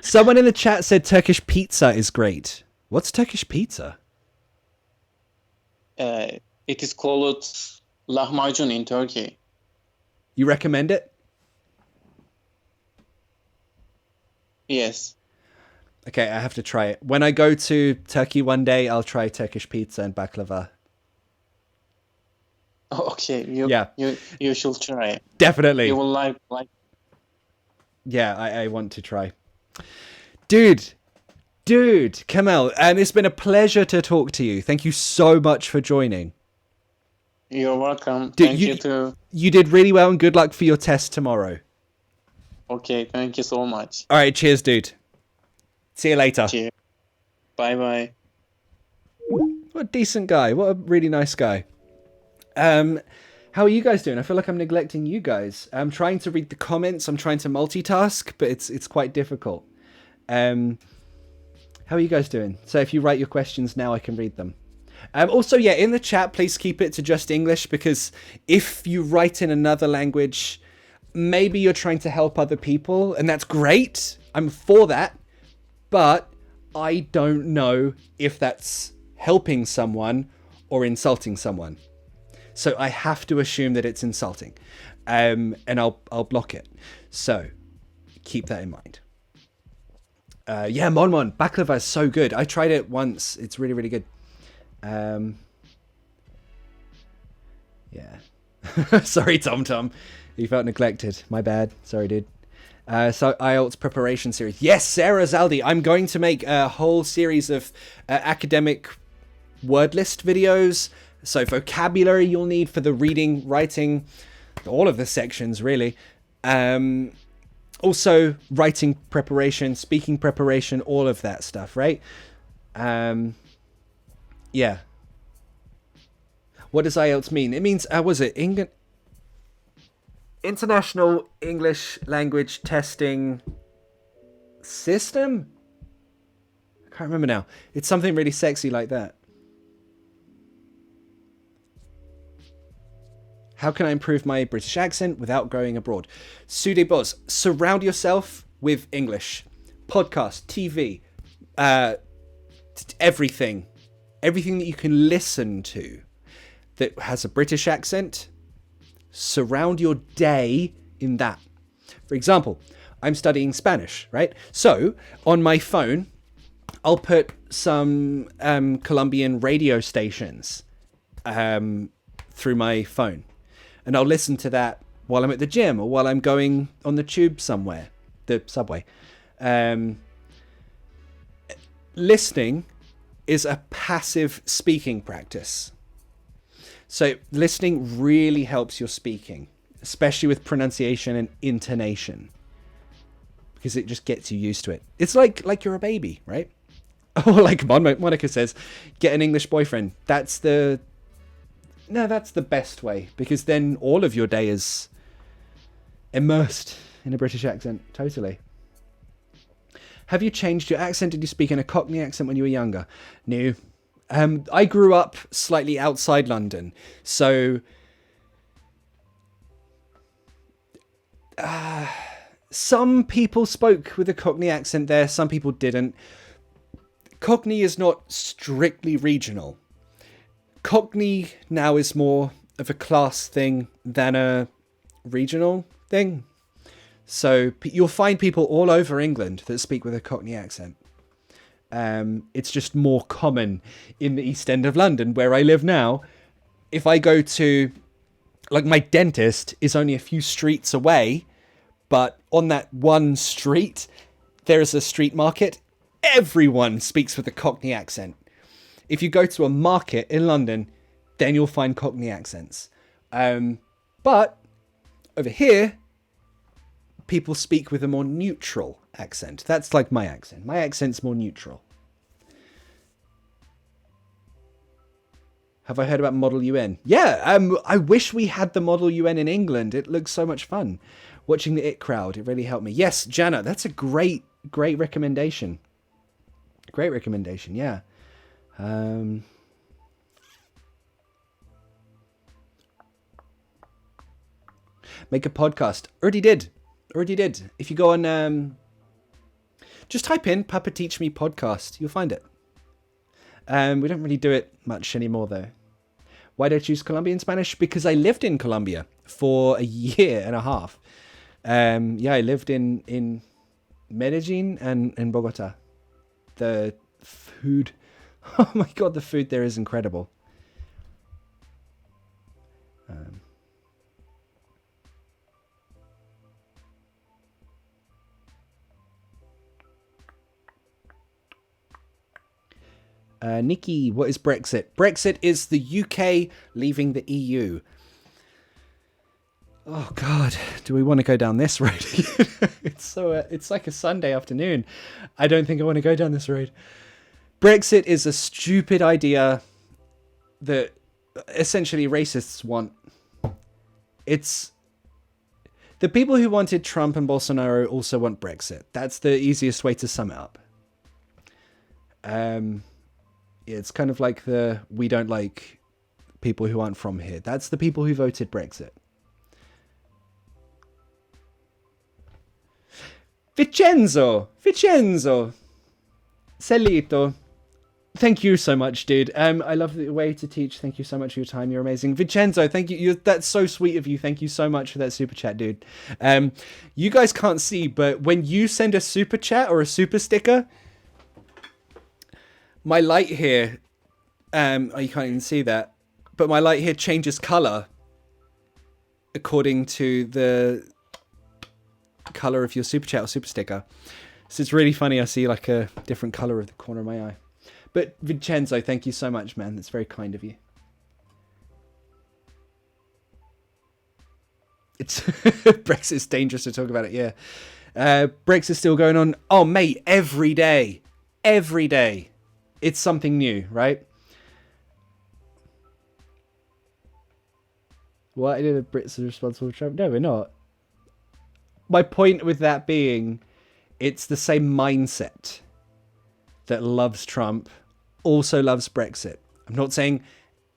Someone in the chat said Turkish pizza is great. What's Turkish pizza? It is called lahmacun in Turkey. You recommend it? Yes. Okay, I have to try it. When I go to Turkey one day, I'll try Turkish pizza and baklava. Okay. You should try it. Definitely. You will like. Yeah, I want to try. Dude, Kamal, it's been a pleasure to talk to you. Thank you so much for joining. You're welcome. Dude, Thank you too. You did really well, and good luck for your test tomorrow. Okay, thank you so much. All right, cheers, dude. See you later. Cheers. Bye-bye. What a decent guy. What a really nice guy. How are you guys doing? I feel like I'm neglecting you guys. I'm trying to read the comments. I'm trying to multitask, but it's quite difficult. How are you guys doing? So if you write your questions now, I can read them. Also, yeah, in the chat, please keep it to just English, because if you write in another language, maybe you're trying to help other people, and that's great. I'm for that. But I don't know if that's helping someone or insulting someone. So I have to assume that it's insulting. And I'll block it. So keep that in mind. Yeah, Mon, baklava is so good. I tried it once. It's really, really good. Yeah. Sorry, Tom. You felt neglected. My bad. Sorry, dude. So Ielts preparation series. Yes, Sarah Zaldi. I'm going to make a whole series of academic word list videos. So vocabulary you'll need for the reading, writing, all of the sections really. Also writing preparation, speaking preparation, all of that stuff, right? Yeah. What does IELTS mean? It means, was it International English Language Testing System? I can't remember now. It's something really sexy like that. How can I improve my British accent without going abroad? Sude Boz, surround yourself with English. Podcast, TV, everything. Everything that you can listen to that has a British accent. Surround your day in that. For example, I'm studying Spanish, right? So on my phone, I'll put some Colombian radio stations through my phone. And I'll listen to that while I'm at the gym or while I'm going on the tube somewhere, the subway. Listening is a passive speaking practice. So listening really helps your speaking, especially with pronunciation and intonation, because it just gets you used to it. It's like you're a baby, right? Or like Monica says, get an English boyfriend. That's the best way, because then all of your day is immersed in a British accent. Totally. Have you changed your accent? Did you speak in a Cockney accent when you were younger? No. I grew up slightly outside London, so some people spoke with a Cockney accent there, some people didn't. Cockney is not strictly regional. Cockney now is more of a class thing than a regional thing. So you'll find people all over England that speak with a Cockney accent. It's just more common in the East End of London, where I live now. If I go to, like, my dentist is only a few streets away, but on that one street, there is a street market. Everyone speaks with a Cockney accent. If you go to a market in London, then you'll find Cockney accents. But over here, people speak with a more neutral accent. That's like my accent. My accent's more neutral. Have I heard about Model UN? Yeah, I wish we had the Model UN in England. It looks so much fun. Watching the IT Crowd, it really helped me. Yes, Jana, that's a great recommendation. Great recommendation, yeah. Make a podcast. Already did. If you go on, just type in Papa Teach Me podcast. You'll find it. We don't really do it much anymore, though. Why did I choose Colombian Spanish? Because I lived in Colombia for a year and a half. I lived in Medellin and in Bogota. The food, oh my god, the food there is incredible. Nikki, what is Brexit? Brexit is the UK leaving the EU. Oh God, do we want to go down this road? It's like a Sunday afternoon. I don't think I want to go down this road. Brexit is a stupid idea that essentially racists want. It's the people who wanted Trump and Bolsonaro also want Brexit. That's the easiest way to sum it up. It's kind of like we don't like people who aren't from here. That's the people who voted Brexit. Vincenzo, Celito. Thank you so much, dude. I love the way to teach. Thank you so much for your time. You're amazing. Vincenzo, thank you. That's so sweet of you. Thank you so much for that super chat, dude. You guys can't see, but when you send a super chat or a super sticker, my light here, you can't even see that, but my light here changes color according to the color of your super chat or super sticker. So it's really funny. I see like a different color of the corner of my eye. But Vincenzo, thank you so much, man. That's very kind of you. It's Brexit's dangerous to talk about it. Yeah. Brexit's still going on. Oh, mate, every day. It's something new, right? What? The Brits are responsible for Trump? No, we're not. My point with that being, it's the same mindset that loves Trump also loves Brexit. I'm not saying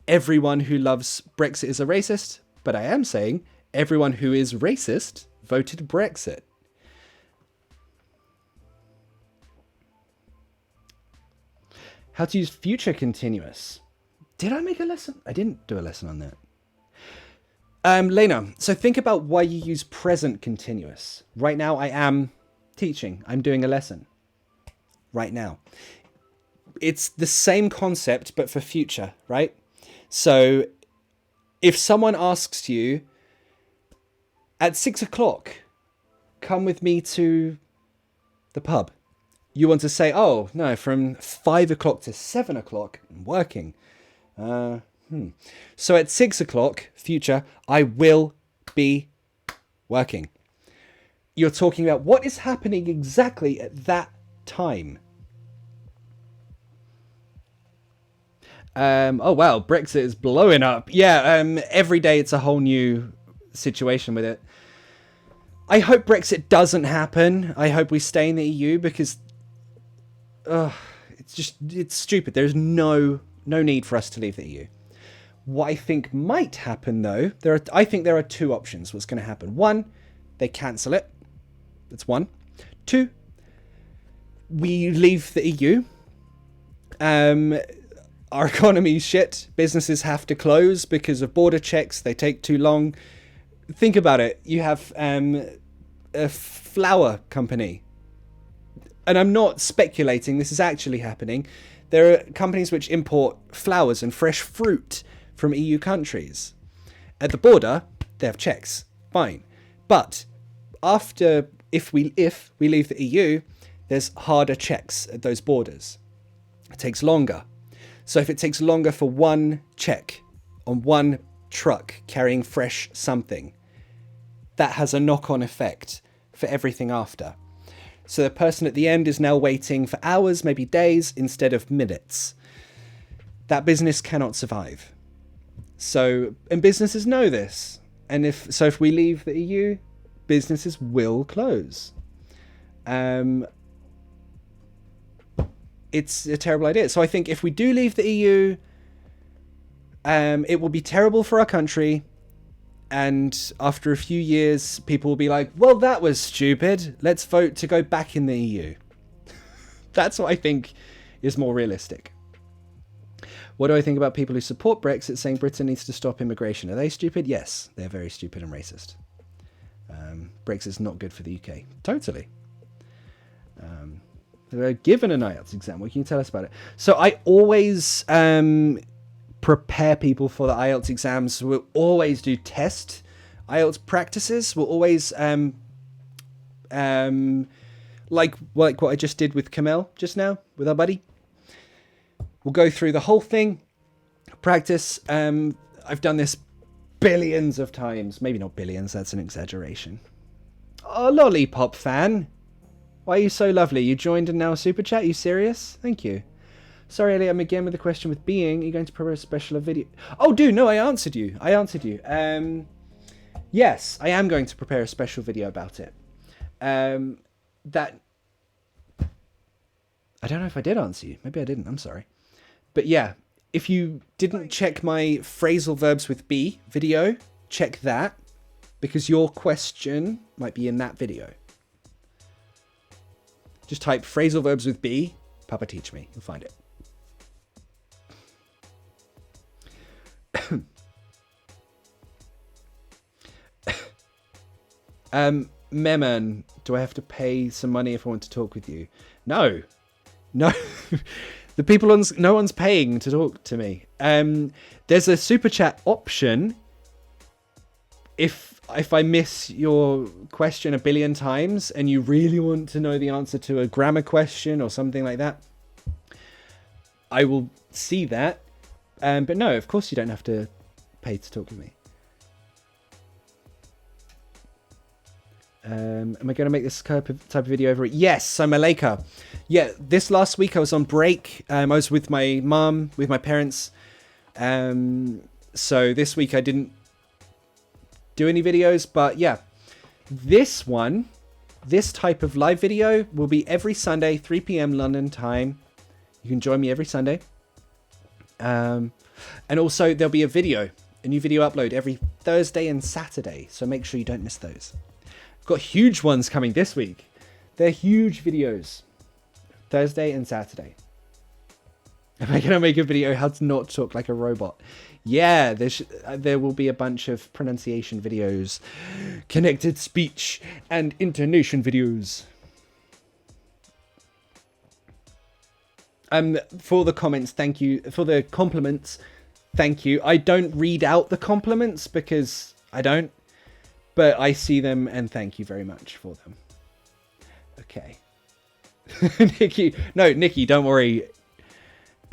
everyone who loves Brexit is a racist, but I am saying everyone who is racist voted Brexit. How to use future continuous. Did I make a lesson? I didn't do a lesson on that. Lena, so think about why you use present continuous. Right now I am teaching. I'm doing a lesson. Right now. It's the same concept, but for future, right? So if someone asks you at 6 o'clock, come with me to the pub. You want to say, oh, no, from 5 o'clock to 7 o'clock, I'm working. So at 6 o'clock, future, I will be working. You're talking about what is happening exactly at that time. Oh, wow, Brexit is blowing up. Yeah, every day it's a whole new situation with it. I hope Brexit doesn't happen. I hope we stay in the EU because it's stupid. There's no need for us to leave the EU. What I think might happen, though, I think there are two options what's going to happen. One, they cancel it. That's one. Two, we leave the EU. Our economy's shit. Businesses have to close because of border checks. They take too long. Think about it. You have a flour company. And I'm not speculating. This is actually happening. There are companies which import flowers and fresh fruit from EU countries. At the border, they have checks. Fine. But if we leave the EU, there's harder checks at those borders. It takes longer. So if it takes longer for one check on one truck carrying fresh something, that has a knock-on effect for everything after. So the person at the end is now waiting for hours, maybe days, instead of minutes. That business cannot survive. And businesses know this. And if we leave the EU, businesses will close. It's a terrible idea. So I think if we do leave the EU, it will be terrible for our country. And after a few years, people will be like, well, that was stupid. Let's vote to go back in the EU. That's what I think is more realistic. What do I think about people who support Brexit saying Britain needs to stop immigration? Are they stupid? Yes, they're very stupid and racist. Brexit's not good for the UK. Totally. Given an IELTS exam, what can you tell us about it? So I always prepare people for the IELTS exams. We'll always do test IELTS practices. We'll always like what I just did with Kamel just now with our buddy. We'll go through the whole thing, practice. I've done this billions of times. Maybe not billions, that's an exaggeration. Oh, Lollipop fan. Why are you so lovely? You joined and now a super chat? Are you serious? Thank you. Sorry, Ellie, I'm again with the question with being. Are you going to prepare a special video? Oh, dude, no, I answered you. Yes, I am going to prepare a special video about it. That... I don't know if I did answer you. Maybe I didn't. I'm sorry. But yeah, if you didn't check my phrasal verbs with be video, check that. Because your question might be in that video. Just type phrasal verbs with be, Papa teach me. You'll find it. Meman, do I have to pay some money if I want to talk with you? No. The people no one's paying to talk to me. There's a super chat option. If I miss your question a billion times and you really want to know the answer to a grammar question or something like that, I will see that. But no, of course you don't have to pay to talk with me. Am I going to make this type of video over? Yes, I'm Maleka. Yeah, this last week I was on break. I was with my mum, with my parents. So this week I didn't do any videos, but yeah, this type of live video will be every Sunday, 3 p.m. London time. You can join me every Sunday. And also there'll be a new video upload every Thursday and Saturday. So make sure you don't miss those. Got huge ones coming this week. They're huge videos. Thursday and Saturday. Am I going to make a video how to not talk like a robot? Yeah, there will be a bunch of pronunciation videos, connected speech and intonation videos. For the comments, thank you. For the compliments, thank you. I don't read out the compliments because I don't. But I see them and thank you very much for them. Okay. Nikki, don't worry.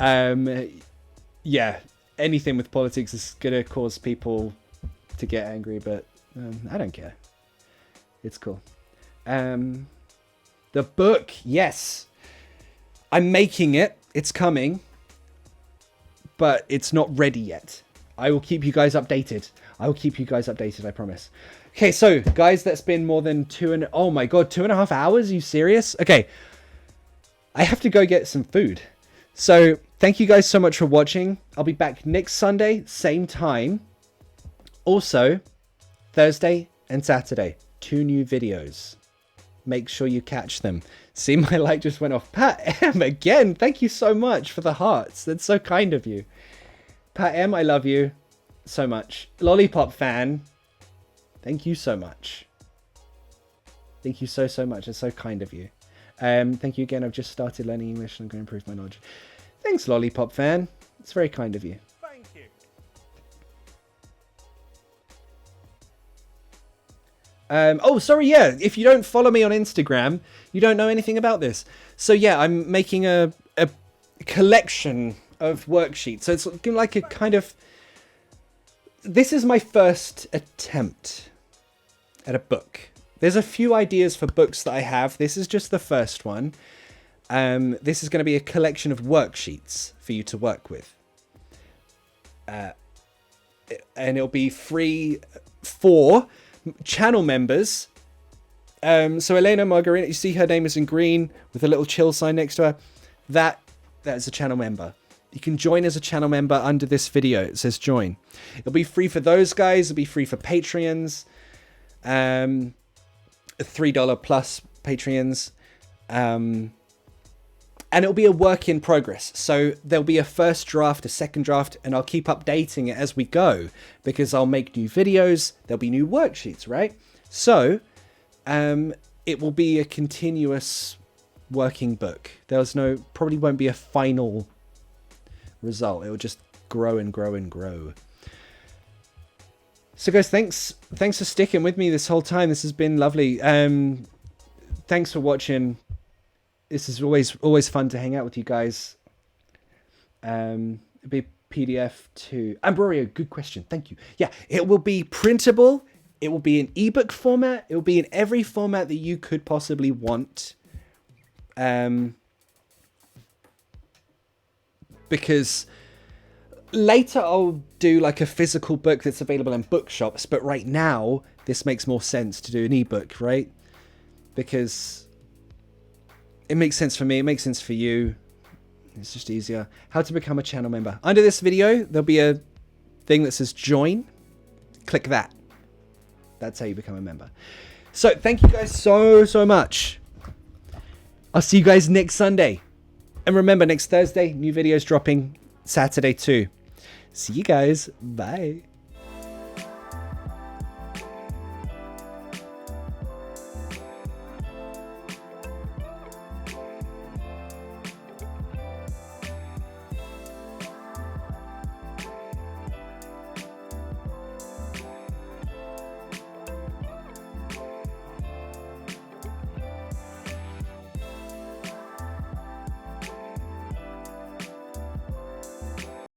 Yeah, anything with politics is going to cause people to get angry, but I don't care. It's cool. The book, yes. I'm making it. It's coming. But it's not ready yet. I will keep you guys updated. I promise. Okay, so guys, that's been more than 2.5 hours. Are you serious? Okay, I have to go get some food. So thank you guys so much for watching. I'll be back next Sunday, same time. Also, Thursday and Saturday, 2 new videos. Make sure you catch them. See, my light just went off. Pat M again. Thank you so much for the hearts. That's so kind of you. Pat M, I love you so much. Lollipop fan. Thank you so much. Thank you so much. It's so kind of you. Thank you again. I've just started learning English and I'm going to improve my knowledge. Thanks, Lollipop fan. It's very kind of you. Thank you. Oh, sorry, yeah. If you don't follow me on Instagram, you don't know anything about this. So yeah, I'm making a collection of worksheets. So it's like a kind of... This is my first attempt at a book. There's a few ideas for books that I have. This is just the first one. This is going to be a collection of worksheets for you to work with. And it'll be free for channel members. So Elena Margarina, you see her name is in green with a little chill sign next to her. That is a channel member. You can join as a channel member under this video. It says join. It'll be free for those guys. It'll be free for Patreons. $3 plus Patreons. And it'll be a work in progress. So there'll be a first draft, a second draft, and I'll keep updating it as we go because I'll make new videos. There'll be new worksheets, right? So it will be a continuous working book. Probably won't be a final result. It will just grow and grow and grow. So guys, thanks for sticking with me this whole time. This has been lovely. Thanks for watching. This is always fun to hang out with you guys. It'll be PDF to Ambrorio. Good question. Thank you. Yeah, it will be printable. It will be in ebook format. It will be in every format that you could possibly want. Because later I'll do like a physical book that's available in bookshops, but right now this makes more sense to do an ebook, right? Because it makes sense for me. It makes sense for you. It's just easier. How to become a channel member. Under this video, there'll be a thing that says join. Click that. That's how you become a member. So thank you guys so much. I'll see you guys next Sunday. And remember, next Thursday, new videos dropping. Saturday too. See you guys. Bye.